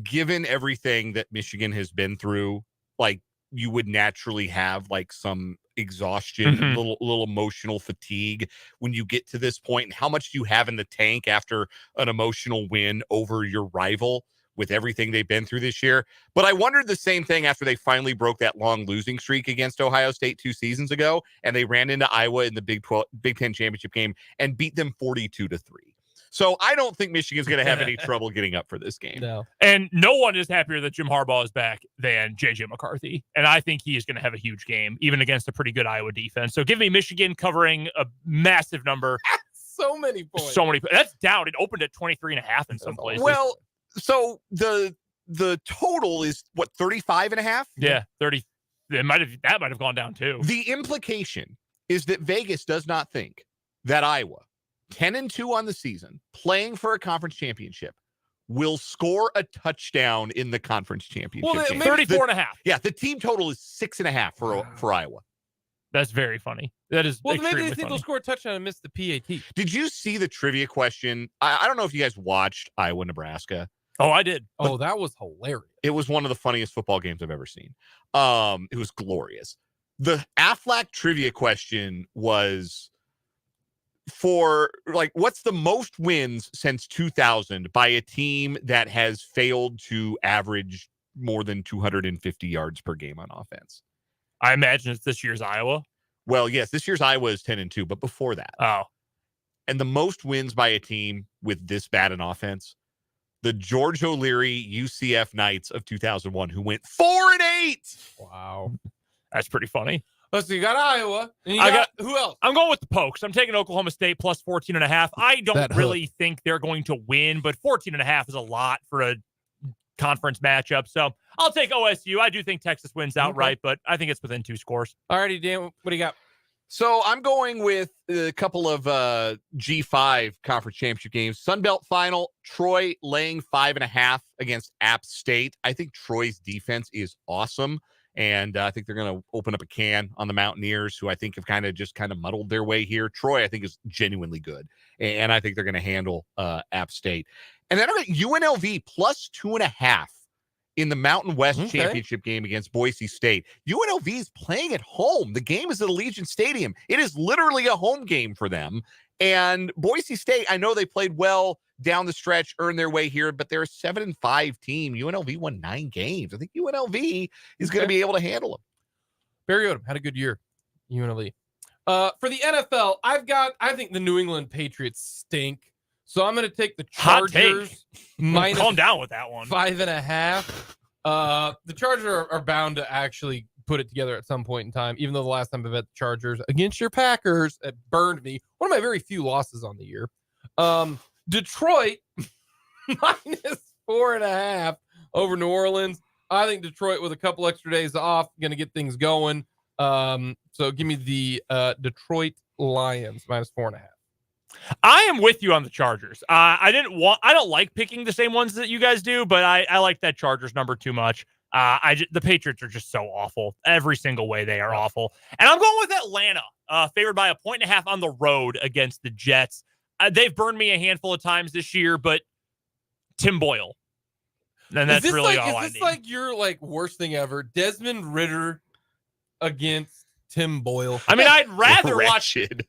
given everything that Michigan has been through, like you would naturally have like some exhaustion, a little emotional fatigue when you get to this point. And how much do you have in the tank after an emotional win over your rival with everything they've been through this year? But I wondered the same thing after they finally broke that long losing streak against Ohio State 2 seasons ago, and they ran into Iowa in the Big Ten championship game and beat them 42-3. So I don't think Michigan's going to have any trouble getting up for this game. No. And no one is happier that Jim Harbaugh is back than J.J. McCarthy. And I think he is going to have a huge game, even against a pretty good Iowa defense. So give me Michigan covering a massive number. So many points. That's down. It opened at 23.5 in some places. Well, so the the total is what, 35.5? Yeah, 30. That might have gone down too. The implication is that Vegas does not think that Iowa, 10-2 on the season, playing for a conference championship, will score a touchdown in the conference championship Well, game. 34.5. Yeah, the team total is 6.5 for Iowa. That's very funny. That is Well, maybe extremely they think funny. they'll score a touchdown and miss the PAT. Did you see the trivia question? I don't know if you guys watched Iowa, Nebraska. Oh, I did. Oh, that was hilarious. It was one of the funniest football games I've ever seen. It was glorious. The Aflac trivia question was for, like, what's the most wins since 2000 by a team that has failed to average more than 250 yards per game on offense? I imagine it's this year's Iowa. Well, yes, this year's Iowa is 10-2, but before that. Oh. And the most wins by a team with this bad an offense, the George O'Leary UCF Knights of 2001, who went 4-8. Wow. That's pretty funny. Let's see. You got Iowa. And you I got who else? I'm going with the Pokes. I'm taking Oklahoma State plus 14.5. I don't That really think they're going to win, but 14.5 is a lot for a conference matchup. So I'll take OSU. I do think Texas wins outright, but I think it's within 2 scores. Alrighty, Dan. What do you got? So I'm going with a couple of G5 conference championship games. Sun Belt final, Troy laying 5.5 against App State. I think Troy's defense is awesome. And I think they're going to open up a can on the Mountaineers, who I think have kind of muddled their way here. Troy, I think, is genuinely good. And I think they're going to handle App State. And then I got UNLV plus 2.5 in the Mountain West Championship game against Boise State. UNLV is playing at home. The game is at Allegiant Stadium. It is literally a home game for them. And Boise State, I know they played well down the stretch, earned their way here, but they're a 7-5 team. UNLV won 9 games. I think UNLV is going to be able to handle them. Barry Odom had a good year. UNLV. For the NFL, I think the New England Patriots stink. So I'm going to take the Chargers minus calm down with that one. 5.5. The Chargers are bound to actually put it together at some point in time, even though the last time I bet the Chargers against your Packers, it burned me. One of my very few losses on the year. Detroit minus 4.5 over New Orleans. I think Detroit with a couple extra days off going to get things going. So give me the Detroit Lions minus 4.5. I am with you on the Chargers. I don't like picking the same ones that you guys do, but I like that Chargers number too much. The Patriots are just so awful. Every single way they are awful. And I'm going with Atlanta, favored by 1.5 on the road against the Jets. They've burned me a handful of times this year, but Tim Boyle. And that's really all I need. Is this like your worst thing ever? Desmond Ridder against Tim Boyle. I mean, I'd rather watch it.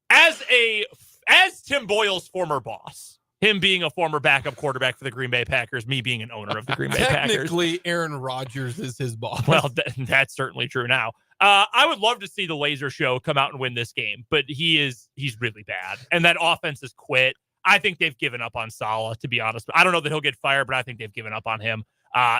As Tim Boyle's former boss, him being a former backup quarterback for the Green Bay Packers, me being an owner of the Green Bay Packers. Technically, Aaron Rodgers is his boss. Well, that's certainly true now. I would love to see the Laser Show come out and win this game, but he's really bad. And that offense has quit. I think they've given up on Saleh, to be honest. I don't know that he'll get fired, but I think they've given up on him.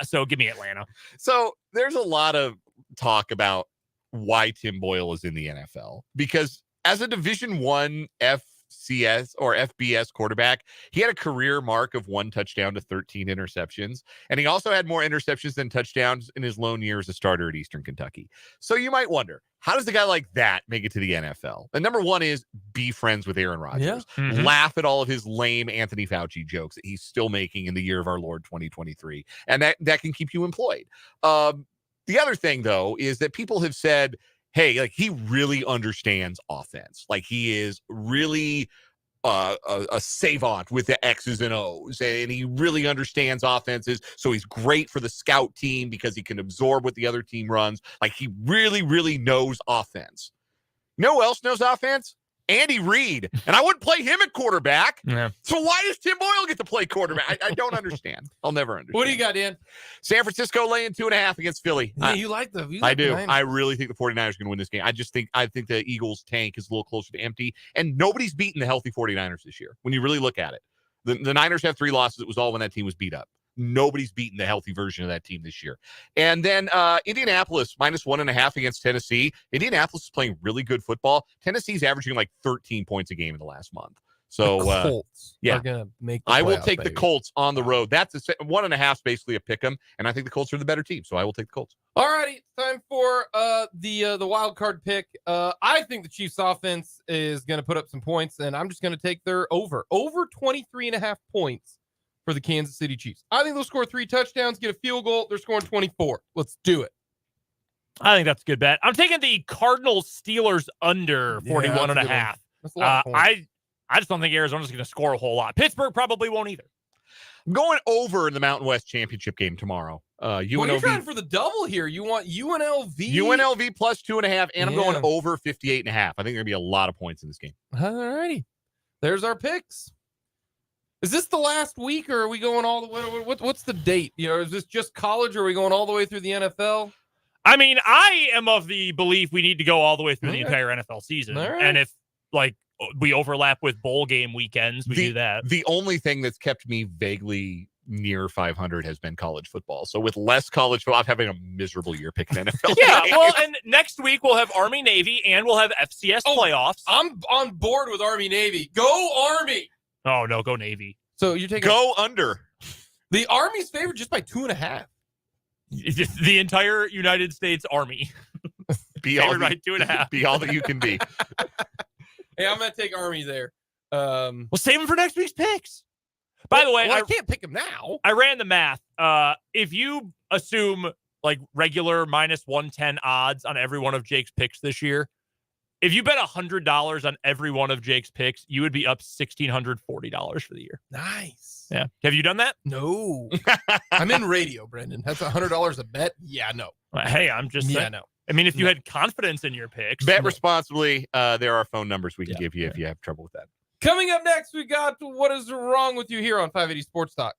So give me Atlanta. So there's a lot of talk about why Tim Boyle is in the NFL, because as a Division I FCS or FBS quarterback, he had a career mark of 1 touchdown to 13 interceptions. And he also had more interceptions than touchdowns in his lone year as a starter at Eastern Kentucky. So you might wonder, how does a guy like that make it to the NFL? And number one is be friends with Aaron Rodgers. Yeah. Mm-hmm. Laugh at all of his lame Anthony Fauci jokes that he's still making in the year of our Lord 2023. And that can keep you employed. The other thing, though, is that people have said, hey, he really understands offense. He is really a savant with the X's and O's, and he really understands offenses. So he's great for the scout team because he can absorb what the other team runs. He really, really knows offense. You know who else knows offense? Andy Reid. And I wouldn't play him at quarterback. Yeah. So why does Tim Boyle get to play quarterback? I don't understand. I'll never understand. What do you got, Dan? San Francisco laying 2.5 against Philly. Yeah, you like the I do. Niners. I really think the 49ers are going to win this game. I think the Eagles tank is a little closer to empty, and nobody's beaten the healthy 49ers this year. When you really look at it, the Niners have 3 losses. It was all when that team was beat up. Nobody's beaten the healthy version of that team this year. And then Indianapolis minus 1.5 against Tennessee. Indianapolis is playing really good football. Tennessee's averaging 13 points a game in the last month. So the Colts yeah. are gonna make. The I will playoffs, take the baby. Colts on the road. That's 1.5 is basically a pick 'em, and I think the Colts are the better team. So I will take the Colts. All righty, time for the wild card pick. I think the Chiefs offense is going to put up some points, and I'm just going to take their over 23.5 points for the Kansas City Chiefs. I think they'll score 3 touchdowns, get a field goal. They're scoring 24. Let's do it. I think that's a good bet. I'm taking the Cardinals Steelers under 41 and a half. That's a lot of points. I just don't think Arizona's going to score a whole lot. Pittsburgh probably won't either. I'm going over in the Mountain West Championship game tomorrow. Well, you're trying for the double here. You want UNLV? UNLV plus 2.5, and I'm Yeah. going over 58.5. I think there's going to be a lot of points in this game. All righty. There's our picks. Is this the last week, or are we going all the way? What's the date? Is this just college, or are we going all the way through the NFL? I mean, I am of the belief we need to go all the way through the entire NFL season. All right. And if, we overlap with bowl game weekends, we do that. The only thing that's kept me vaguely near 500 has been college football. So with less college football, I'm having a miserable year picking NFL. Yeah, well, and next week we'll have Army Navy and we'll have FCS playoffs. I'm on board with Army Navy. Go Army! Oh no, go Navy. So you're taking Go under. the Army's favored just by 2.5. The entire United States Army. Be all, Favored by 2.5. be all that you can be. Hey, I'm gonna take Army there. We'll save them for next week's picks. By the way, I can't pick them now. I ran the math. If you assume regular minus 110 odds on every one of Jake's picks this year, if you bet $100 on every one of Jake's picks, you would be up $1,640 for the year. Nice. Yeah. Have you done that? No. I'm in radio, Brendan. That's $100 a bet. Yeah, no. Hey, I'm just saying. no. I mean, if you had confidence in your picks. Bet responsibly. There are phone numbers we can Yeah, give you if you have trouble with that. Coming up next, we got What Is Wrong With You here on 580 Sports Talk.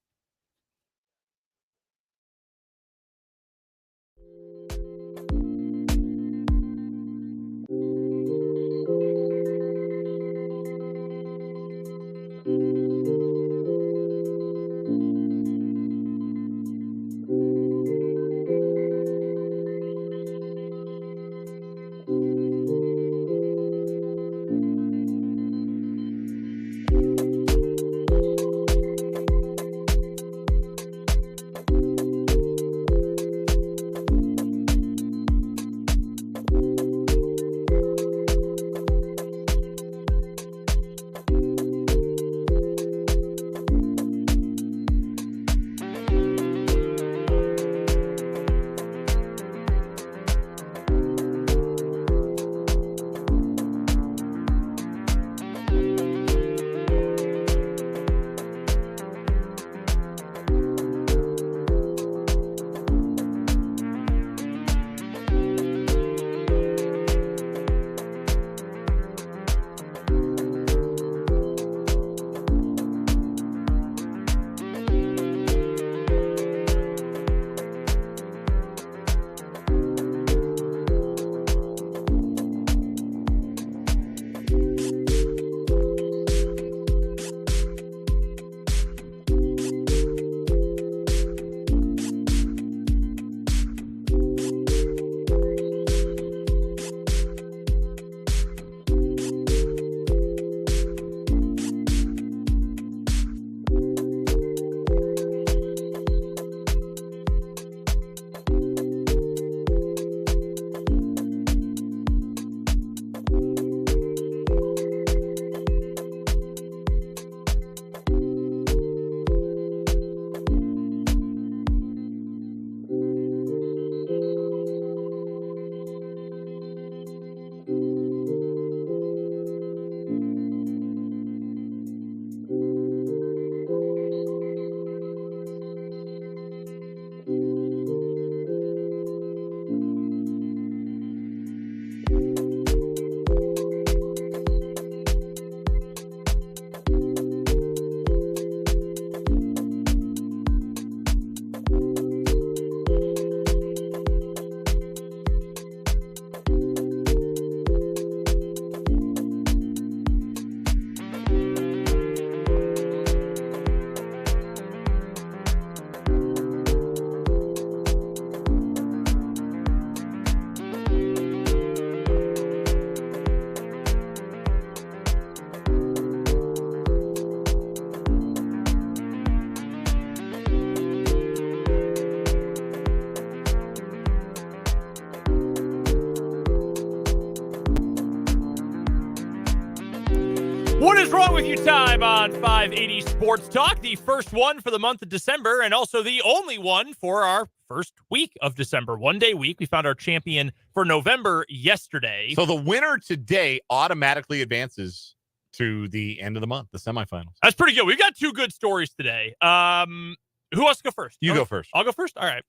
What is wrong with you time on 580 Sports Talk, the first one for the month of December and also the only one for our first week of December. 1 day week. We found our champion for November yesterday. So the winner today automatically advances to the end of the month, the semifinals. That's pretty good. We've got two good stories today. Who wants to go first? You go first. I'll go first? All right.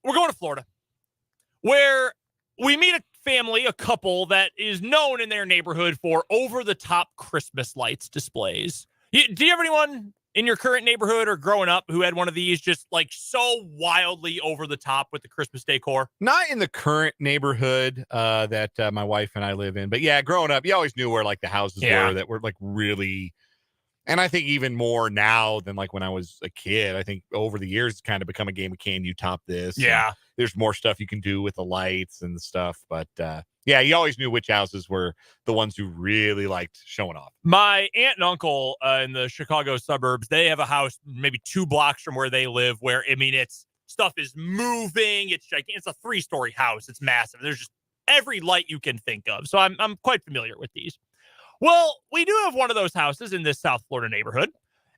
We're going to Florida, where we meet a family, a couple that is known in their neighborhood for over-the-top Christmas lights displays. Do you have anyone in your current neighborhood or growing up who had one of these just like so wildly over the top with the Christmas decor? Not in the current neighborhood that my wife and I live in, but yeah, growing up, you always knew where like the houses were that were like really, and I think even more now than like when I was a kid. I think over the years it's kind of become a game of can you top this? Yeah. There's more stuff you can do with the lights and stuff, but yeah, you always knew which houses were the ones who really liked showing off. My aunt and uncle in the Chicago suburbs, they have a house maybe 2 blocks from where they live where, I mean, it's stuff is moving. It's gigantic. It's a 3-story house. It's massive. There's just every light you can think of. So I'm quite familiar with these. Well, we do have one of those houses in this South Florida neighborhood,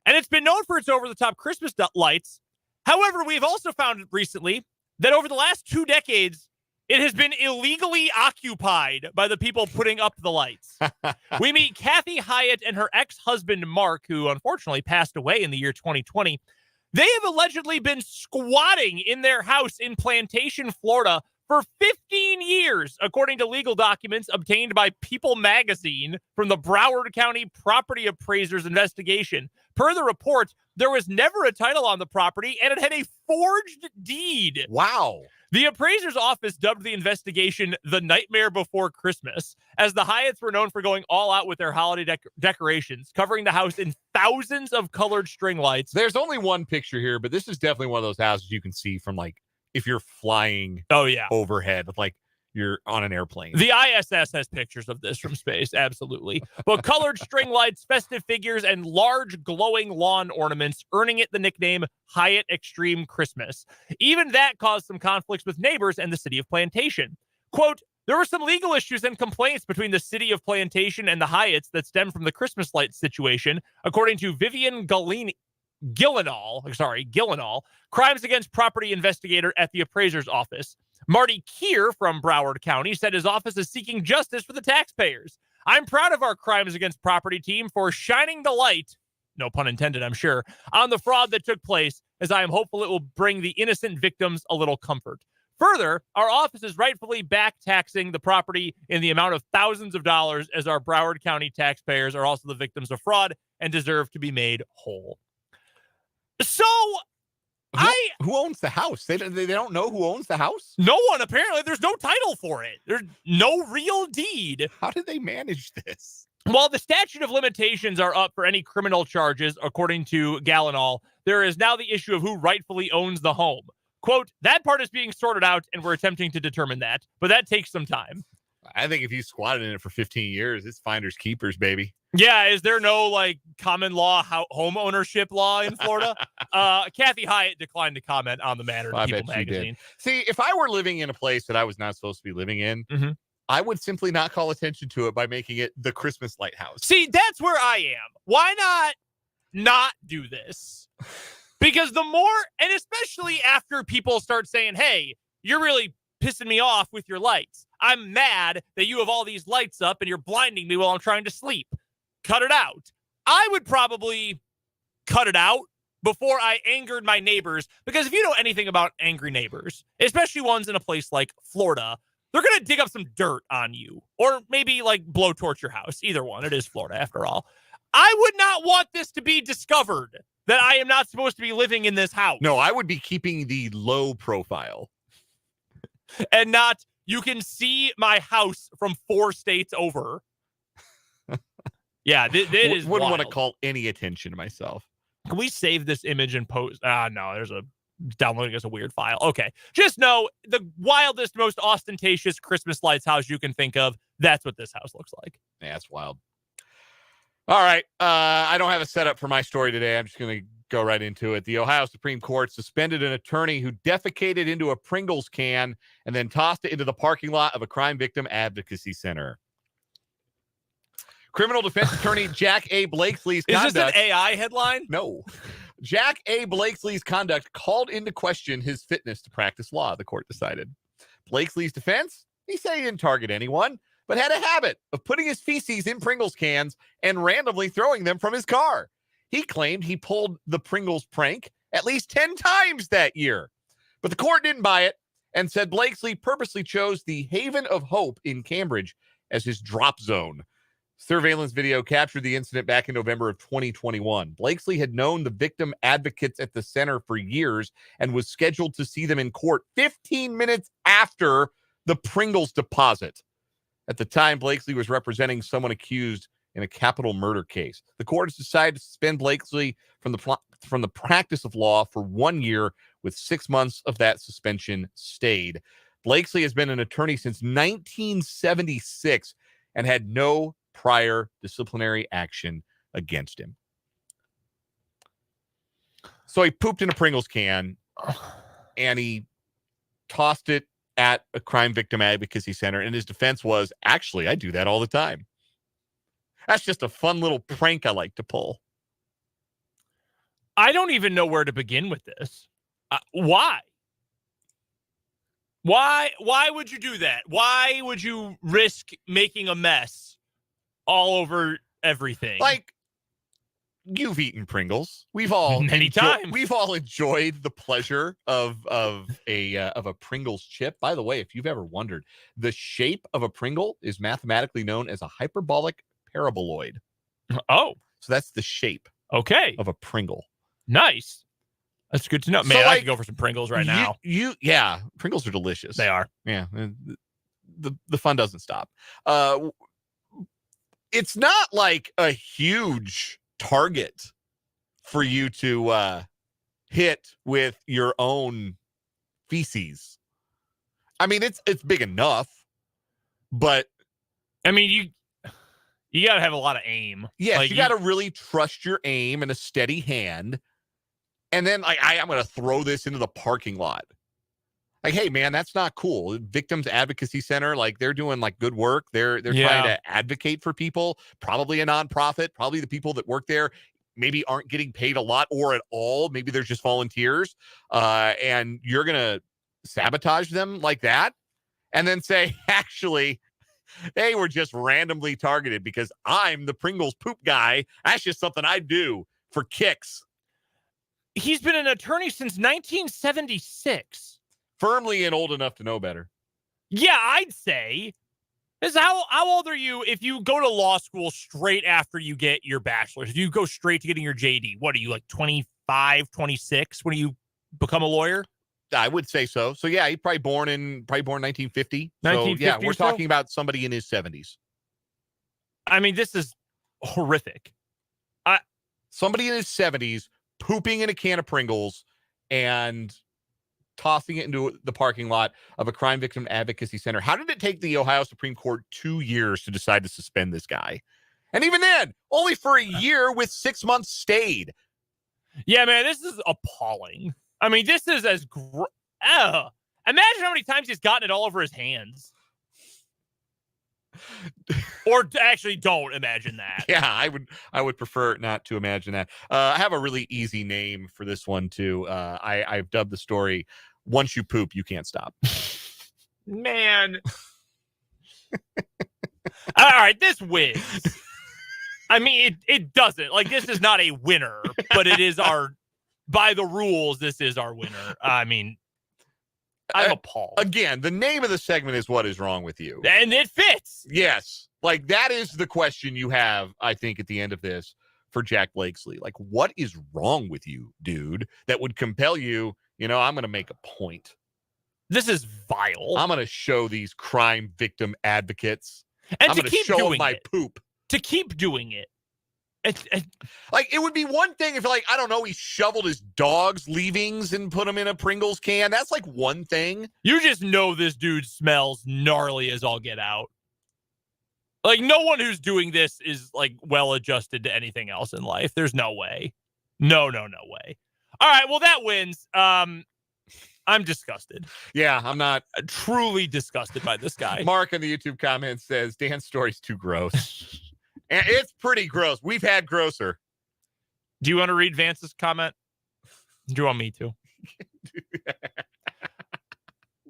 and it's been known for its over-the-top Christmas lights. However, we've also found recently that over the last 2 decades, it has been illegally occupied by the people putting up the lights. We meet Kathy Hyatt and her ex-husband, Mark, who unfortunately passed away in the year 2020. They have allegedly been squatting in their house in Plantation, Florida for 15 years, according to legal documents obtained by People magazine from the Broward County Property Appraiser's investigation. Per the report, there was never a title on the property, and it had a forged deed. Wow. The appraiser's office dubbed the investigation the Nightmare Before Christmas, as the Hyatts were known for going all out with their holiday decorations, covering the house in thousands of colored string lights. There's only one picture here, but this is definitely one of those houses you can see from like if you're flying overhead, like you're on an airplane. The ISS has pictures of this from space, absolutely. But colored string lights, festive figures, and large glowing lawn ornaments, earning it the nickname Hyatt Extreme Christmas. Even that caused some conflicts with neighbors and the city of Plantation. Quote, there were some legal issues and complaints between the city of Plantation and the Hyatts that stemmed from the Christmas lights situation, according to Vivian Gillenall, crimes against property investigator at the appraiser's office. Marty Keir from Broward County said his office is seeking justice for the taxpayers. I'm proud of our crimes against property team for shining the light, no pun intended, I'm sure, on the fraud that took place, as I am hopeful it will bring the innocent victims a little comfort. Further, our office is rightfully back taxing the property in the amount of thousands of dollars, as our Broward County taxpayers are also the victims of fraud and deserve to be made whole. So, who owns the house? They don't know who owns the house? No one, apparently. There's no title for it. There's no real deed. How did they manage this? While the statute of limitations are up for any criminal charges, according to Gallinall, there is now the issue of who rightfully owns the home. Quote, that part is being sorted out, and we're attempting to determine that, but that takes some time. I think if you squatted in it for 15 years, it's finders keepers, baby. Yeah, is there no like common law home ownership law in Florida? Kathy Hyatt declined to comment on the matter in People magazine. See, if I were living in a place that I was not supposed to be living in, I would simply not call attention to it by making it the Christmas lighthouse. See, that's where I am. Why not do this? Because the more, and especially after people start saying, hey, you're really pissing me off with your lights. I'm mad that you have all these lights up and you're blinding me while I'm trying to sleep. Cut it out. I would probably cut it out before I angered my neighbors, because if you know anything about angry neighbors, especially ones in a place like Florida, they're going to dig up some dirt on you or maybe like blowtorch your house. Either one. It is Florida after all. I would not want this to be discovered that I am not supposed to be living in this house. No, I would be keeping the low profile. And not, you can see my house from 4 states over. Yeah, it is wouldn't wild. want to call any attention to myself. Can we save this image and post? No, there's a downloading as a weird file. Okay. Just know the wildest, most ostentatious Christmas lights house you can think of. That's what this house looks like. Yeah, that's wild. All right. I don't have a setup for my story today. I'm just going to go right into it. The Ohio Supreme Court suspended an attorney who defecated into a Pringles can and then tossed it into the parking lot of a crime victim advocacy center. Criminal defense attorney Jack A. Blakeslee's Is conduct. this an AI headline? No. Jack A. Blakeslee's conduct called into question his fitness to practice law, the court decided. Blakeslee's defense? He said he didn't target anyone, but had a habit of putting his feces in Pringles cans and randomly throwing them from his car. He claimed he pulled the Pringles prank at least 10 times that year. But the court didn't buy it and said Blakeslee purposely chose the Haven of Hope in Cambridge as his drop zone. Surveillance video captured the incident back in November of 2021. Blakeslee had known the victim advocates at the center for years and was scheduled to see them in court 15 minutes after the Pringles deposit. At the time, Blakeslee was representing someone accused in a capital murder case. The court has decided to suspend Blakeslee from the practice of law for 1 year, with 6 months of that suspension stayed. Blakeslee has been an attorney since 1976 and had no prior disciplinary action against him. So he pooped in a Pringles can and he tossed it at a crime victim advocacy center. And his defense was, actually, I do that all the time. That's just a fun little prank I like to pull. I don't even know where to begin with this. Why? Why would you do that? Why would you risk making a mess all over everything? Like, you've eaten Pringles. We've all Many times. We've all enjoyed the pleasure of a Pringles chip. By the way, if you've ever wondered, the shape of a Pringle is mathematically known as a hyperbolic paraboloid. Oh, So that's the shape okay. of a Pringle. Nice. That's good to know. So, Man, I like, could go for some Pringles right now. Yeah, Pringles are delicious. They are. Yeah, the fun doesn't stop. It's not like a huge target for you to hit with your own feces. I mean, it's big enough, but I mean, you got to have a lot of aim. yes, Like, you got to really trust your aim and a steady hand. And then I'm going to throw this into the parking lot. Like, hey, man, that's not cool. Victims Advocacy Center, like, they're doing like good work. They're trying to advocate for people, probably a nonprofit, probably the people that work there maybe aren't getting paid a lot or at all. Maybe they're just volunteers. And you're going to sabotage them like that and then say, actually, they were just randomly targeted because I'm the Pringles poop guy. That's just something I do for kicks. He's been an attorney since 1976. Firmly and old enough to know better. Yeah, I'd say. How old are you if you go to law school straight after you get your bachelor's? If you go straight to getting your JD, what are you, like 25, 26 when you become a lawyer? I would say so. So yeah, he's probably born 1950. 1950 so yeah, we're or so? talking about somebody in his 70s. I mean, this is horrific. Somebody in his 70s pooping in a can of Pringles and tossing it into the parking lot of a crime victim advocacy center. How did it take the Ohio Supreme Court 2 years to decide to suspend this guy? And even then, only for a year with 6 months stayed. Yeah, man, this is appalling. I mean, this is imagine how many times he's gotten it all over his hands. Or actually, don't imagine that. Yeah, I would prefer not to imagine that. I have a really easy name for this one too. I've dubbed the story "Once You Poop, You Can't Stop." Man. All right, this wins. I mean, it doesn't. Like, this is not a winner, but it is by the rules, this is our winner. I mean, I'm appalled. Again, the name of the segment is "What is Wrong with You?" And it fits. Yes. Like, that is the question you have, I think, at the end of this for Jack Blakeslee. Like, what is wrong with you, dude, that would compel you, I'm going to make a point. This is vile. I'm going to show these crime victim advocates. And I'm to going to keep show them doing my it. poop. To keep doing it. Like, it would be one thing if, like, I don't know, he shoveled his dog's leavings and put them in a Pringles can. That's like one thing. You just know this dude smells gnarly as all get out. Like, no one who's doing this is, like, well adjusted to anything else in life. There's no way. No way. All right, well, that wins. I'm disgusted. Yeah, I'm not. Truly disgusted by this guy. Mark in the YouTube comments says, Dan's story's too gross. And it's pretty gross. We've had grosser. Do you want to read Vance's comment? Do you want me to?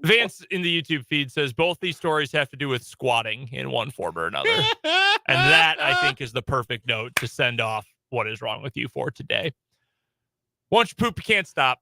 Vance in the YouTube feed says both these stories have to do with squatting in one form or another. And that, I think, is the perfect note to send off What Is Wrong With You for today. Once you poop, you can't stop.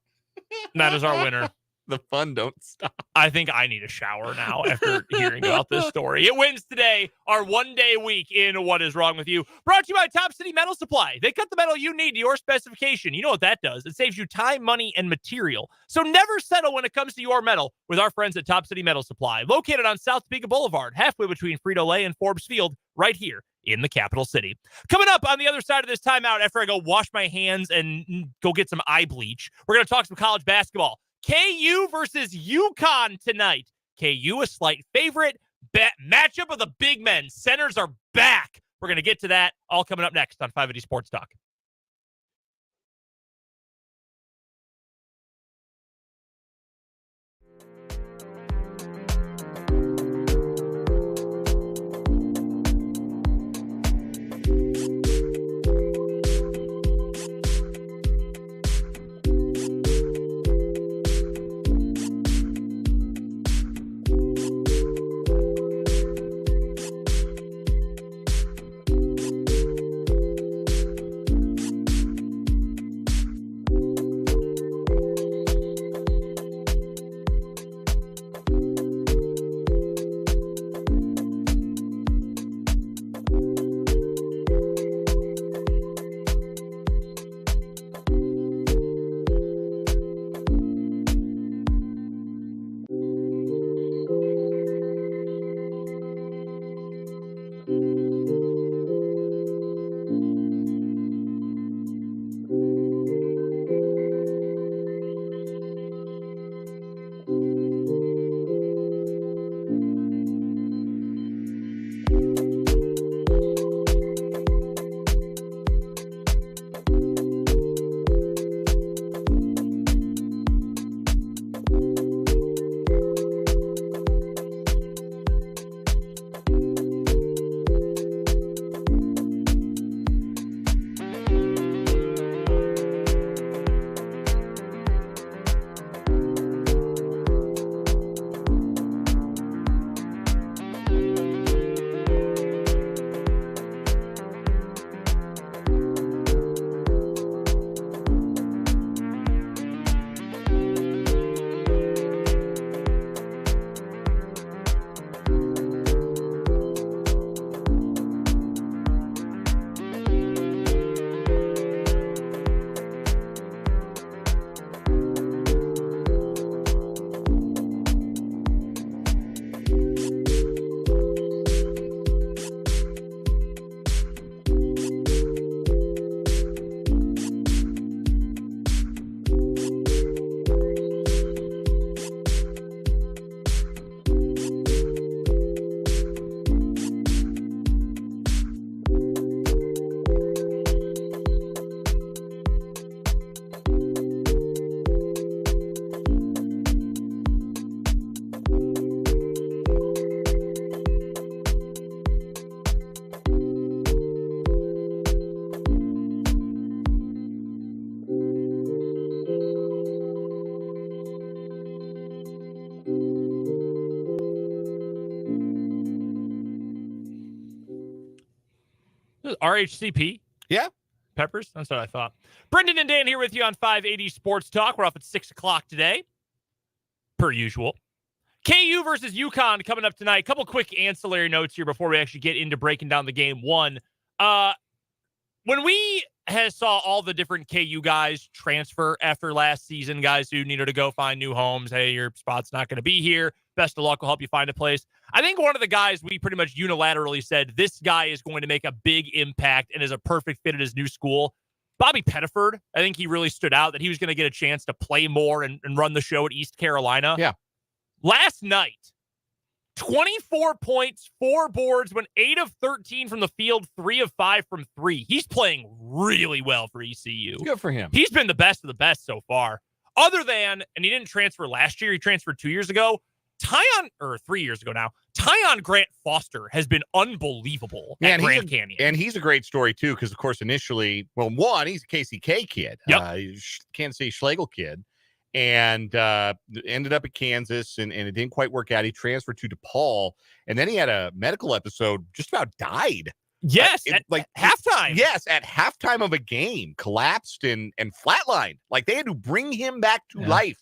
And that is our winner. The fun don't stop. I think I need a shower now after hearing about this story. It wins today, our one-day week in What Is Wrong With You. Brought to you by Top City Metal Supply. They cut the metal you need to your specification. You know what that does. It saves you time, money, and material. So never settle when it comes to your metal with our friends at Top City Metal Supply. Located on South Topeka Boulevard, halfway between Frito-Lay and Forbes Field, right here in the capital city. Coming up on the other side of this timeout, after I go wash my hands and go get some eye bleach, we're going to talk some college basketball. KU versus UConn tonight. KU a slight favorite. Matchup of the big men. Centers are back. We're going to get to that all coming up next on 580 Sports Talk. RHCP? Yeah. Peppers? That's what I thought. Brendan and Dan here with you on 580 Sports Talk. We're off at 6 o'clock today, per usual. KU versus UConn coming up tonight. A couple quick ancillary notes here before we actually get into breaking down the game. One, when we saw all the different KU guys transfer after last season, guys who needed to go find new homes, hey, your spot's not going to be here. Best of luck. We'll help you find a place. I think one of the guys we pretty much unilaterally said, this guy is going to make a big impact and is a perfect fit at his new school. Bobby Pettiford, I think he really stood out that he was going to get a chance to play more and run the show at East Carolina. Yeah. Last night, 24 points, 4 boards, went 8 of 13 from the field, 3 of 5 from 3. He's playing really well for ECU. Good for him. He's been the best of the best so far. Other than, and he didn't transfer last year, he transferred 2 years ago, or 3 years ago now, Tyon Grant Foster has been unbelievable at Grand Canyon. And he's a great story, too, because, of course, initially, well, one, he's a KCK kid. Yep. Kansas City Schlegel kid. And ended up at Kansas, and it didn't quite work out. He transferred to DePaul, and then he had a medical episode, just about died. Yes, at halftime. Yes, at halftime of a game, collapsed and flatlined. Like, they had to bring him back to life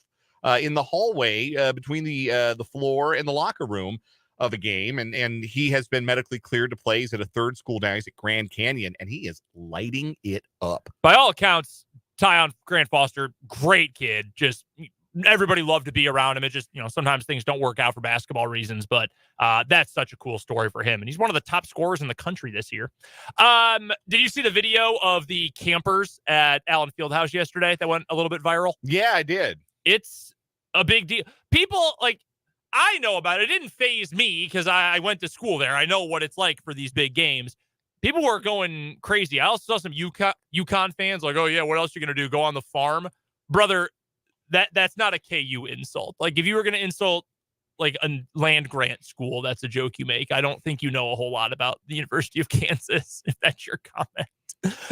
in the hallway between the floor and the locker room of a game. And he has been medically cleared to play. He's at a third school now. He's at Grand Canyon, and he is lighting it up. By all accounts, Tyon Grant Foster, great kid. Just everybody loved to be around him. It just, sometimes things don't work out for basketball reasons, but that's such a cool story for him. And he's one of the top scorers in the country this year. Did you see the video of the campers at Allen Fieldhouse yesterday that went a little bit viral? Yeah, I did. It's a big deal. People, I know about it. It didn't faze me because I went to school there. I know what it's like for these big games. People were going crazy. I also saw some UConn fans like, oh, yeah, what else are you going to do? Go on the farm? Brother, that's not a KU insult. Like, if you were going to insult, like, a land grant school, that's a joke you make. I don't think you know a whole lot about the University of Kansas, if that's your comment.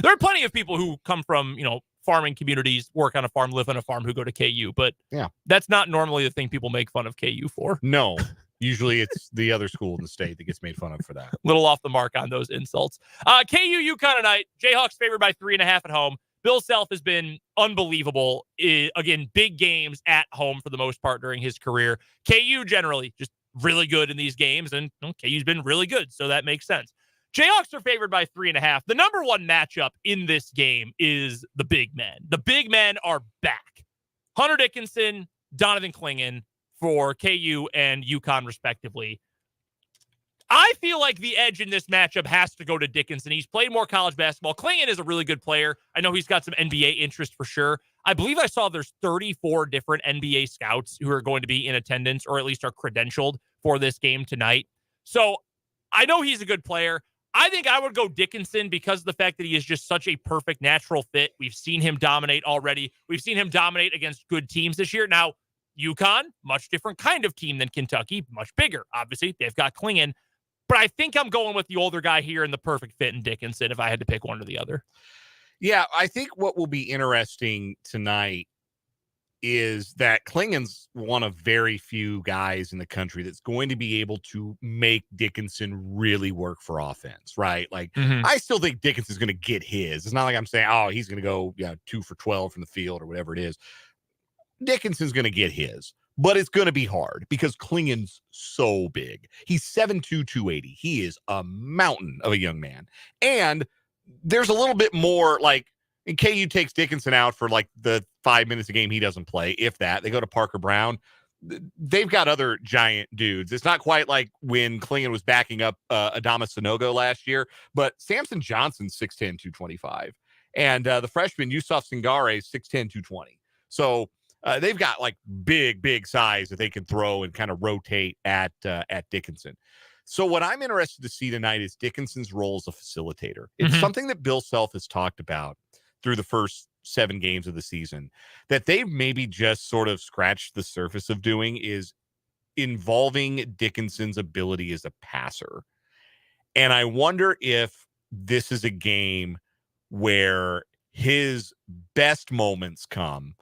There are plenty of people who come from, farming communities, work on a farm, live on a farm, who go to KU. But yeah, that's not normally the thing people make fun of KU for. No. Usually it's the other school in the state that gets made fun of for that. Little off the mark on those insults. KU UConn tonight. Jayhawks favored by 3.5 at home. Bill Self has been unbelievable. Again, big games at home for the most part during his career. KU generally just really good in these games, and KU's been really good, so that makes sense. Jayhawks are favored by 3.5. The number one matchup in this game is the big men. The big men are back. Hunter Dickinson, Donovan Clingan, for KU and UConn, respectively. I feel like the edge in this matchup has to go to Dickinson. He's played more college basketball. Clingan is a really good player. I know he's got some NBA interest for sure. I believe I saw there's 34 different NBA scouts who are going to be in attendance, or at least are credentialed for this game tonight. So I know he's a good player. I think I would go Dickinson because of the fact that he is just such a perfect natural fit. We've seen him dominate already. We've seen him dominate against good teams this year. Now, UConn, much different kind of team than Kentucky, much bigger. Obviously, they've got Clingan. But I think I'm going with the older guy here and the perfect fit in Dickinson if I had to pick one or the other. Yeah, I think what will be interesting tonight is that Clingan's one of very few guys in the country that's going to be able to make Dickinson really work for offense, right? Like, I still think Dickinson's going to get his. It's not like I'm saying, oh, he's going to go 2 for 12 from the field or whatever it is. Dickinson's going to get his, but it's going to be hard because Clingan's so big. He's 7'2", 280. He is a mountain of a young man. And there's a little bit more, like, and KU takes Dickinson out for like the 5 minutes a game he doesn't play, if that. They go to Parker Brown. They've got other giant dudes. It's not quite like when Clingan was backing up Adama Sanogo last year, but Samson Johnson's 6'10", 225. And the freshman Yusuf Singare is 6'10", 220. So they've got like big size that they can throw and kind of rotate at Dickinson. So what I'm interested to see tonight is Dickinson's role as a facilitator. It's something that Bill Self has talked about through the first 7 games of the season that they've maybe just sort of scratched the surface of doing, is involving Dickinson's ability as a passer. And I wonder if this is a game where his best moments come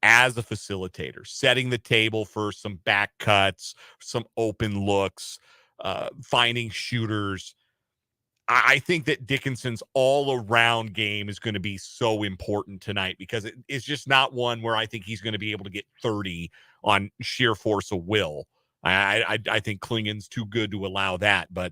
as a facilitator, setting the table for some back cuts, some open looks, finding shooters. I think that Dickinson's all-around game is going to be so important tonight because it's just not one where I think he's going to be able to get 30 on sheer force of will. I think Clingan's too good to allow that. But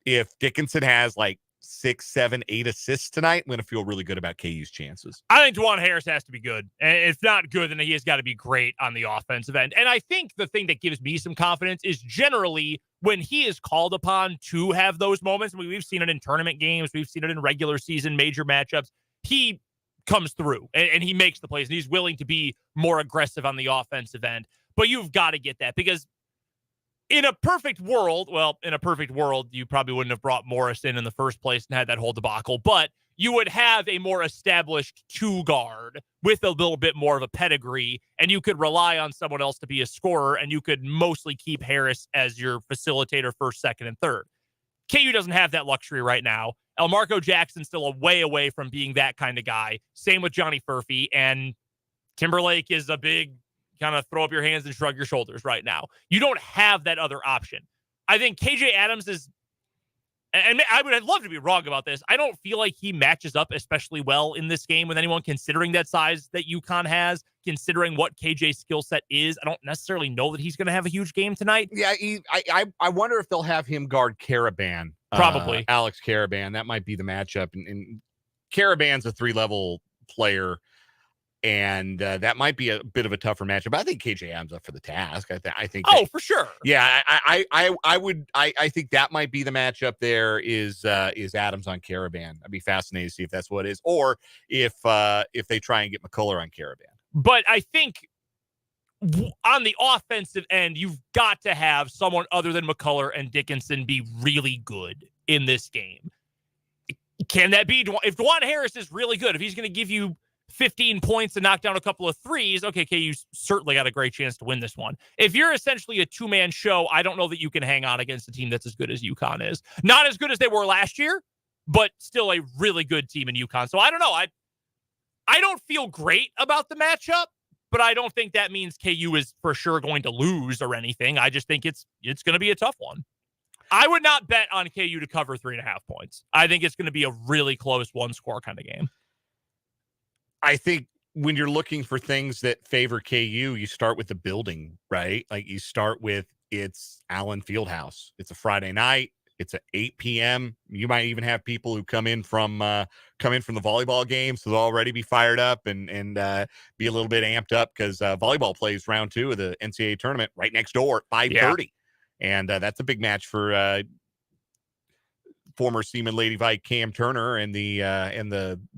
if Dickinson has like 6, 7, 8 assists tonight, I'm going to feel really good about KU's chances. I think DeJuan Harris has to be good. And if not good, then he has got to be great on the offensive end. And I think the thing that gives me some confidence is generally when he is called upon to have those moments. I mean, we've seen it in tournament games. We've seen it in regular season, major matchups. He comes through and he makes the plays, and he's willing to be more aggressive on the offensive end. But you've got to get that because in a perfect world, you probably wouldn't have brought Morris in the first place and had that whole debacle. But you would have a more established 2-guard with a little bit more of a pedigree, and you could rely on someone else to be a scorer, and you could mostly keep Harris as your facilitator first, second, and third. KU doesn't have that luxury right now. Elmarco Jackson's still a way away from being that kind of guy. Same with Johnny Furphy, and Timberlake is a big kind of throw up your hands and shrug your shoulders right now. You don't have that other option. I think KJ Adams is, and I'd love to be wrong about this, I don't feel like he matches up especially well in this game with anyone, considering that size that UConn has, considering what KJ's skill set is. I don't necessarily know that he's going to have a huge game tonight. Yeah, I wonder if they'll have him guard Caravan. Probably. Alex Caravan. That might be the matchup. And Caravan's a 3-level player, and that might be a bit of a tougher matchup. But I think KJ Adams up for the task. I think. Oh, for sure. Yeah, I think that might be the matchup. There is Adams on Caravan. I'd be fascinated to see if that's what it is, or if they try and get McCullough on Caravan. But I think on the offensive end, you've got to have someone other than McCullough and Dickinson be really good in this game. Can that be? If Dwan Harris is really good, if he's going to give you 15 points and knock down a couple of threes, okay, KU certainly got a great chance to win this one. If you're essentially a 2-man show, I don't know that you can hang on against a team that's as good as UConn is. Not as good as they were last year, but still a really good team in UConn. So I don't know. I don't feel great about the matchup, but I don't think that means KU is for sure going to lose or anything. I just think it's going to be a tough one. I would not bet on KU to cover 3.5 points. I think it's going to be a really close 1-score kind of game. I think when you're looking for things that favor KU, you start with the building, right? Like you start with, it's Allen Fieldhouse. It's a Friday night. It's at 8 p.m. You might even have people who come in from the volleyball game, so they'll already be fired up and be a little bit amped up because volleyball plays round 2 of the NCAA tournament right next door at 5:30, and that's a big match for former Seaman Lady Vike Cam Turner and the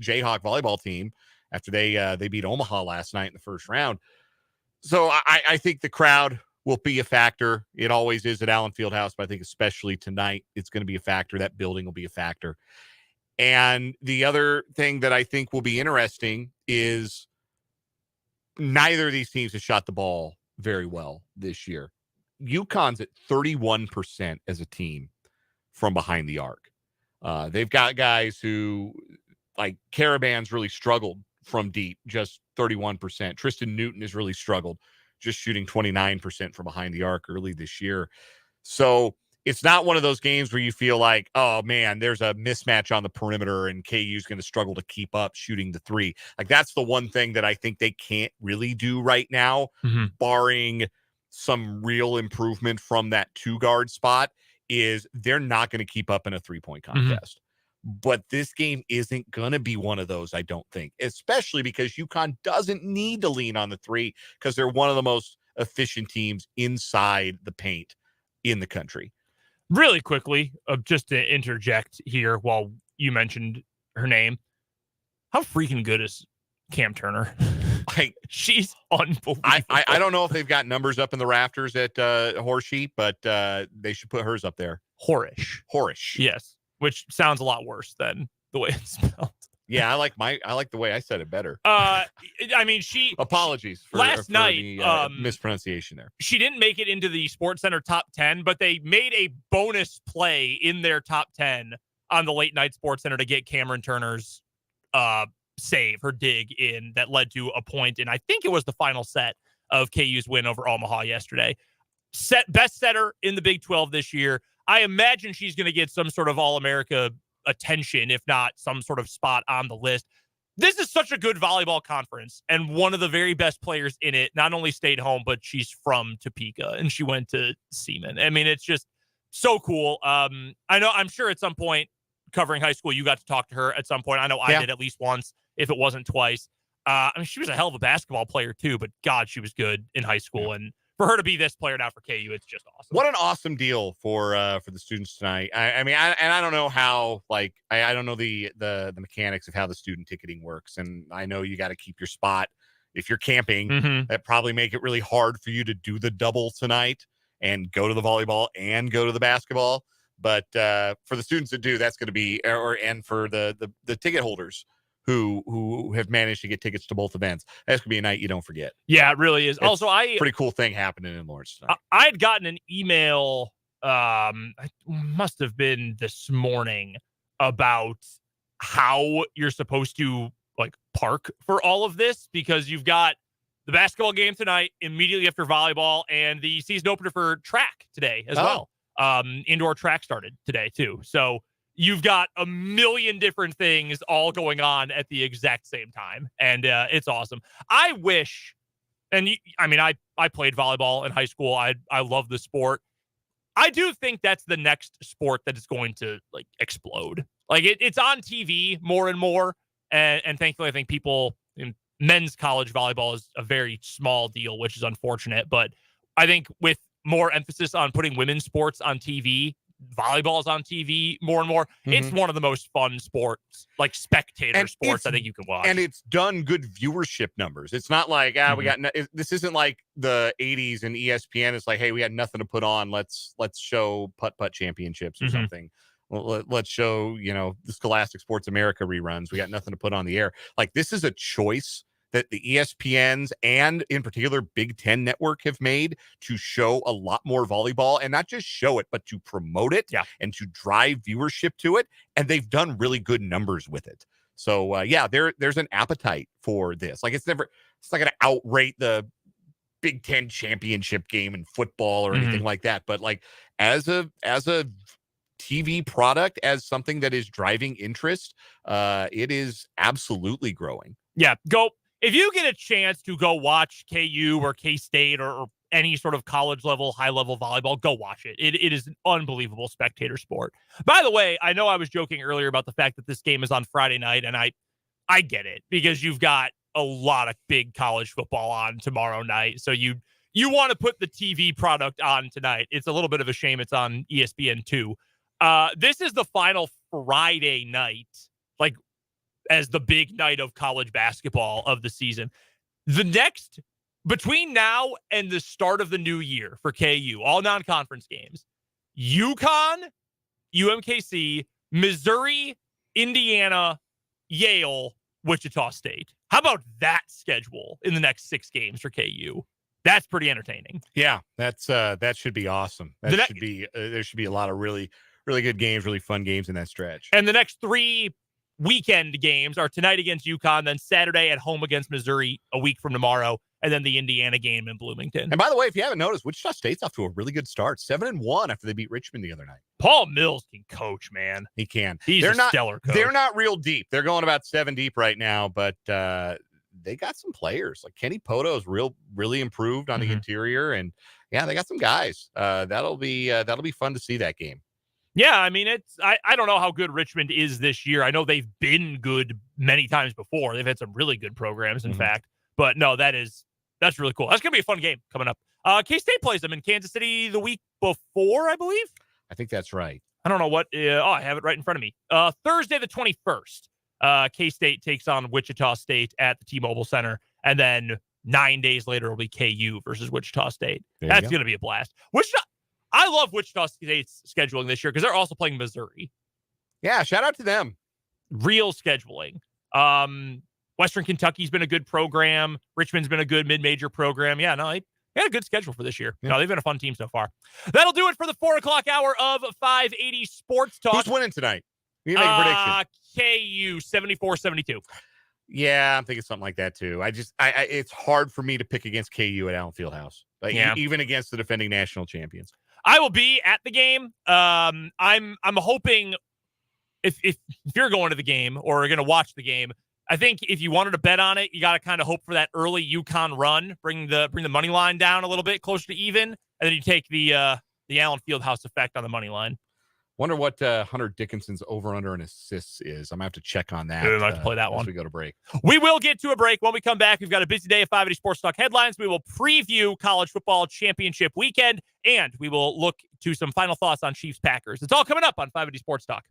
Jayhawk volleyball team after they beat Omaha last night in the first round. So I think the crowd will be a factor. It always is at Allen Fieldhouse, but I think especially tonight, it's going to be a factor. That building will be a factor. And the other thing that I think will be interesting is neither of these teams have shot the ball very well this year. UConn's at 31% as a team from behind the arc. They've got guys who, like Caravan's really struggled from deep, just 31%. Tristan Newton has really struggled, just shooting 29% from behind the arc early this year. So it's not one of those games where you feel like, oh man, there's a mismatch on the perimeter and KU's going to struggle to keep up shooting the 3. Like that's the one thing that I think they can't really do right now, barring some real improvement from that 2-guard spot, is they're not going to keep up in a 3-point contest. But this game isn't going to be one of those, I don't think, especially because UConn doesn't need to lean on the 3 because they're one of the most efficient teams inside the paint in the country. Really quickly, just to interject here while you mentioned her name, how freaking good is Cam Turner? She's unbelievable. I don't know if they've got numbers up in the rafters at Horsesheep, but they should put hers up there. Horish. Yes. Which sounds a lot worse than the way it's spelled. Yeah, I like the way I said it better. I mean, apologies for last night the mispronunciation there. She didn't make it into the Sports Center top 10, but they made a bonus play in their top 10 on the late night Sports Center to get Cameron Turner's save, her dig in that led to a point, and I think it was the final set of KU's win over Omaha yesterday. Best setter in the Big 12 this year. I imagine she's going to get some sort of All-America attention, if not some sort of spot on the list. This is such a good volleyball conference, and one of the very best players in it not only stayed home, but she's from Topeka, and she went to Seaman. I mean, it's just so cool. I'm sure at some point covering high school, you got to talk to her at some point. I know I did at least once, if it wasn't twice. I mean, she was a hell of a basketball player too, but God, she was good in high school. And for her to be this player now for KU, it's just awesome. What an awesome deal for the students tonight. I mean, I don't know how, like, I don't know the mechanics of how the student ticketing works. And I know you got to keep your spot. If you're camping, that probably make it really hard for you to do the double tonight and go to the volleyball and go to the basketball. But for the students that do, that's going to be, and for the ticket holders who have managed to get tickets to both events, that's going to be a night you don't forget. Yeah, it really is. It's Also, pretty cool thing happening in Lawrence tonight. I had gotten an email, it must have been this morning, about how you're supposed to like park for all of this, because you've got the basketball game tonight immediately after volleyball and the season opener for track today as well. Indoor track started today too. So you've got a million different things all going on at the exact same time. And it's awesome. I wish, and I played volleyball in high school. I love the sport. I do think that's the next sport that is going to like explode. Like it's on TV more and more. And thankfully, I think people in men's college volleyball is a very small deal, which is unfortunate. But I think with more emphasis on putting women's sports on TV, volleyball is on TV more and more. Mm-hmm. It's one of the most fun sports, like spectator sports I think you can watch. And it's done good viewership numbers. It's not like, we got this isn't like the 80s and ESPN. It's like, hey, we got nothing to put on. Let's show putt-putt championships or something. Well, let's show, the Scholastic Sports America reruns. We got nothing to put on the air. Like, this is a choice that the ESPNs and in particular Big Ten Network have made to show a lot more volleyball, and not just show it, but to promote it and to drive viewership to it. And they've done really good numbers with it. So there's an appetite for this. Like, it's not going to outrate the Big Ten championship game in football or anything like that. But like as a TV product, as something that is driving interest, it is absolutely growing. Yeah, go. If you get a chance to go watch KU or K-State or any sort of college level, high level volleyball, go watch it. It is an unbelievable spectator sport. By the way, I know I was joking earlier about the fact that this game is on Friday night, and I get it, because you've got a lot of big college football on tomorrow night. So you want to put the TV product on tonight. It's a little bit of a shame it's on ESPN too. This is the final Friday night, like as the big night of college basketball of the season. The next, between now and the start of the new year for KU, all non-conference games, UConn, UMKC, Missouri, Indiana, Yale, Wichita State. How about that schedule in the next 6 games for KU? That's pretty entertaining. Yeah, that should be awesome. There should be a lot of really, really good games, really fun games in that stretch. And the next 3 weekend games are tonight against UConn, then Saturday at home against Missouri a week from tomorrow, and then the Indiana game in Bloomington. And by the way, if you haven't noticed, Wichita State's off to a really good start. 7-1 after they beat Richmond the other night. Paul Mills can coach, man. He can. He's stellar coach. They're not real deep. They're going about 7 deep right now, but they got some players. Like Kenny Poto's really improved on the interior, and they got some guys. That'll be fun to see that game. Yeah, I mean, I don't know how good Richmond is this year. I know they've been good many times before. They've had some really good programs, in fact. But no, that's really cool. That's going to be a fun game coming up. K-State plays them in Kansas City the week before, I believe. I think that's right. I don't know what. I have it right in front of me. Thursday the 21st, K-State takes on Wichita State at the T-Mobile Center. And then 9 days later will be KU versus Wichita State. That's going to be a blast. I love Wichita State's scheduling this year because they're also playing Missouri. Yeah, shout out to them. Real scheduling. Western Kentucky's been a good program. Richmond's been a good mid-major program. Yeah, no, they had a good schedule for this year. Yeah. No, they've been a fun team so far. That'll do it for the 4 o'clock hour of 580 Sports Talk. Who's winning tonight? You make a prediction. KU 74-72. Yeah, I'm thinking something like that too. It's hard for me to pick against KU at Allen Fieldhouse, even against the defending national champions. I will be at the game. I'm hoping if you're going to the game or are going to watch the game, I think if you wanted to bet on it, you got to kind of hope for that early UConn run, bring the money line down a little bit closer to even, and then you take the Allen Fieldhouse effect on the money line. Wonder what Hunter Dickinson's over-under in assists is. I'm going to have to check on that. We're going to have to play that one. As we go to break. We will get to a break. When we come back, we've got a busy day of 580 Sports Talk headlines. We will preview college football championship weekend, and we will look to some final thoughts on Chiefs-Packers. It's all coming up on 580 Sports Talk.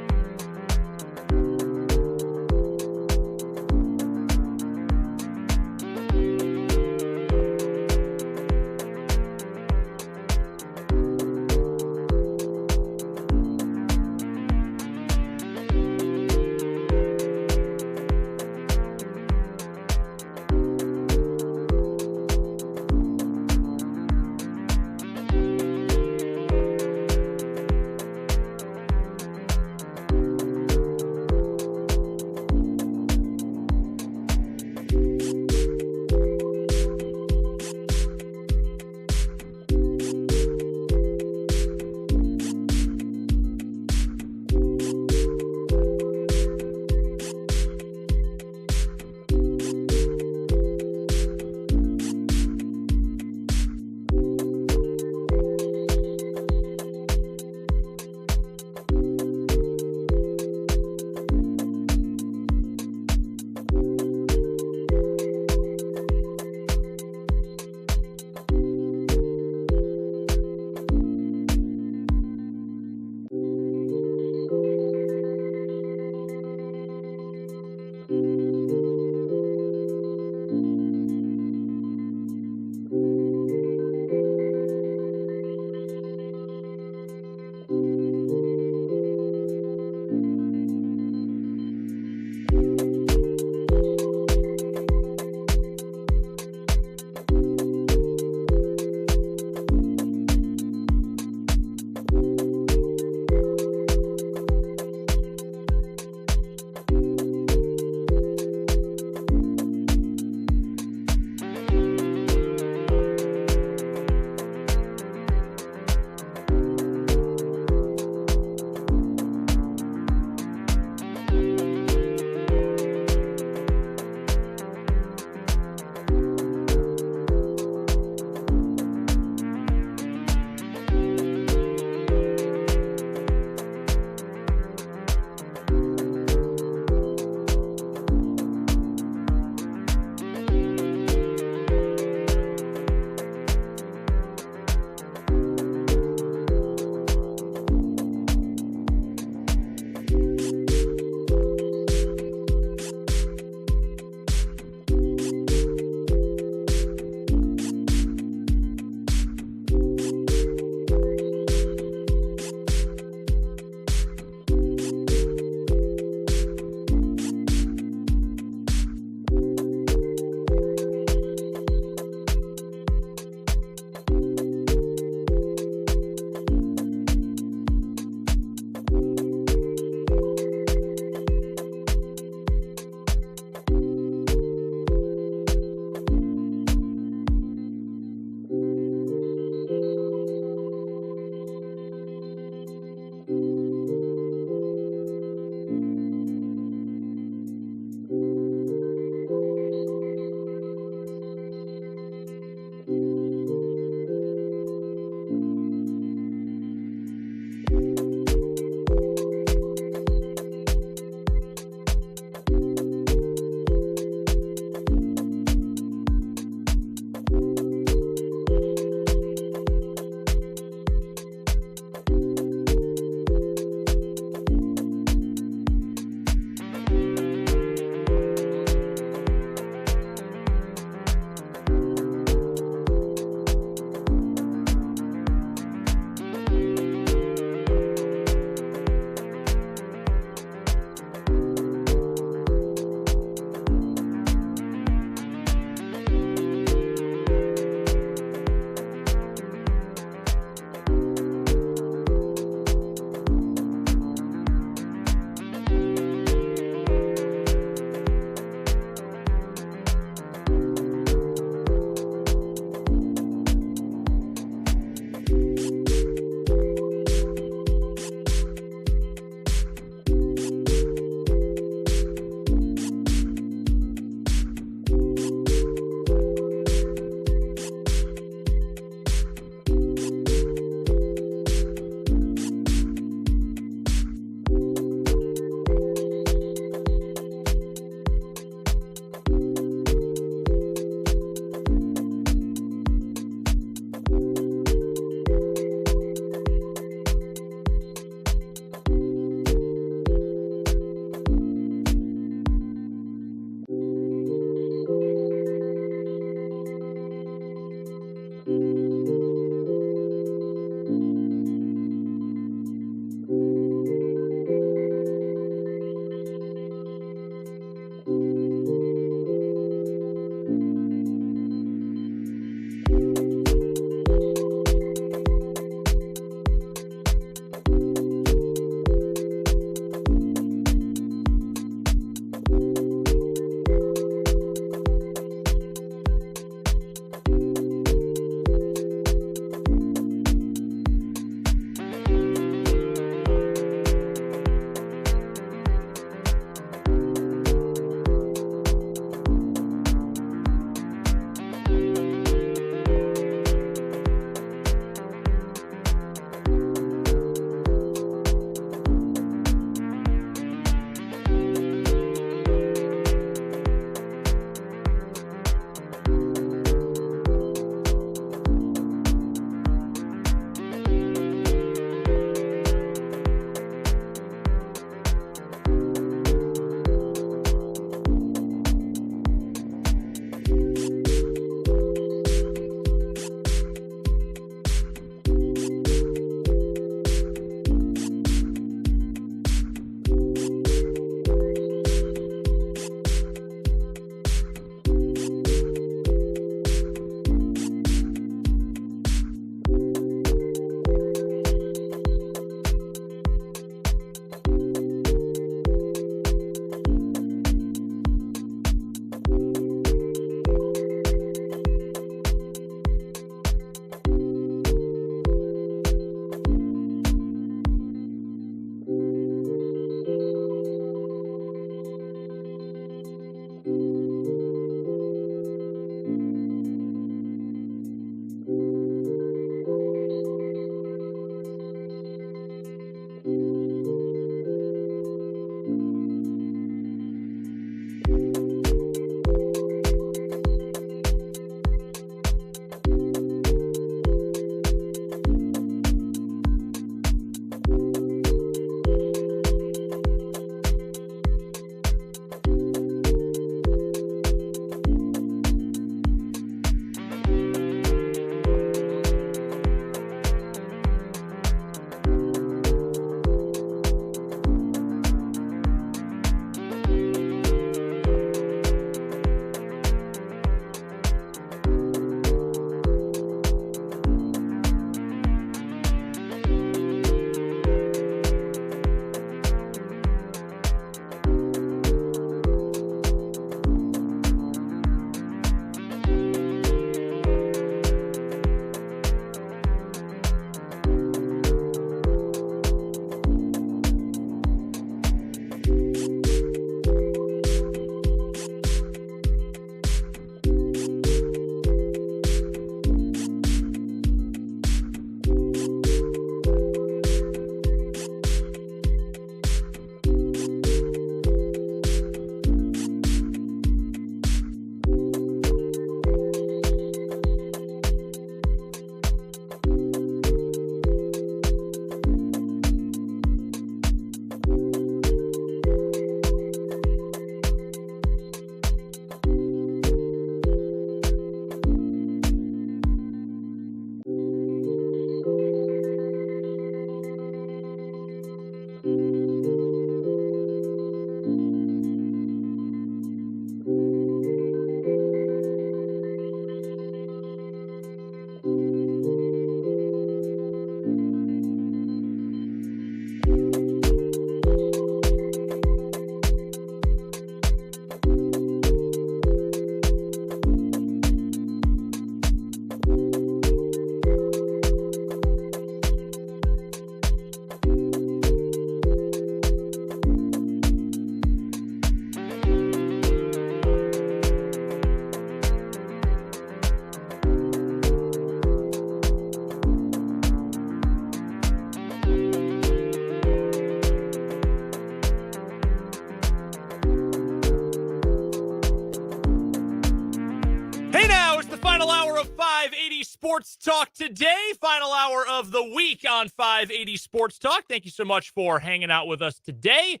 hour of 580 Sports Talk today. Final hour of the week on 580 Sports Talk. Thank you so much for hanging out with us today.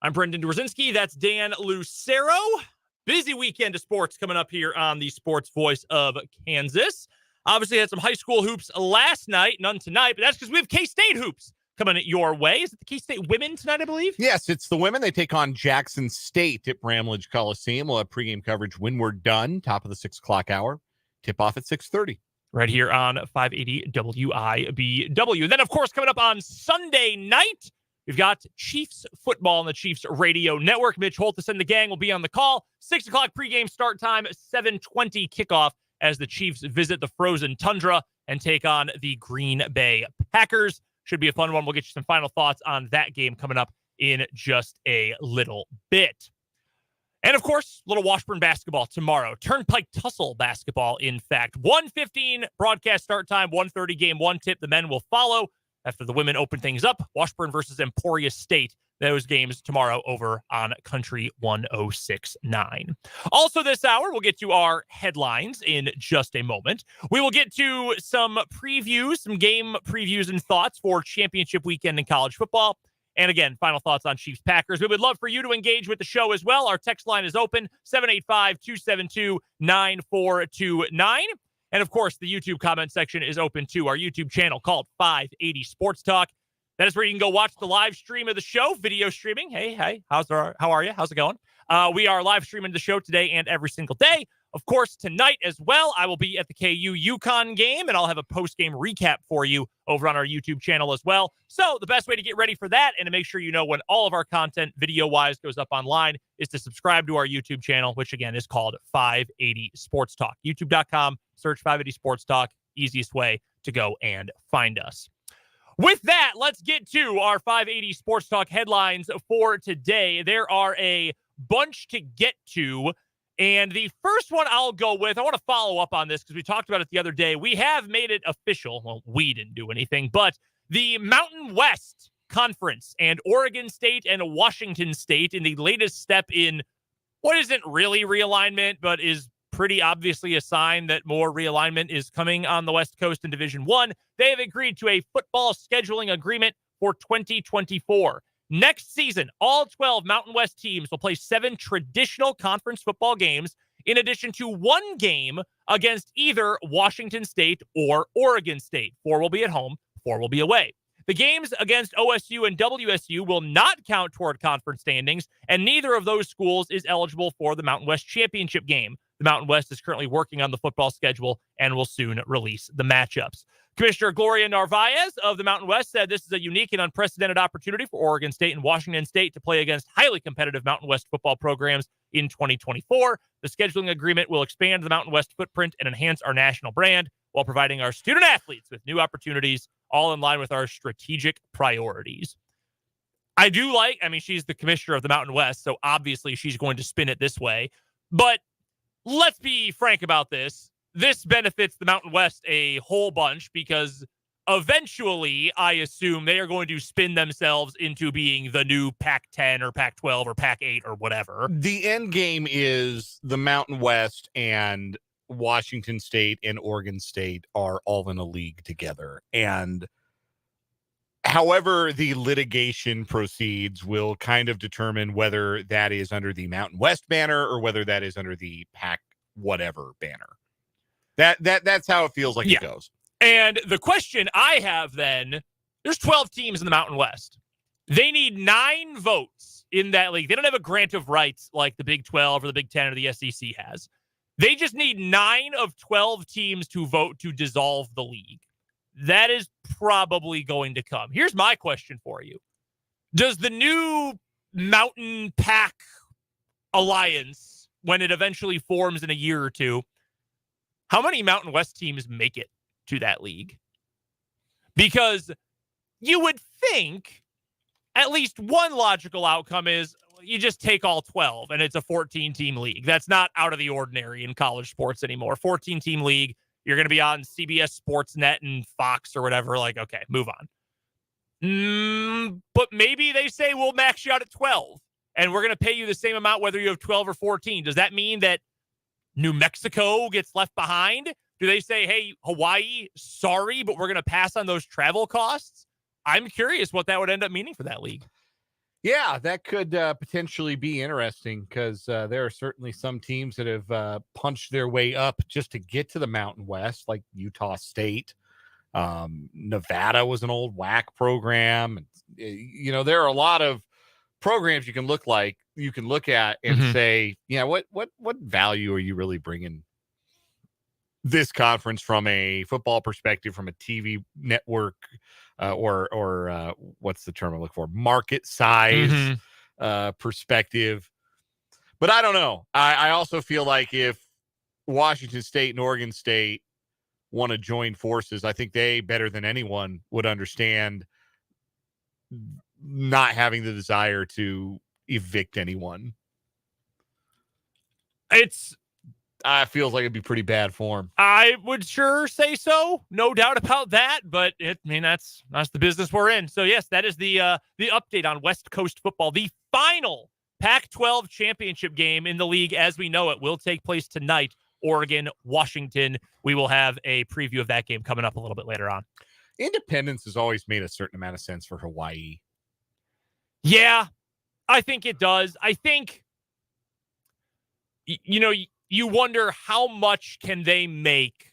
I'm Brendan Dworzinski. That's Dan Lucero. Busy weekend of sports coming up here on the Sports Voice of Kansas. Obviously had some high school hoops last night, none tonight, but that's because we have K-State hoops coming your way. Is it the K-State women tonight, I believe? Yes, it's the women. They take on Jackson State at Bramlage Coliseum. We'll have pregame coverage when we're done, top of the 6 o'clock hour. Tip off at 6:30. Right here on 580 WIBW. Then, of course, coming up on Sunday night, we've got Chiefs football on the Chiefs radio network. Mitch Holthus and the gang will be on the call. 6 o'clock pregame start time, 7:20 kickoff as the Chiefs visit the frozen tundra and take on the Green Bay Packers. Should be a fun one. We'll get you some final thoughts on that game coming up in just a little bit. And, of course, little Washburn basketball tomorrow. Turnpike Tussle basketball, in fact. 1:15 broadcast start time, 1:30 game one tip. The men will follow after the women open things up. Washburn versus Emporia State. Those games tomorrow over on Country 106.9. Also this hour, we'll get to our headlines in just a moment. We will get to some previews, some game previews and thoughts for championship weekend in college football. And again, final thoughts on Chiefs Packers. We would love for you to engage with the show as well. Our text line is open, 785-272-9429. And of course, the YouTube comment section is open too. Our YouTube channel called 580 Sports Talk. That is where you can go watch the live stream of the show, video streaming. Hey, how are you? How's it going? We are live streaming the show today and every single day. Of course, tonight as well, I will be at the KU UConn game, and I'll have a post-game recap for you over on our YouTube channel as well. So the best way to get ready for that and to make sure you know when all of our content video-wise goes up online is to subscribe to our YouTube channel, which again is called 580 Sports Talk. YouTube.com, search 580 Sports Talk, easiest way to go and find us. With that, let's get to our 580 Sports Talk headlines for today. There are a bunch to get to, and the first one I'll go with, I want to follow up on this because we talked about it the other day. We have made it official. Well, we didn't do anything, but the Mountain West Conference and Oregon State and Washington State in the latest step in what isn't really realignment, but is pretty obviously a sign that more realignment is coming on the West Coast in Division I. They have agreed to a football scheduling agreement for 2024. Next season, all 12 Mountain West teams will play 7 traditional conference football games, in addition to 1 game against either Washington State or Oregon State. 4 will be at home, 4 will be away. The games against OSU and WSU will not count toward conference standings, and neither of those schools is eligible for the Mountain West Championship game. The Mountain West is currently working on the football schedule and will soon release the matchups. Commissioner Gloria Narvaez of the Mountain West said this is a unique and unprecedented opportunity for Oregon State and Washington State to play against highly competitive Mountain West football programs in 2024. The scheduling agreement will expand the Mountain West footprint and enhance our national brand while providing our student athletes with new opportunities, all in line with our strategic priorities. She's the commissioner of the Mountain West, so obviously she's going to spin it this way. But let's be frank about this. This benefits the Mountain West a whole bunch because eventually, I assume they are going to spin themselves into being the new Pac-10 or Pac-12 or Pac-8 or whatever. The end game is the Mountain West and Washington State and Oregon State are all in a league together. And however the litigation proceeds will kind of determine whether that is under the Mountain West banner or whether that is under the Pac whatever banner. That's how it feels like it goes. And the question I have then, there's 12 teams in the Mountain West. They need 9 votes in that league. They don't have a grant of rights like the Big 12 or the Big 10 or the SEC has. They just need 9 of 12 teams to vote to dissolve the league. That is probably going to come. Here's my question for you. Does the new Mountain Pac Alliance, when it eventually forms in a year or two, how many Mountain West teams make it to that league? Because you would think at least one logical outcome is you just take all 12 and it's a 14-team league. That's not out of the ordinary in college sports anymore. 14-team league, you're going to be on CBS Sportsnet and Fox or whatever. Like, okay, move on. But maybe they say we'll max you out at 12 and we're going to pay you the same amount whether you have 12 or 14. Does that mean that New Mexico gets left behind? Do they say, hey, Hawaii, sorry, but we're going to pass on those travel costs? I'm curious what that would end up meaning for that league. Yeah, that could potentially be interesting because there are certainly some teams that have punched their way up just to get to the Mountain West, like Utah State. Nevada was an old WAC program. There are a lot of programs you can look at and say, what value are you really bringing this conference from a football perspective, from a TV network, or what's the term I look for? Market size perspective. But I don't know. I also feel like if Washington State and Oregon State want to join forces, I think they, better than anyone, would understand not having the desire to evict anyone. Feels like it'd be pretty bad form. I would sure say so. No doubt about that. But that's the business we're in. So yes, that is the update on West Coast football. The final Pac-12 championship game in the league as we know it will take place tonight. Oregon, Washington. We will have a preview of that game coming up a little bit later on. Independence has always made a certain amount of sense for Hawaii. Yeah, I think it does. I think, you wonder how much can they make,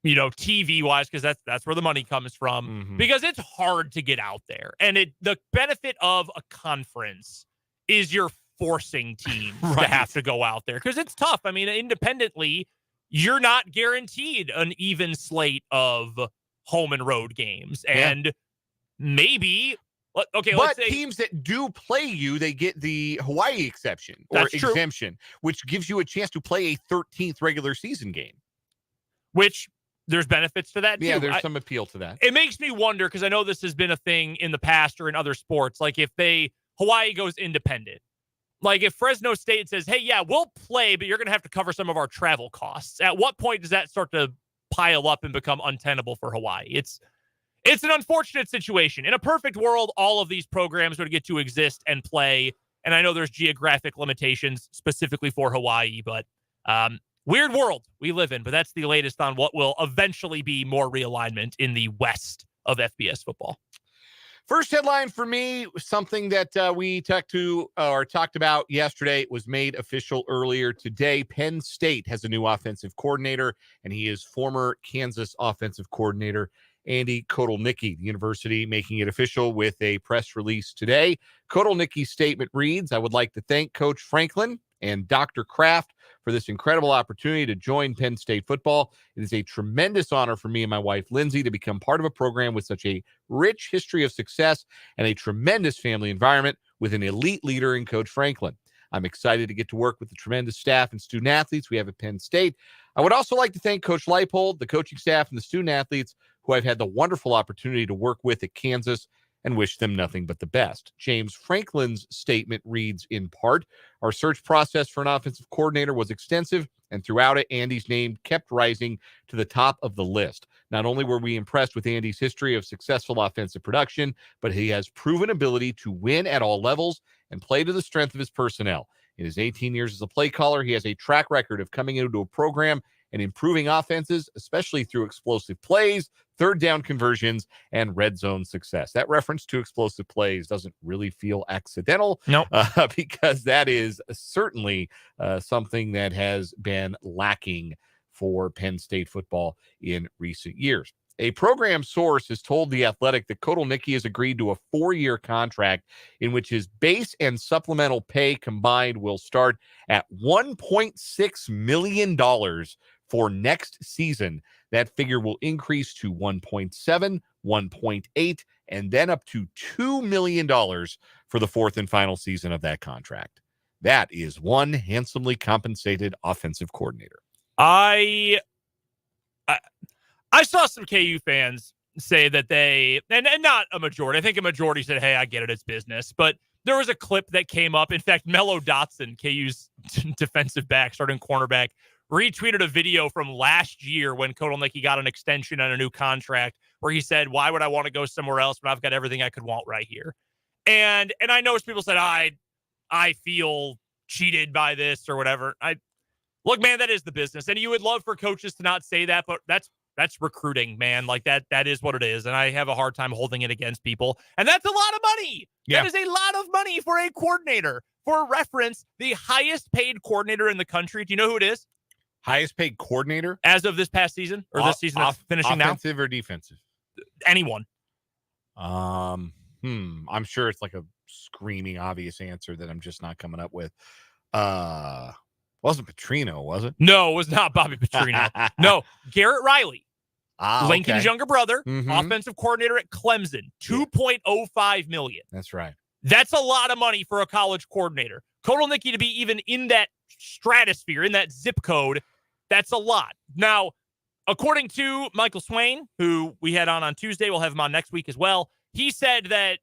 TV-wise, because that's where the money comes from, because it's hard to get out there. And the benefit of a conference is you're forcing teams to have to go out there because it's tough. I mean, independently, you're not guaranteed an even slate of home and road games. And maybe... Okay, but teams that do play you, they get the Hawaii exception or exemption, which gives you a chance to play a 13th regular season game. Which there's benefits to that, too. Yeah, there's some appeal to that. It makes me wonder, because I know this has been a thing in the past or in other sports, like if Hawaii goes independent. Like if Fresno State says, hey, yeah, we'll play, but you're going to have to cover some of our travel costs. At what point does that start to pile up and become untenable for Hawaii? It's an unfortunate situation. In a perfect world, all of these programs would get to exist and play. And I know there's geographic limitations specifically for Hawaii, but weird world we live in. But that's the latest on what will eventually be more realignment in the west of FBS football. First headline for me, something that we talked about yesterday. It was made official earlier today. Penn State has a new offensive coordinator, and he is former Kansas offensive coordinator Andy Kotelnicki. The university making it official with a press release today. Kotelnicki's statement reads, I would like to thank Coach Franklin and Dr. Kraft for this incredible opportunity to join Penn State football. It is a tremendous honor for me and my wife, Lindsay, to become part of a program with such a rich history of success and a tremendous family environment with an elite leader in Coach Franklin. I'm excited to get to work with the tremendous staff and student athletes we have at Penn State. I would also like to thank Coach Leipold, the coaching staff, and the student athletes who I've had the wonderful opportunity to work with at Kansas, and wish them nothing but the best. James Franklin's statement reads in part, our search process for an offensive coordinator was extensive, and throughout it, Andy's name kept rising to the top of the list. Not only were we impressed with Andy's history of successful offensive production, but he has proven ability to win at all levels and play to the strength of his personnel. In his 18 years as a play caller, he has a track record of coming into a program and improving offenses, especially through explosive plays, third down conversions, and red zone success. That reference to explosive plays doesn't really feel accidental. Nope. Because that is certainly something that has been lacking for Penn State football in recent years. A program source has told The Athletic that Kotelnicki has agreed to a 4-year contract in which his base and supplemental pay combined will start at $1.6 million for next season. That figure will increase to 1.7, 1.8, and then up to $2 million for the fourth and final season of that contract. That is one handsomely compensated offensive coordinator. I saw some KU fans say that they, and not a majority, I think a majority said, hey, I get it, it's business. But there was a clip that came up. In fact, Mello Dotson, KU's defensive back, starting cornerback, retweeted a video from last year when Kotelnicki got an extension on a new contract where he said, why would I want to go somewhere else when I've got everything I could want right here? And I know people said, I feel cheated by this or whatever. Look, man, that is the business. And you would love for coaches to not say that, but that's recruiting, man. Like that is what it is. And I have a hard time holding it against people. And that's a lot of money. Yeah. That is a lot of money for a coordinator. For reference, the highest paid coordinator in the country. Do you know who it is? Highest paid coordinator? As of this past season? Or this season that's finishing now? Offensive or defensive? Anyone. I'm sure it's like a screaming obvious answer that I'm just not coming up with. Wasn't Petrino, was it? No, it was not Bobby Petrino. No, Garrett Riley. Lincoln's okay. younger brother, Mhm. offensive coordinator at Clemson, $2.05 million. That's right. That's a lot of money for a college coordinator. Kotelnicki to be even in that stratosphere, in that zip code, that's a lot. Now, according to Michael Swain, who we had on Tuesday, we'll have him on next week as well, he said that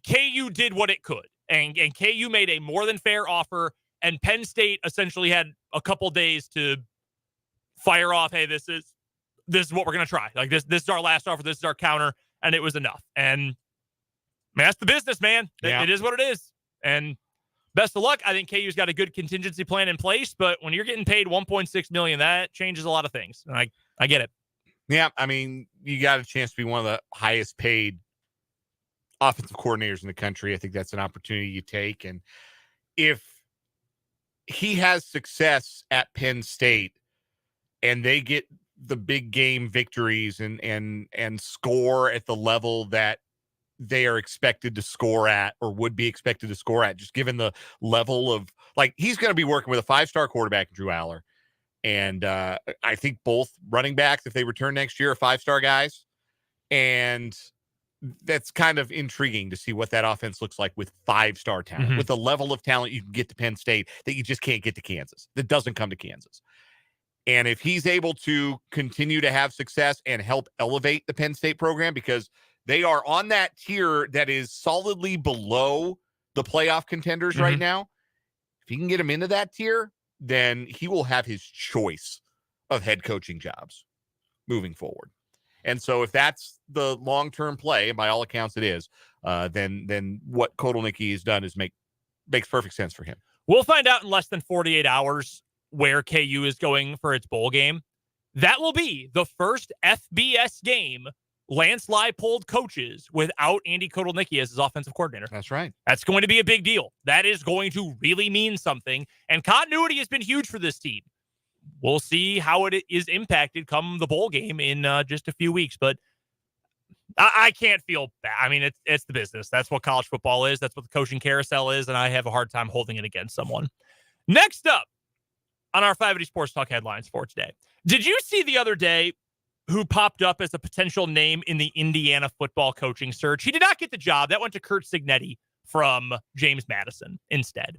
KU did what it could, and KU made a more than fair offer, and Penn State essentially had a couple days to fire off, hey, this is what we're going to try. Like, this is our last offer, this is our counter, and it was enough. And man, that's the business, man. Yeah. It is what it is. And best of luck. I think KU's got a good contingency plan in place, but when you're getting paid $1.6 million, that changes a lot of things. And I get it. Yeah, I mean, you got a chance to be one of the highest paid offensive coordinators in the country. I think that's an opportunity you take. And if he has success at Penn State and they get the big game victories and score at the level that they are expected to score at or would be expected to score at, just given the level of, like, he's going to be working with a 5-star quarterback, Drew Aller. And I think both running backs, if they return next year, are 5-star guys. And that's kind of intriguing to see what that offense looks like with 5-star talent, with the level of talent you can get to Penn State that you just can't get to Kansas, that doesn't come to Kansas. And if he's able to continue to have success and help elevate the Penn State program, because they are on that tier that is solidly below the playoff contenders right now, if he can get him into that tier, then he will have his choice of head coaching jobs moving forward. And so if that's the long-term play, and by all accounts it is, then what Kotelnicki has done is makes perfect sense for him. We'll find out in less than 48 hours where KU is going for its bowl game. That will be the first FBS game Lance Leipold coaches without Andy Kotelnicki as his offensive coordinator. That's right. That's going to be a big deal. That is going to really mean something. And continuity has been huge for this team. We'll see how it is impacted come the bowl game in just a few weeks. But I can't feel bad. I mean, it's the business. That's what college football is. That's what the coaching carousel is. And I have a hard time holding it against someone. Next up on our 580 Sports Talk headlines for today. Did you see the other day who popped up as a potential name in the Indiana football coaching search? He did not get the job. That went to Kurt Signetti from James Madison instead.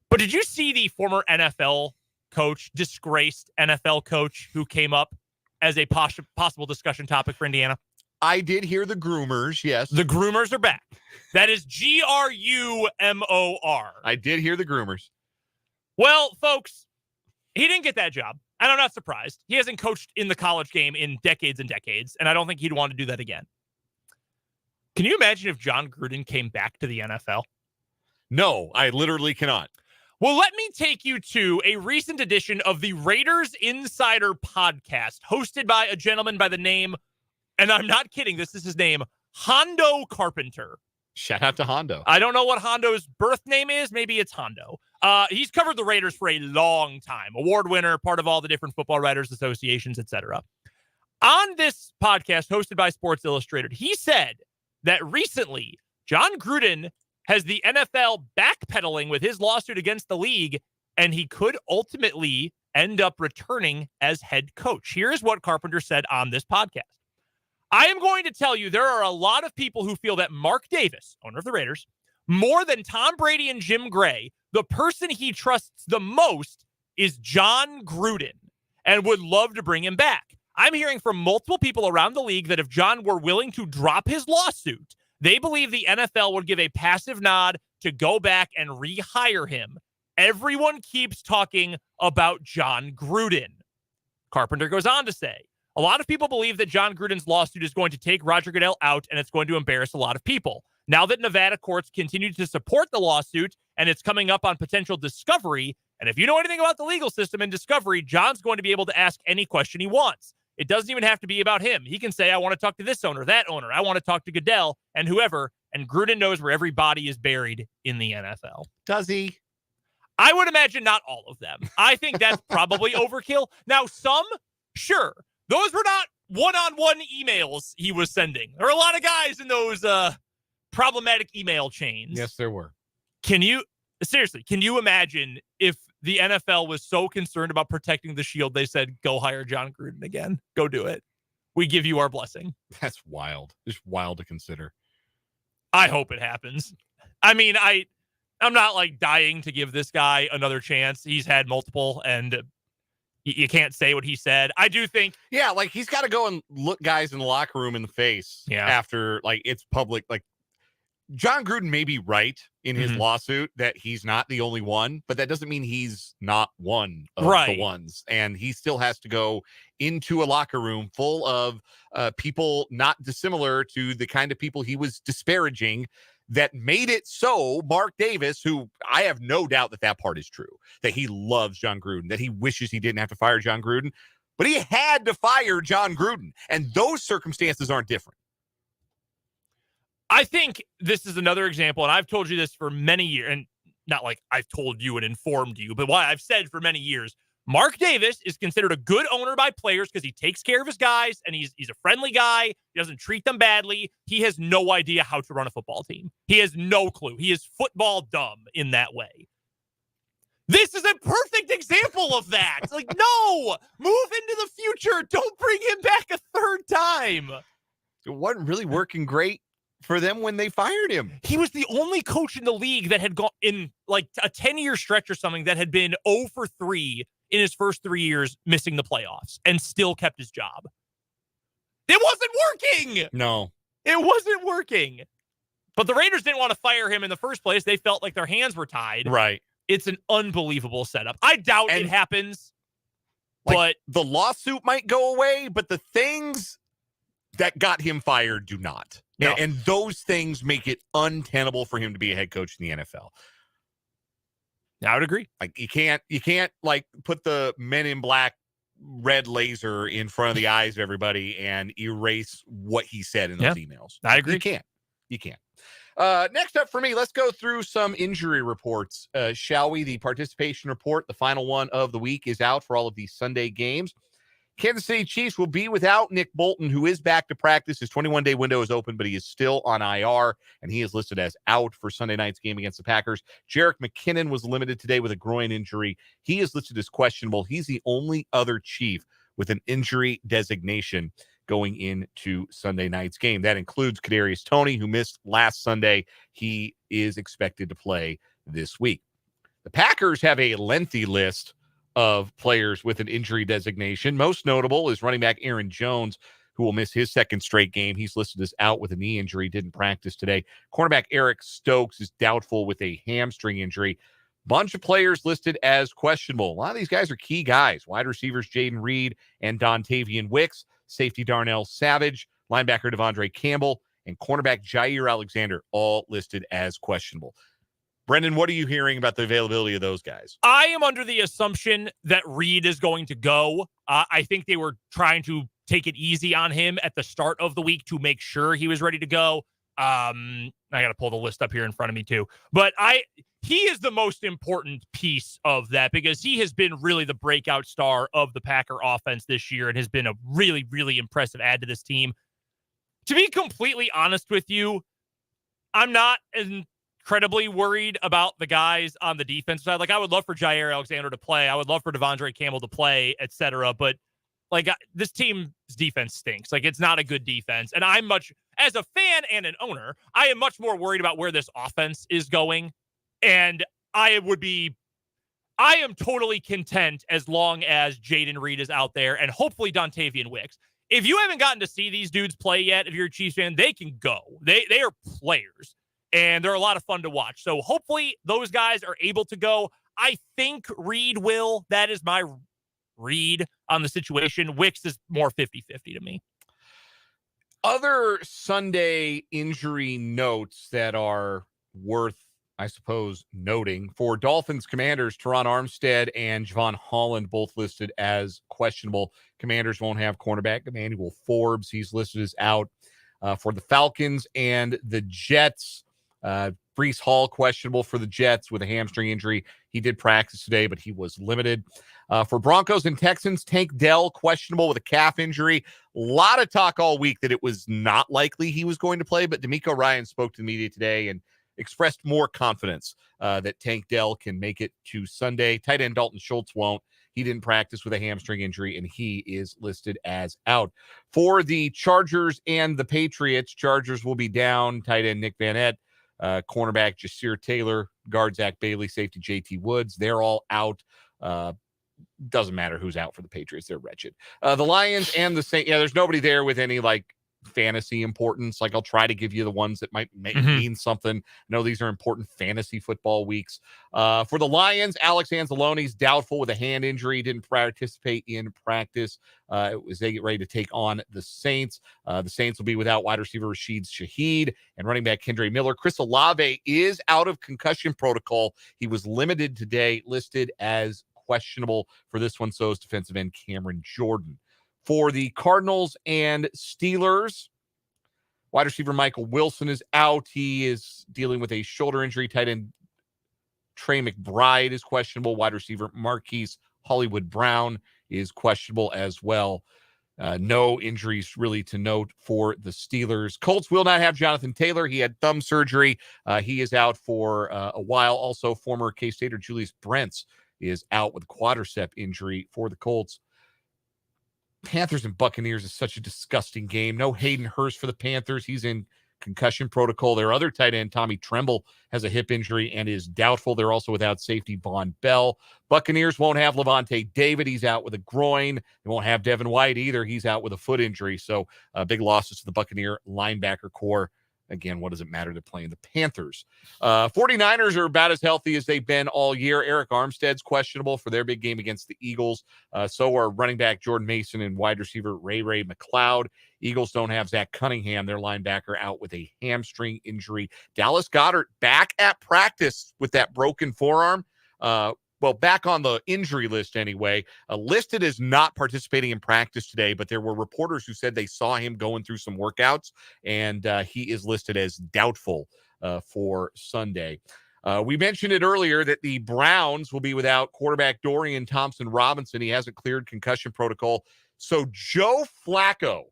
But did you see the former NFL coach, disgraced NFL coach, who came up as a possible discussion topic for Indiana? I did hear the groomers, yes. The groomers are back. That is Grumor. I did hear the groomers. Well, folks, he didn't get that job. And I'm not surprised. He hasn't coached in the college game in decades and decades, and I don't think he'd want to do that again. Can you imagine if John Gruden came back to the NFL? No, I literally cannot. Well, let me take you to a recent edition of the Raiders Insider podcast, hosted by a gentleman by the name, and I'm not kidding, this is his name, Hondo Carpenter. Shout out to Hondo. I don't know what Hondo's birth name is. Maybe it's Hondo. He's covered the Raiders for a long time. Award winner, part of all the different football writers associations, etc. On this podcast hosted by Sports Illustrated, he said that recently John Gruden has the NFL backpedaling with his lawsuit against the league, and he could ultimately end up returning as head coach. Here's what Carpenter said on this podcast. I am going to tell you there are a lot of people who feel that Mark Davis, owner of the Raiders, more than Tom Brady and Jim Gray, the person he trusts the most is John Gruden and would love to bring him back. I'm hearing from multiple people around the league that if John were willing to drop his lawsuit, they believe the NFL would give a passive nod to go back and rehire him. Everyone keeps talking about John Gruden. Carpenter goes on to say, a lot of people believe that John Gruden's lawsuit is going to take Roger Goodell out and it's going to embarrass a lot of people. Now that Nevada courts continue to support the lawsuit and it's coming up on potential discovery, And if you know anything about the legal system and Discovery, John's going to be able to ask any question he wants. It doesn't even have to be about him. He can say, I want to talk to this owner, that owner. I want to talk to Goodell and whoever. And Gruden knows where every body is buried in the NFL. Does he? I would imagine not all of them. I think that's probably overkill. Now, some, sure. Those were not one-on-one emails he was sending. There are a lot of guys in those problematic email chains. Yes, there were. Can you imagine if the NFL was so concerned about protecting the shield, they said, go hire John Gruden again. Go do it. We give you our blessing. That's wild. Just wild to consider. I hope it happens. I mean, I'm not like dying to give this guy another chance. He's had multiple, and you can't say what he said. I do think. Yeah, like he's got to go and look guys in the locker room in the face after like it's public. Like John Gruden may be right in his lawsuit that he's not the only one, but that doesn't mean he's not one of the ones. And he still has to go into a locker room full of people not dissimilar to the kind of people he was disparaging that made it so Mark Davis, who I have no doubt that part is true, that he loves John Gruden, that he wishes he didn't have to fire John Gruden, but he had to fire John Gruden. And those circumstances aren't different. I think this is another example, and I've told you this for many years, and not like I've told you and informed you, but what I've said for many years. Mark Davis is considered a good owner by players because he takes care of his guys, and he's a friendly guy. He doesn't treat them badly. He has no idea how to run a football team. He has no clue. He is football dumb in that way. This is a perfect example of that. Like, no, move into the future. Don't bring him back a third time. It wasn't really working great for them when they fired him. He was the only coach in the league that had gone in like a 10-year stretch or something that had been 0 for 3 in his first 3 years, missing the playoffs, and still kept his job. It wasn't working. No. It wasn't working. But the Raiders didn't want to fire him in the first place. They felt like their hands were tied. Right. It's an unbelievable setup. I doubt it happens. Like, but the lawsuit might go away, but the things that got him fired do not. No. And those things make it untenable for him to be a head coach in the NFL. I would agree. Like you can't like put the Men in Black red laser in front of the eyes of everybody and erase what he said in those emails. I agree. You can't. Next up for me, let's go through some injury reports. Shall we? The participation report, the final one of the week, is out for all of these Sunday games. Kansas City Chiefs will be without Nick Bolton, who is back to practice. His 21-day window is open, but he is still on IR, and he is listed as out for Sunday night's game against the Packers. Jerick McKinnon was limited today with a groin injury. He is listed as questionable. He's the only other Chief with an injury designation going into Sunday night's game. That includes Kadarius Toney, who missed last Sunday. He is expected to play this week. The Packers have a lengthy list of players with an injury designation. Most notable is running back Aaron Jones, who will miss his second straight game. He's listed as out with a knee injury, didn't practice today. Cornerback Eric Stokes is doubtful with a hamstring injury. Bunch of players listed as questionable. A lot of these guys are key guys. Wide receivers Jaden Reed and Dontavian Wicks, safety Darnell Savage, linebacker Devondre Campbell, and cornerback Jair Alexander, all listed as questionable. Brendan, what are you hearing about the availability of those guys? I am under the assumption that Reed is going to go. I think they were trying to take it easy on him at the start of the week to make sure he was ready to go. I got to pull the list up here in front of me too. But he is the most important piece of that because he has been really the breakout star of the Packer offense this year and has been a really, really impressive add to this team. To be completely honest with you, I'm not incredibly worried about the guys on the defense side. Like, I would love for Jair Alexander to play. I would love for Devondre Campbell to play, etc. But like, this team's defense stinks. Like, it's not a good defense. And as a fan and an owner, I am much more worried about where this offense is going. And I am totally content as long as Jaden Reed is out there and hopefully Dontavian Wicks. If you haven't gotten to see these dudes play yet, if you're a Chiefs fan, they can go. They are players. And they're a lot of fun to watch. So hopefully those guys are able to go. I think Reed will. That is my read on the situation. Wicks is more 50-50 to me. Other Sunday injury notes that are worth I suppose, noting. For Dolphins Commanders, Teron Armstead and Javon Holland both listed as questionable. Commanders won't have cornerback Emmanuel Forbes. He's listed as out. For the Falcons and the Jets, Brees Hall questionable for the Jets with a hamstring injury. He did practice today, but he was limited. For Broncos and Texans, Tank Dell questionable with a calf injury. A lot of talk all week that it was not likely he was going to play, but D'Amico Ryan spoke to the media today and expressed more confidence that Tank Dell can make it to Sunday. Tight end Dalton Schultz won't. He didn't practice with a hamstring injury, and he is listed as out. For the Chargers and the Patriots, Chargers will be down. Tight end Nick Van Ette, cornerback Jasir Taylor, guard Zach Bailey, safety JT Woods. They're all out. Doesn't matter who's out for the Patriots. They're wretched. The Lions and the Saints. Yeah, there's nobody there with any fantasy importance. I'll try to give you the ones that might mean something. I know these are important fantasy football weeks. For the Lions, Alex Anzalone's doubtful with a hand injury. Didn't participate in practice. As they get ready to take on the Saints. The Saints will be without wide receiver Rashid Shaheed and running back Kendre Miller. Chris Olave is out of concussion protocol. He was limited today, listed as questionable for this one. So is defensive end Cameron Jordan. For the Cardinals and Steelers, wide receiver Michael Wilson is out. He is dealing with a shoulder injury. Tight end Trey McBride is questionable. Wide receiver Marquise Hollywood Brown is questionable as well. No injuries really to note for the Steelers. Colts will not have Jonathan Taylor. He had thumb surgery. He is out for a while. Also, former K-Stater Julius Brents is out with a quadricep injury for the Colts. Panthers and Buccaneers is such a disgusting game. No Hayden Hurst for the Panthers. He's in concussion protocol. Their other tight end, Tommy Tremble, has a hip injury and is doubtful. They're also without safety Von Bell. Buccaneers won't have Levante David. He's out with a groin. They won't have Devin White either. He's out with a foot injury. So big losses to the Buccaneer linebacker core. Again, what does it matter? They're playing the Panthers. 49ers are about as healthy as they've been all year. Eric Armstead's questionable for their big game against the Eagles. So are running back Jordan Mason and wide receiver Ray McLeod. Eagles don't have Zach Cunningham, their linebacker, out with a hamstring injury. Dallas Goedert back at practice with that broken forearm. Back on the injury list anyway. Listed as not participating in practice today, but there were reporters who said they saw him going through some workouts, and he is listed as doubtful for Sunday. We mentioned it earlier that the Browns will be without quarterback Dorian Thompson-Robinson. He hasn't cleared concussion protocol. So Joe Flacco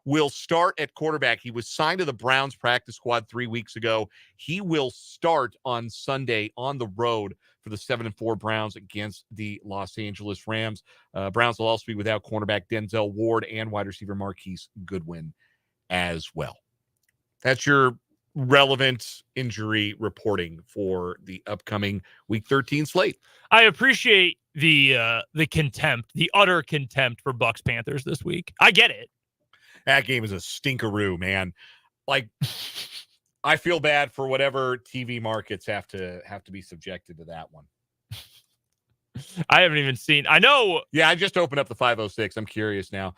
will start at quarterback. He was signed to the Browns practice squad 3 weeks ago. He will start on Sunday on the road for the 7-4 Browns against the Los Angeles Rams. Browns will also be without cornerback Denzel Ward and wide receiver Marquise Goodwin as well. That's your relevant injury reporting for the upcoming Week 13 slate. I appreciate the contempt, the utter contempt for Bucs Panthers this week. I get it. That game is a stinkeroo, man. I feel bad for whatever TV markets have to be subjected to that one. I haven't even seen. I know. Yeah, I just opened up the 506. I'm curious now.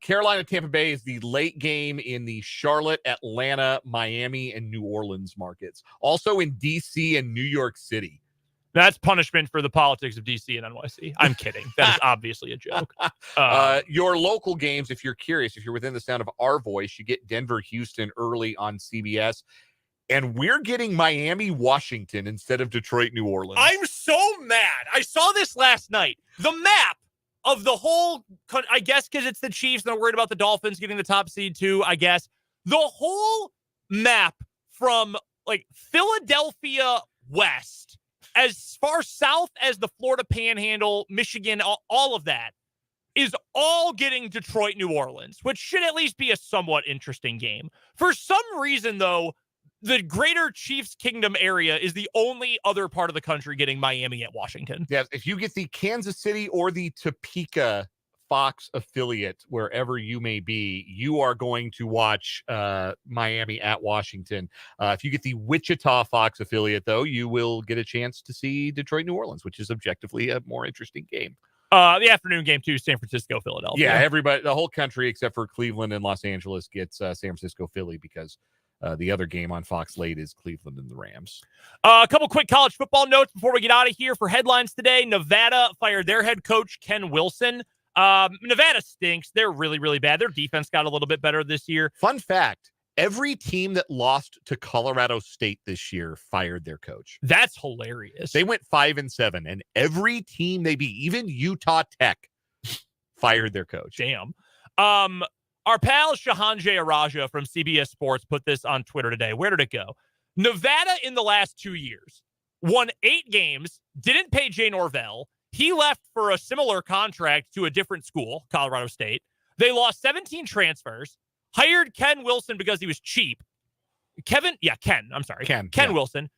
Carolina, Tampa Bay is the late game in the Charlotte, Atlanta, Miami, and New Orleans markets. Also in DC and New York City. That's punishment for the politics of DC and NYC. I'm kidding. That is obviously a joke. Your local games, if you're curious, if you're within the sound of our voice, you get Denver, Houston early on CBS. And we're getting Miami, Washington instead of Detroit, New Orleans. I'm so mad. I saw this last night. The map of the whole, I guess because it's the Chiefs and they're worried about the Dolphins getting the top seed too, I guess. The whole map from Philadelphia west as far south as the Florida Panhandle, Michigan, all of that is all getting Detroit, New Orleans, which should at least be a somewhat interesting game. For some reason, though, the greater Chiefs Kingdom area is the only other part of the country getting Miami at Washington. Yeah, if you get the Kansas City or the Topeka Fox affiliate, wherever you may be, you are going to watch Miami at Washington. If you get the Wichita Fox affiliate, though, you will get a chance to see Detroit, New Orleans, which is objectively a more interesting game. The afternoon game, too, San Francisco, Philadelphia. Yeah, everybody, the whole country except for Cleveland and Los Angeles gets San Francisco, Philly because The other game on Fox late is Cleveland and the Rams. A couple quick college football notes before we get out of here for headlines today. Nevada fired their head coach, Ken Wilson. Nevada stinks. They're really, really bad. Their defense got a little bit better this year. Fun fact, every team that lost to Colorado State this year fired their coach. That's hilarious. They went 5-7, and every team they beat, even Utah Tech, fired their coach. Damn. Our pal Shahan Jayaraja from CBS Sports put this on Twitter today. Where did it go? Nevada in the last 2 years won 8 games, didn't pay Jay Norvell. He left for a similar contract to a different school, Colorado State. They lost 17 transfers, hired Ken Wilson because he was cheap. Ken Wilson.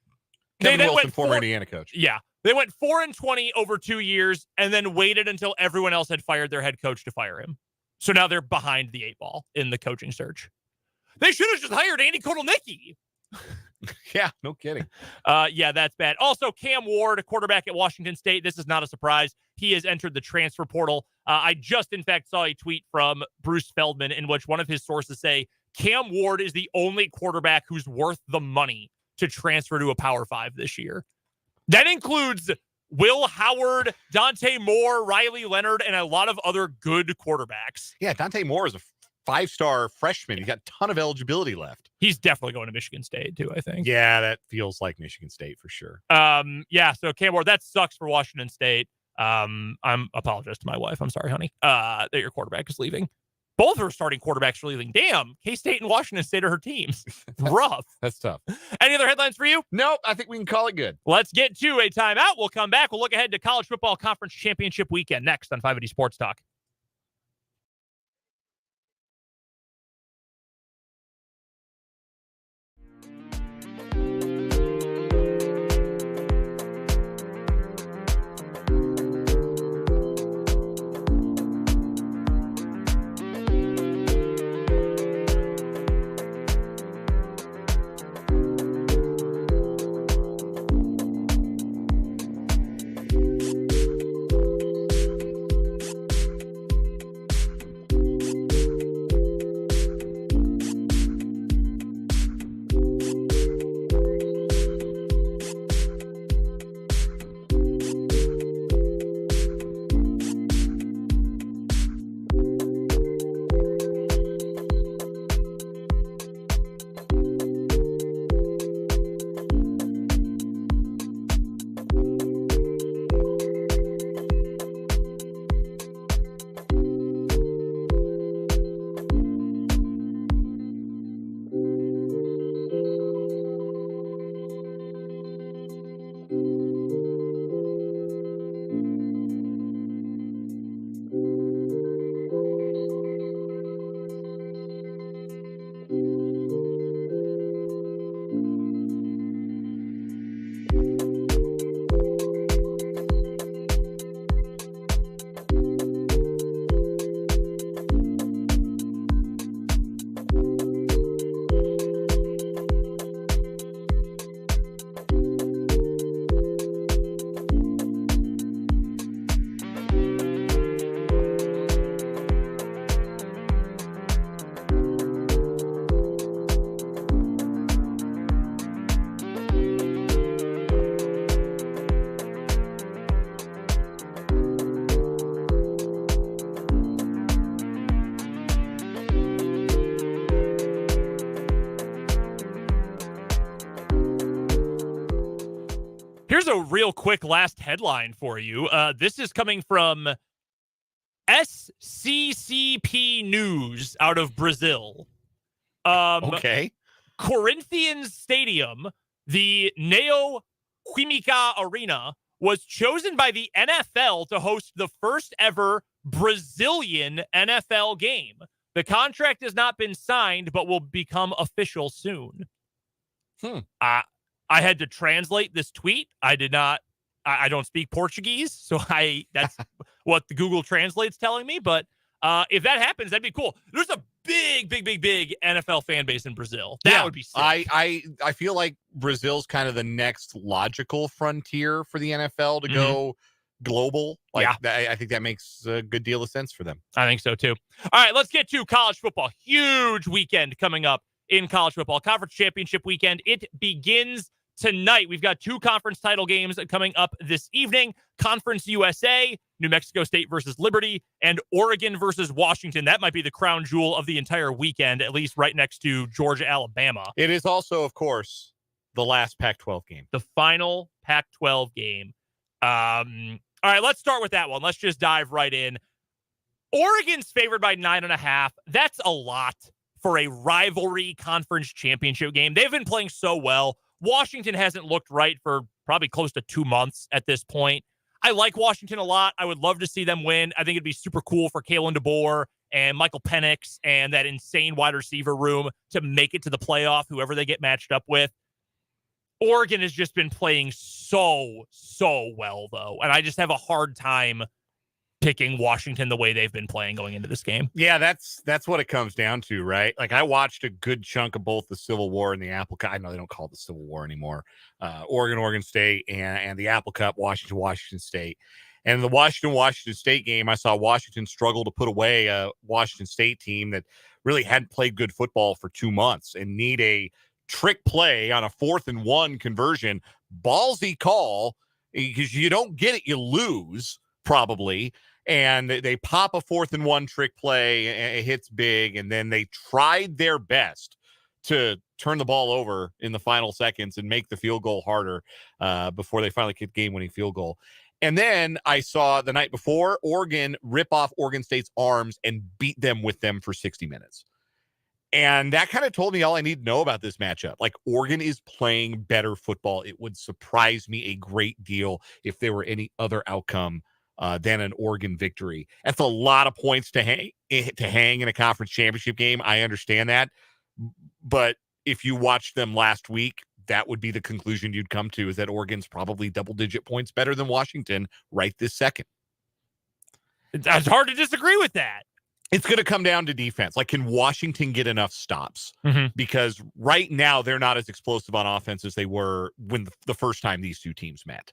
Kevin Wilson, former Indiana coach. Yeah. They went 4-20 over 2 years and then waited until everyone else had fired their head coach to fire him. So now they're behind the 8 ball in the coaching search. They should have just hired Andy Kotelnicki. Yeah, no kidding. Yeah, that's bad. Also, Cam Ward, a quarterback at Washington State. This is not a surprise. He has entered the transfer portal. I just, in fact, saw a tweet from Bruce Feldman in which one of his sources say Cam Ward is the only quarterback who's worth the money to transfer to a Power 5 this year. That includes Will Howard, Dante Moore, Riley Leonard, and a lot of other good quarterbacks. Yeah, Dante Moore is a 5-star freshman. He's got a ton of eligibility left. He's definitely going to Michigan State, too, I think. Yeah, that feels like Michigan State for sure. Yeah, so Cam Ward, that sucks for Washington State. I'm apologize to my wife. I'm sorry, honey, that your quarterback is leaving. Both of her starting quarterbacks are leaving. Damn, K-State and Washington State are her teams. Rough. That's tough. Any other headlines for you? Nope, I think we can call it good. Let's get to a timeout. We'll come back. We'll look ahead to college football conference championship weekend next on 580 Sports Talk. Here's a real quick last headline for you. This is coming from SCCP News out of Brazil. Okay. Corinthians Stadium, the Neo Química Arena, was chosen by the NFL to host the first ever Brazilian NFL game. The contract has not been signed, but will become official soon. I had to translate this tweet. I don't speak Portuguese, so that's what the Google Translate's telling me. But if that happens, that'd be cool. There's a big NFL fan base in Brazil. That would be sick. I feel like Brazil's kind of the next logical frontier for the NFL to go global. I think that makes a good deal of sense for them. I think so too. All right, let's get to college football. Huge weekend coming up in college football. Conference championship weekend. It begins tonight. We've got 2 conference title games coming up this evening. Conference USA, New Mexico State versus Liberty, and Oregon versus Washington. That might be the crown jewel of the entire weekend, at least right next to Georgia, Alabama. It is also, of course, the last Pac-12 game. The final Pac-12 game. All right, let's start with that one. Let's just dive right in. Oregon's favored by 9.5. That's a lot for a rivalry conference championship game. They've been playing so well. Washington hasn't looked right for probably close to 2 months at this point. I like Washington a lot. I would love to see them win. I think it'd be super cool for Kalen DeBoer and Michael Penix and that insane wide receiver room to make it to the playoff, whoever they get matched up with. Oregon has just been playing so well, though. And I just have a hard time picking Washington the way they've been playing going into this game. Yeah, that's what it comes down to, right? Like, I watched a good chunk of both the Civil War and the Apple Cup. I know they don't call it the Civil War anymore. Oregon State, and the Apple Cup, Washington State. And the Washington State game, I saw Washington struggle to put away a Washington State team that really hadn't played good football for 2 months and need a trick play on a 4th and 1 conversion. Ballsy call, because you don't get it, you lose probably. And they pop a 4th and 1 trick play, and it hits big, and then they tried their best to turn the ball over in the final seconds and make the field goal harder before they finally kicked game-winning field goal. And then I saw the night before Oregon rip off Oregon State's arms and beat them with them for 60 minutes. And that kind of told me all I need to know about this matchup. Like, Oregon is playing better football. It would surprise me a great deal if there were any other outcome than an Oregon victory. That's a lot of points to hang in a conference championship game. I understand that. But if you watched them last week, that would be the conclusion you'd come to, is that Oregon's probably double-digit points better than Washington right this second. It's hard to disagree with that. It's going to come down to defense. Like, can Washington get enough stops? Mm-hmm. Because right now they're not as explosive on offense as they were when the first time these two teams met.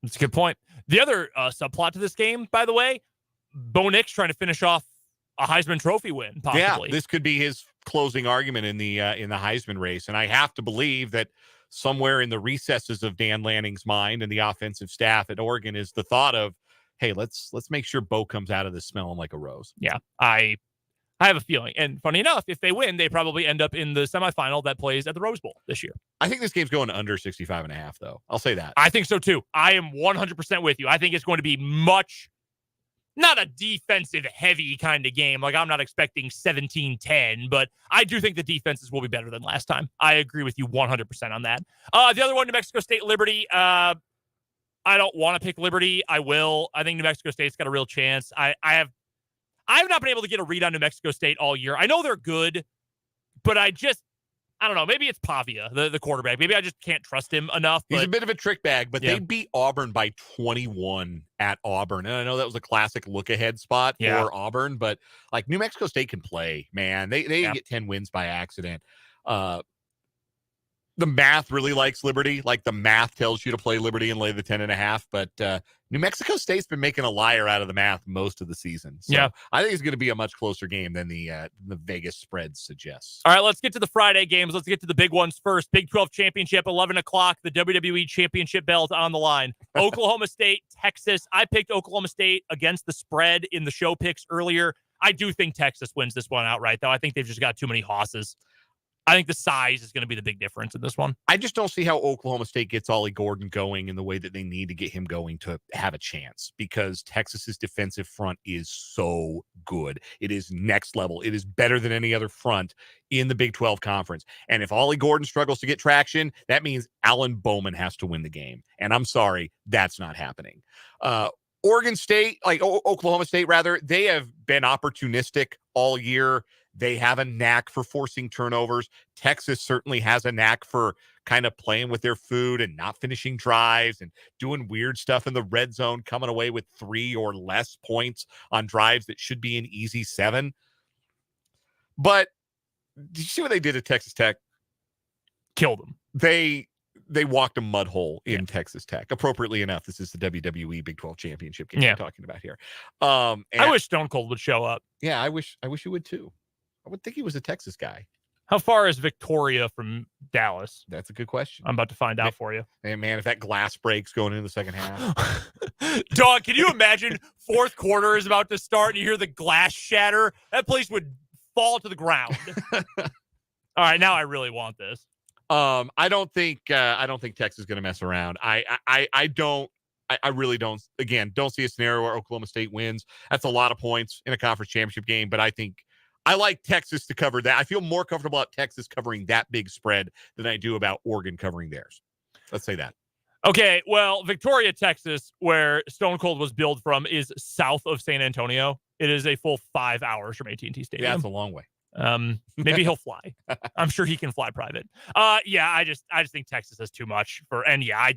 That's a good point. The other subplot to this game, by the way, Bo Nix trying to finish off a Heisman Trophy win, possibly. Yeah, this could be his closing argument in the Heisman race. And I have to believe that somewhere in the recesses of Dan Lanning's mind and the offensive staff at Oregon is the thought of, hey, let's make sure Bo comes out of this smelling like a rose. Yeah, I have a feeling. And funny enough, if they win, they probably end up in the semifinal that plays at the Rose Bowl this year. I think this game's going under 65.5, though. I'll say that. I think so, too. I am 100% with you. I think it's going to be not a defensive-heavy kind of game. Like, I'm not expecting 17-10, but I do think the defenses will be better than last time. I agree with you 100% on that. The other one, New Mexico State, Liberty. I don't want to pick Liberty. I will. I think New Mexico State's got a real chance. I have not been able to get a read on New Mexico State all year. I know they're good, but I don't know. Maybe it's Pavia, the quarterback. Maybe I just can't trust him enough. He's a bit of a trick bag, but yeah. They beat Auburn by 21 at Auburn. And I know that was a classic look-ahead spot for Auburn, but like, New Mexico State can play, man. They get 10 wins by accident. The math really likes Liberty. Like, the math tells you to play Liberty and lay the 10.5, but New Mexico State's been making a liar out of the math most of the season. So I think it's going to be a much closer game than the Vegas spread suggests. All right, let's get to the Friday games. Let's get to the big ones first. Big 12 championship, 11 o'clock, the WWE championship belt on the line. Oklahoma State, Texas. I picked Oklahoma State against the spread in the show picks earlier. I do think Texas wins this one outright, though. I think they've just got too many hosses. I think the size is going to be the big difference in this one. I just don't see how Oklahoma State gets Ollie Gordon going in the way that they need to get him going to have a chance, because Texas's defensive front is so good. It is next level. It is better than any other front in the Big 12 conference. And if Ollie Gordon struggles to get traction, that means Alan Bowman has to win the game. And I'm sorry, that's not happening. Oregon State, Oklahoma State rather, they have been opportunistic all year. They have a knack for forcing turnovers. Texas certainly has a knack for kind of playing with their food and not finishing drives and doing weird stuff in the red zone, coming away with 3 or less points on drives that should be an easy 7. But did you see what they did at Texas Tech? Killed them. They walked a mud hole in Texas Tech. Appropriately enough, this is the WWE Big 12 championship game we're talking about here. I wish Stone Cold would show up. Yeah, I wish you would too. I would think he was a Texas guy. How far is Victoria from Dallas? That's a good question. I'm about to find out for you. And man, if that glass breaks going into the second half. Dog, can you imagine fourth quarter is about to start and you hear the glass shatter? That place would fall to the ground. All right, now I really want this. I don't think Texas is going to mess around. I really don't. Again, don't see a scenario where Oklahoma State wins. That's a lot of points in a conference championship game, but I think I like Texas to cover that. I feel more comfortable about Texas covering that big spread than I do about Oregon covering theirs. Let's say that. Okay, well, Victoria, Texas, where Stone Cold was billed from, is south of San Antonio. It is a full 5 hours from AT&T Stadium. Yeah, that's a long way. Maybe he'll fly. I'm sure he can fly private. Yeah, I just think Texas has too much for, and yeah,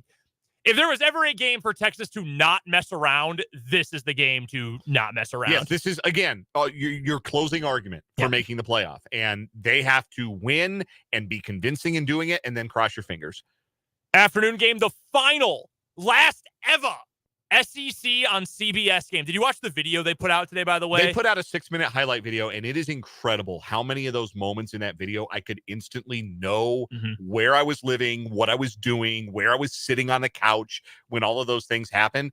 if there was ever a game for Texas to not mess around, this is the game to not mess around. Yes, this is, again, your closing argument for making the playoff. And they have to win and be convincing in doing it and then cross your fingers. Afternoon game, the final, last ever SEC on CBS game. Did you watch the video they put out today, by the way? They put out a 6-minute highlight video, and it is incredible how many of those moments in that video I could instantly know where I was living, what I was doing, where I was sitting on the couch when all of those things happen.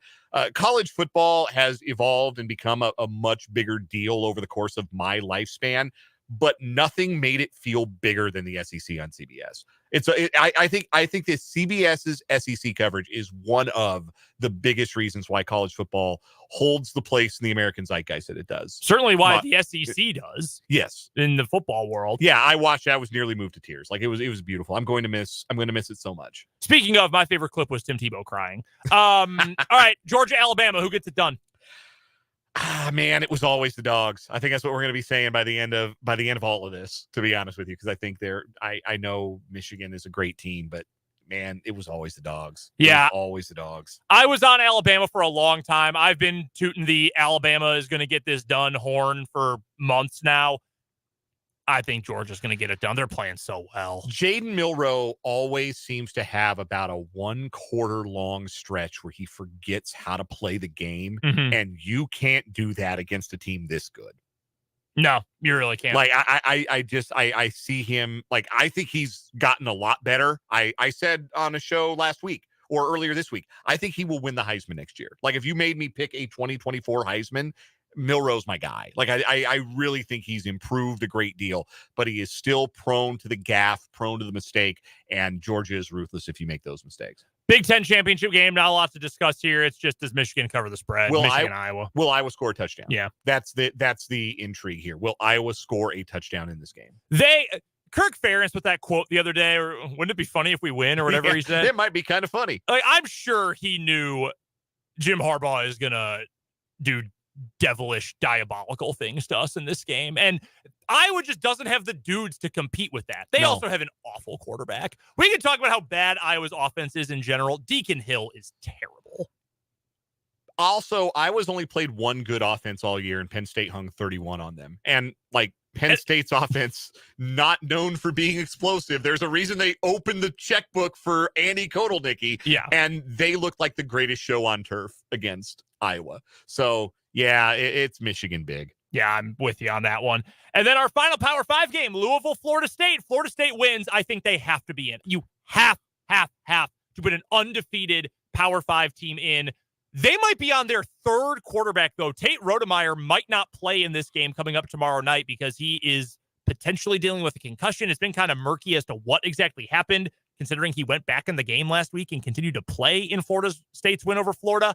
College football has evolved and become a much bigger deal over the course of my lifespan, but nothing made it feel bigger than the SEC on CBS. I think the CBS's SEC coverage is one of the biggest reasons why college football holds the place in the American zeitgeist that it does. Certainly why the SEC does. Yes. In the football world. Yeah, I watched it. I was nearly moved to tears. Like it was beautiful. I'm going to miss it so much. Speaking of, my favorite clip was Tim Tebow crying. All right, Georgia, Alabama, who gets it done? Man, it was always the Dogs. I think that's what we're going to be saying by the end of all of this, to be honest with you, because I think I know Michigan is a great team, but man, it was always the Dogs. Yeah, always the Dogs. I was on Alabama for a long time. I've been tooting the Alabama is going to get this done horn for months now. I think Georgia's going to get it done. They're playing so well. Jaden Milroe always seems to have about a 1/4 long stretch where he forgets how to play the game, and you can't do that against a team this good. No, you really can't. Like I see him, like I think he's gotten a lot better. I said on a show last week or earlier this week, I think he will win the Heisman next year. Like if you made me pick a 2024 Heisman, Milroe's my guy. Like I really think he's improved a great deal, but he is still prone to the gaffe, prone to the mistake, and Georgia is ruthless if you make those mistakes. Big Ten championship game, not a lot to discuss here. It's just, does Michigan cover the spread? Michigan, Iowa. Will Iowa score a touchdown? Yeah. That's the intrigue here. Will Iowa score a touchdown in this game? Kirk Ferentz with that quote the other day, or wouldn't it be funny if we win, or whatever he said? It might be kind of funny. Like, I'm sure he knew Jim Harbaugh is going to do devilish, diabolical things to us in this game. And Iowa just doesn't have the dudes to compete with that. They also have an awful quarterback. We can talk about how bad Iowa's offense is in general. Deacon Hill is terrible. Also, Iowa's only played one good offense all year, and Penn State hung 31 on them. And like Penn State's offense, not known for being explosive. There's a reason they opened the checkbook for Andy Kotelnicki. Yeah. And they looked like the greatest show on turf against Iowa. So yeah, it's Michigan big. Yeah, I'm with you on that one. And then our final Power 5 game, Louisville, Florida State. Florida State wins. I think they have to be in. You have to put an undefeated Power 5 team in. They might be on their third quarterback, though. Tate Rodemeyer might not play in this game coming up tomorrow night because he is potentially dealing with a concussion. It's been kind of murky as to what exactly happened, considering he went back in the game last week and continued to play in Florida State's win over Florida.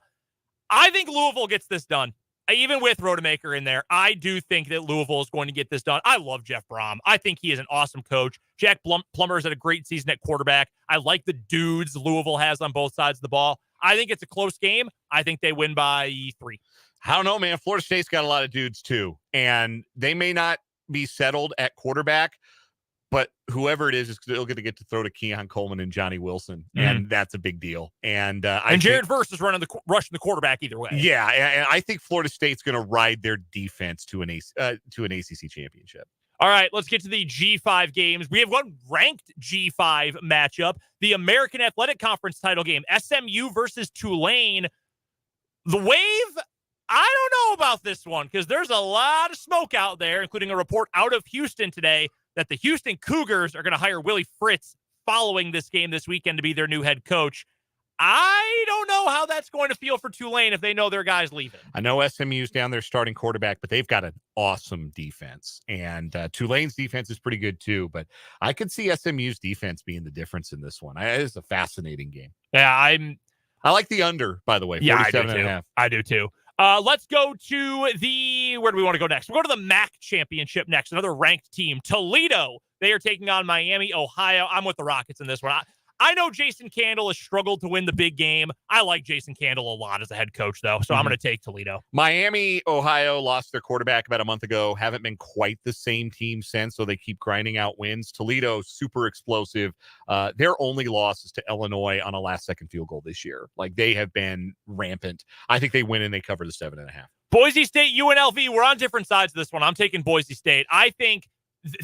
I think Louisville gets this done. Even with Rodemaker in there, I do think that Louisville is going to get this done. I love Jeff Brom. I think he is an awesome coach. Jack Plummer has had a great season at quarterback. I like the dudes Louisville has on both sides of the ball. I think it's a close game. I think they win by 3. I don't know, man. Florida State's got a lot of dudes too, and they may not be settled at quarterback, but whoever it is still going to get to throw to Keon Coleman and Johnny Wilson, and that's a big deal. And Jared Verse is rushing the quarterback either way. Yeah, and I think Florida State's going to ride their defense to an ACC championship. All right, let's get to the G5 games. We have one ranked G5 matchup, the American Athletic Conference title game, SMU versus Tulane. The Wave I don't know about this one because there's a lot of smoke out there, including a report out of Houston today that the Houston Cougars are going to hire Willie Fritz following this game this weekend to be their new head coach. I don't know how that's going to feel for Tulane if they know their guy's leaving. I know SMU's down there starting quarterback, but they've got an awesome defense. And Tulane's defense is pretty good too. But I could see SMU's defense being the difference in this one. It is a fascinating game. Yeah, I like the under, by the way, 47.5. I do too. Let's go to where do we want to go next? We'll go to the MAC championship next. Another ranked team, Toledo. They are taking on Miami, Ohio. I'm with the Rockets in this one. I know Jason Candle has struggled to win the big game. I like Jason Candle a lot as a head coach, though, so I'm going to take Toledo. Miami, Ohio lost their quarterback about a month ago. Haven't been quite the same team since, so they keep grinding out wins. Toledo, super explosive. Their only loss is to Illinois on a last-second field goal this year. Like, they have been rampant. I think they win and they cover the 7.5. Boise State, UNLV, we're on different sides of this one. I'm taking Boise State. I think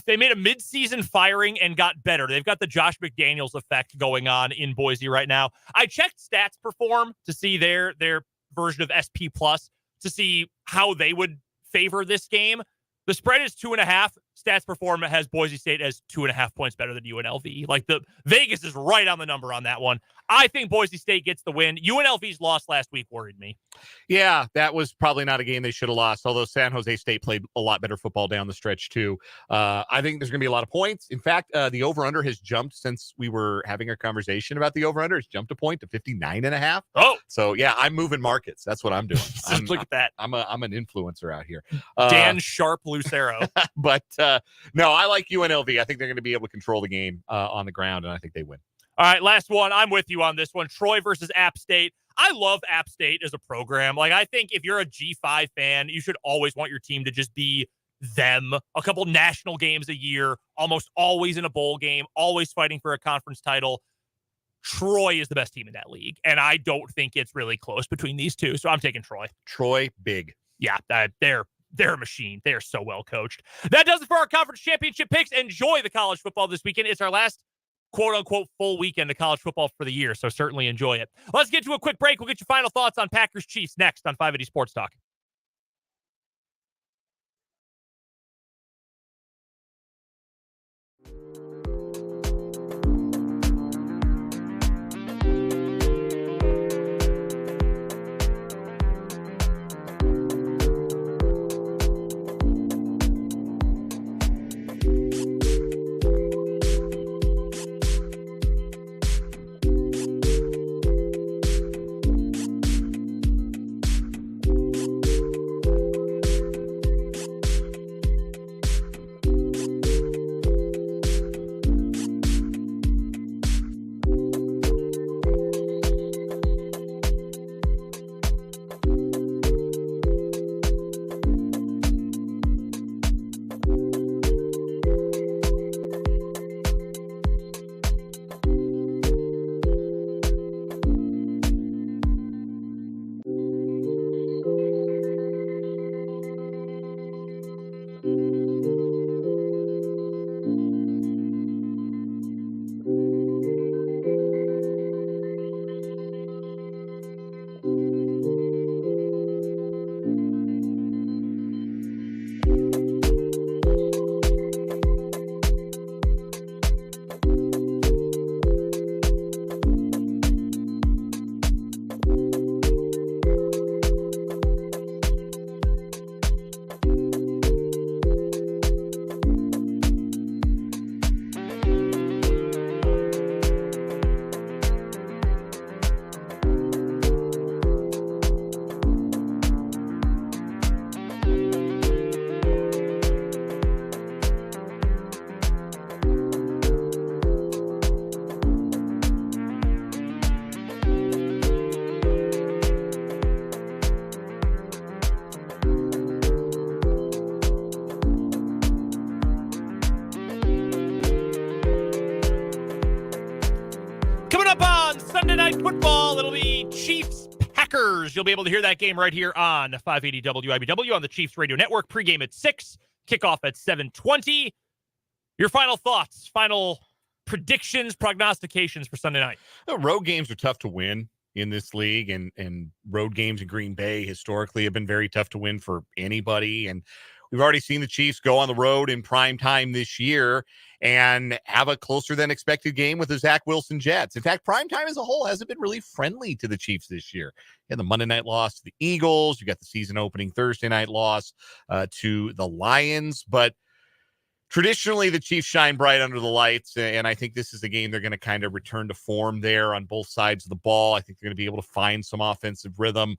they made a midseason firing and got better. They've got the Josh McDaniels effect going on in Boise right now. I checked Stats Perform to see their version of SP Plus to see how they would favor this game. The spread is 2.5. Stats Perform has Boise State as 2.5 points better than UNLV. Like, the Vegas is right on the number on that one. I think Boise State gets the win. UNLV's loss last week worried me. Yeah, that was probably not a game they should have lost, although San Jose State played a lot better football down the stretch, too. I think there's going to be a lot of points. In fact, the over-under has jumped since we were having a conversation about the over-under. It's jumped a point to 59.5. Oh! So, yeah, I'm moving markets. That's what I'm doing. Look at that. I'm an influencer out here. Dan Sharp Lucero. But, no, I like UNLV. I think they're going to be able to control the game on the ground, and I think they win. All right, last one. I'm with you on this one. Troy versus App State. I love App State as a program. Like, I think if you're a G5 fan, you should always want your team to just be them. A couple national games a year, almost always in a bowl game, always fighting for a conference title. Troy is the best team in that league, and I don't think it's really close between these two, so I'm taking Troy. Troy, big. Yeah, they're a machine. They are so well coached. That does it for our conference championship picks. Enjoy the college football this weekend. It's our last quote-unquote full weekend of college football for the year, so certainly enjoy it. Let's get to a quick break. We'll get your final thoughts on Packers-Chiefs next on 580 Sports Talk. Sunday Night Football. It'll be Chiefs-Packers. You'll be able to hear that game right here on 580 WIBW on the Chiefs Radio Network. Pregame at 6, kickoff at 7:20. Your final thoughts, final predictions, prognostications for Sunday night. Road games are tough to win. in this league, and road games in Green Bay historically have been very tough to win for anybody. And we've already seen the Chiefs go on the road in prime time this year and have a closer than expected game with the Zach Wilson Jets. In fact, prime time as a whole hasn't been really friendly to the Chiefs this year. You had the Monday night loss to the Eagles. You got the season opening Thursday night loss to the Lions. But traditionally, the Chiefs shine bright under the lights, and I think this is the game they're going to kind of return to form there on both sides of the ball. I think they're going to be able to find some offensive rhythm,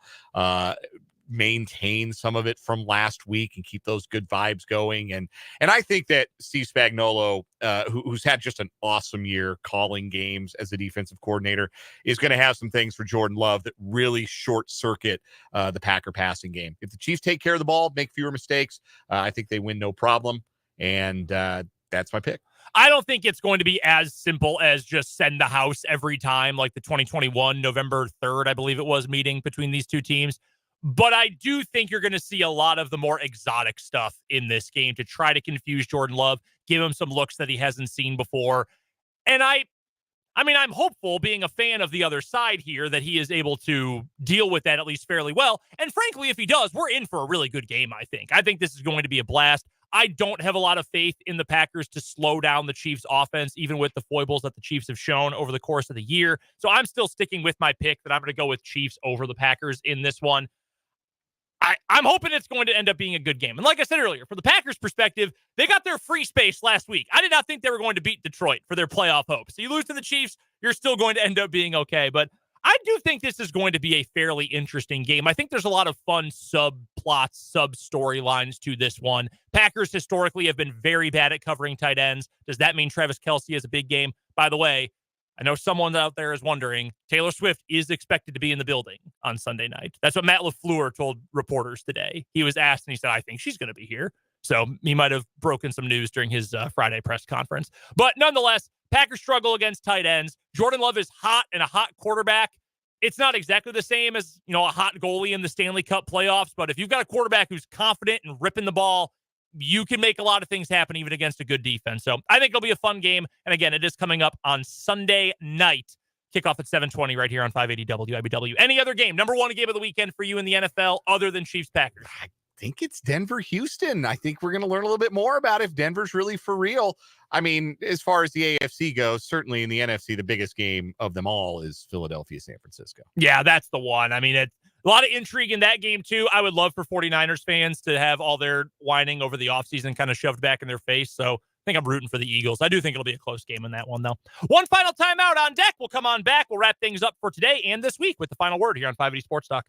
maintain some of it from last week, and keep those good vibes going. And I think that Steve Spagnuolo, who's had just an awesome year calling games as a defensive coordinator, is going to have some things for Jordan Love that really short circuit the Packer passing game. If the Chiefs take care of the ball, make fewer mistakes, I think they win no problem. And that's my pick. I don't think it's going to be as simple as just send the house every time, like the 2021 November 3rd, I believe it was, meeting between these two teams. But I do think you're going to see a lot of the more exotic stuff in this game to try to confuse Jordan Love, give him some looks that he hasn't seen before. And I mean, I'm hopeful, being a fan of the other side here, that he is able to deal with that at least fairly well. And frankly, if he does, we're in for a really good game, I think. I think this is going to be a blast. I don't have a lot of faith in the Packers to slow down the Chiefs' offense, even with the foibles that the Chiefs have shown over the course of the year. So I'm still sticking with my pick that I'm going to go with Chiefs over the Packers in this one. I'm hoping it's going to end up being a good game. And like I said earlier, from the Packers' perspective, they got their free space last week. I did not think they were going to beat Detroit for their playoff hopes. So you lose to the Chiefs, you're still going to end up being okay. But I do think this is going to be a fairly interesting game. I think there's a lot of fun subplots, sub-storylines to this one. Packers historically have been very bad at covering tight ends. Does that mean Travis Kelce has a big game? By the way, I know someone out there is wondering, Taylor Swift is expected to be in the building on Sunday night. That's what Matt LaFleur told reporters today. He was asked, and he said, I think she's going to be here. So he might have broken some news during his Friday press conference. But nonetheless, Packers struggle against tight ends. Jordan Love is hot and a hot quarterback. It's not exactly the same as, a hot goalie in the Stanley Cup playoffs, but if you've got a quarterback who's confident and ripping the ball, you can make a lot of things happen even against a good defense. So I think it'll be a fun game. And again, it is coming up on Sunday night. Kickoff at 7:20 right here on 580 WIBW. Any other game, number one game of the weekend for you in the NFL other than Chiefs-Packers? I think it's Denver-Houston. I think we're going to learn a little bit more about if Denver's really for real. I mean, as far as the AFC goes, certainly in the NFC, the biggest game of them all is Philadelphia-San Francisco. Yeah, that's the one. I mean, it's a lot of intrigue in that game, too. I would love for 49ers fans to have all their whining over the offseason kind of shoved back in their face. So I think I'm rooting for the Eagles. I do think it'll be a close game in that one, though. One final timeout on deck. We'll come on back. We'll wrap things up for today and this week with the final word here on 580 Sports Talk.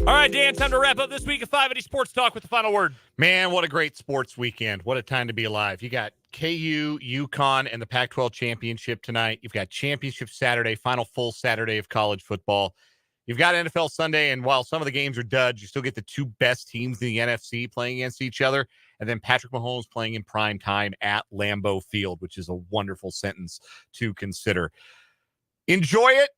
All right, Dan, time to wrap up this week of 580 Sports Talk with the final word. Man, what a great sports weekend. What a time to be alive. You got KU, UConn, and the Pac-12 championship tonight. You've got championship Saturday, final full Saturday of college football. You've got NFL Sunday, and while some of the games are duds, you still get the two best teams in the NFC playing against each other. And then Patrick Mahomes playing in prime time at Lambeau Field, which is a wonderful sentence to consider. Enjoy it.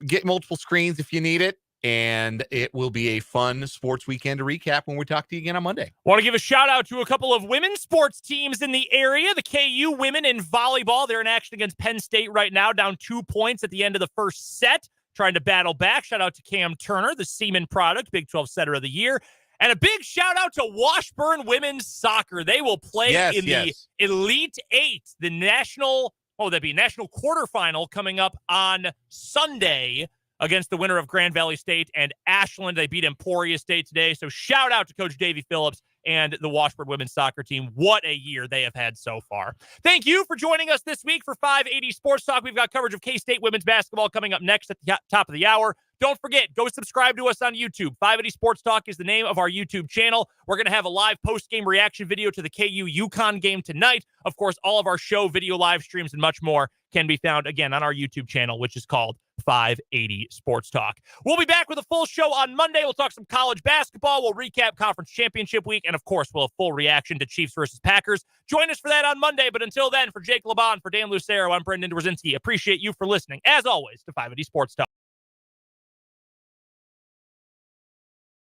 Get multiple screens if you need it. And it will be a fun sports weekend to recap when we talk to you again on Monday. Want to give a shout out to a couple of women's sports teams in the area. The KU women in volleyball. They're in action against Penn State right now, down 2 points at the end of the first set, trying to battle back. Shout out to Cam Turner, the Seaman product, Big 12 Setter of the Year. And a big shout out to Washburn women's soccer. They will play the Elite Eight, the national quarterfinal coming up on Sunday against the winner of Grand Valley State and Ashland. They beat Emporia State today. So shout out to Coach Davey Phillips and the Washburn women's soccer team. What a year they have had so far. Thank you for joining us this week for 580 Sports Talk. We've got coverage of K-State women's basketball coming up next at the top of the hour. Don't forget, go subscribe to us on YouTube. 580 Sports Talk is the name of our YouTube channel. We're going to have a live post-game reaction video to the KU-UConn game tonight. Of course, all of our show, video live streams, and much more can be found, again, on our YouTube channel, which is called 580 Sports Talk. We'll be back with a full show on Monday. We'll talk some college basketball. We'll recap conference championship week. And, of course, we'll have full reaction to Chiefs versus Packers. Join us for that on Monday. But until then, for Jake LeBon, for Dan Lucero, I'm Brendan Dworzinski. Appreciate you for listening, as always, to 580 Sports Talk.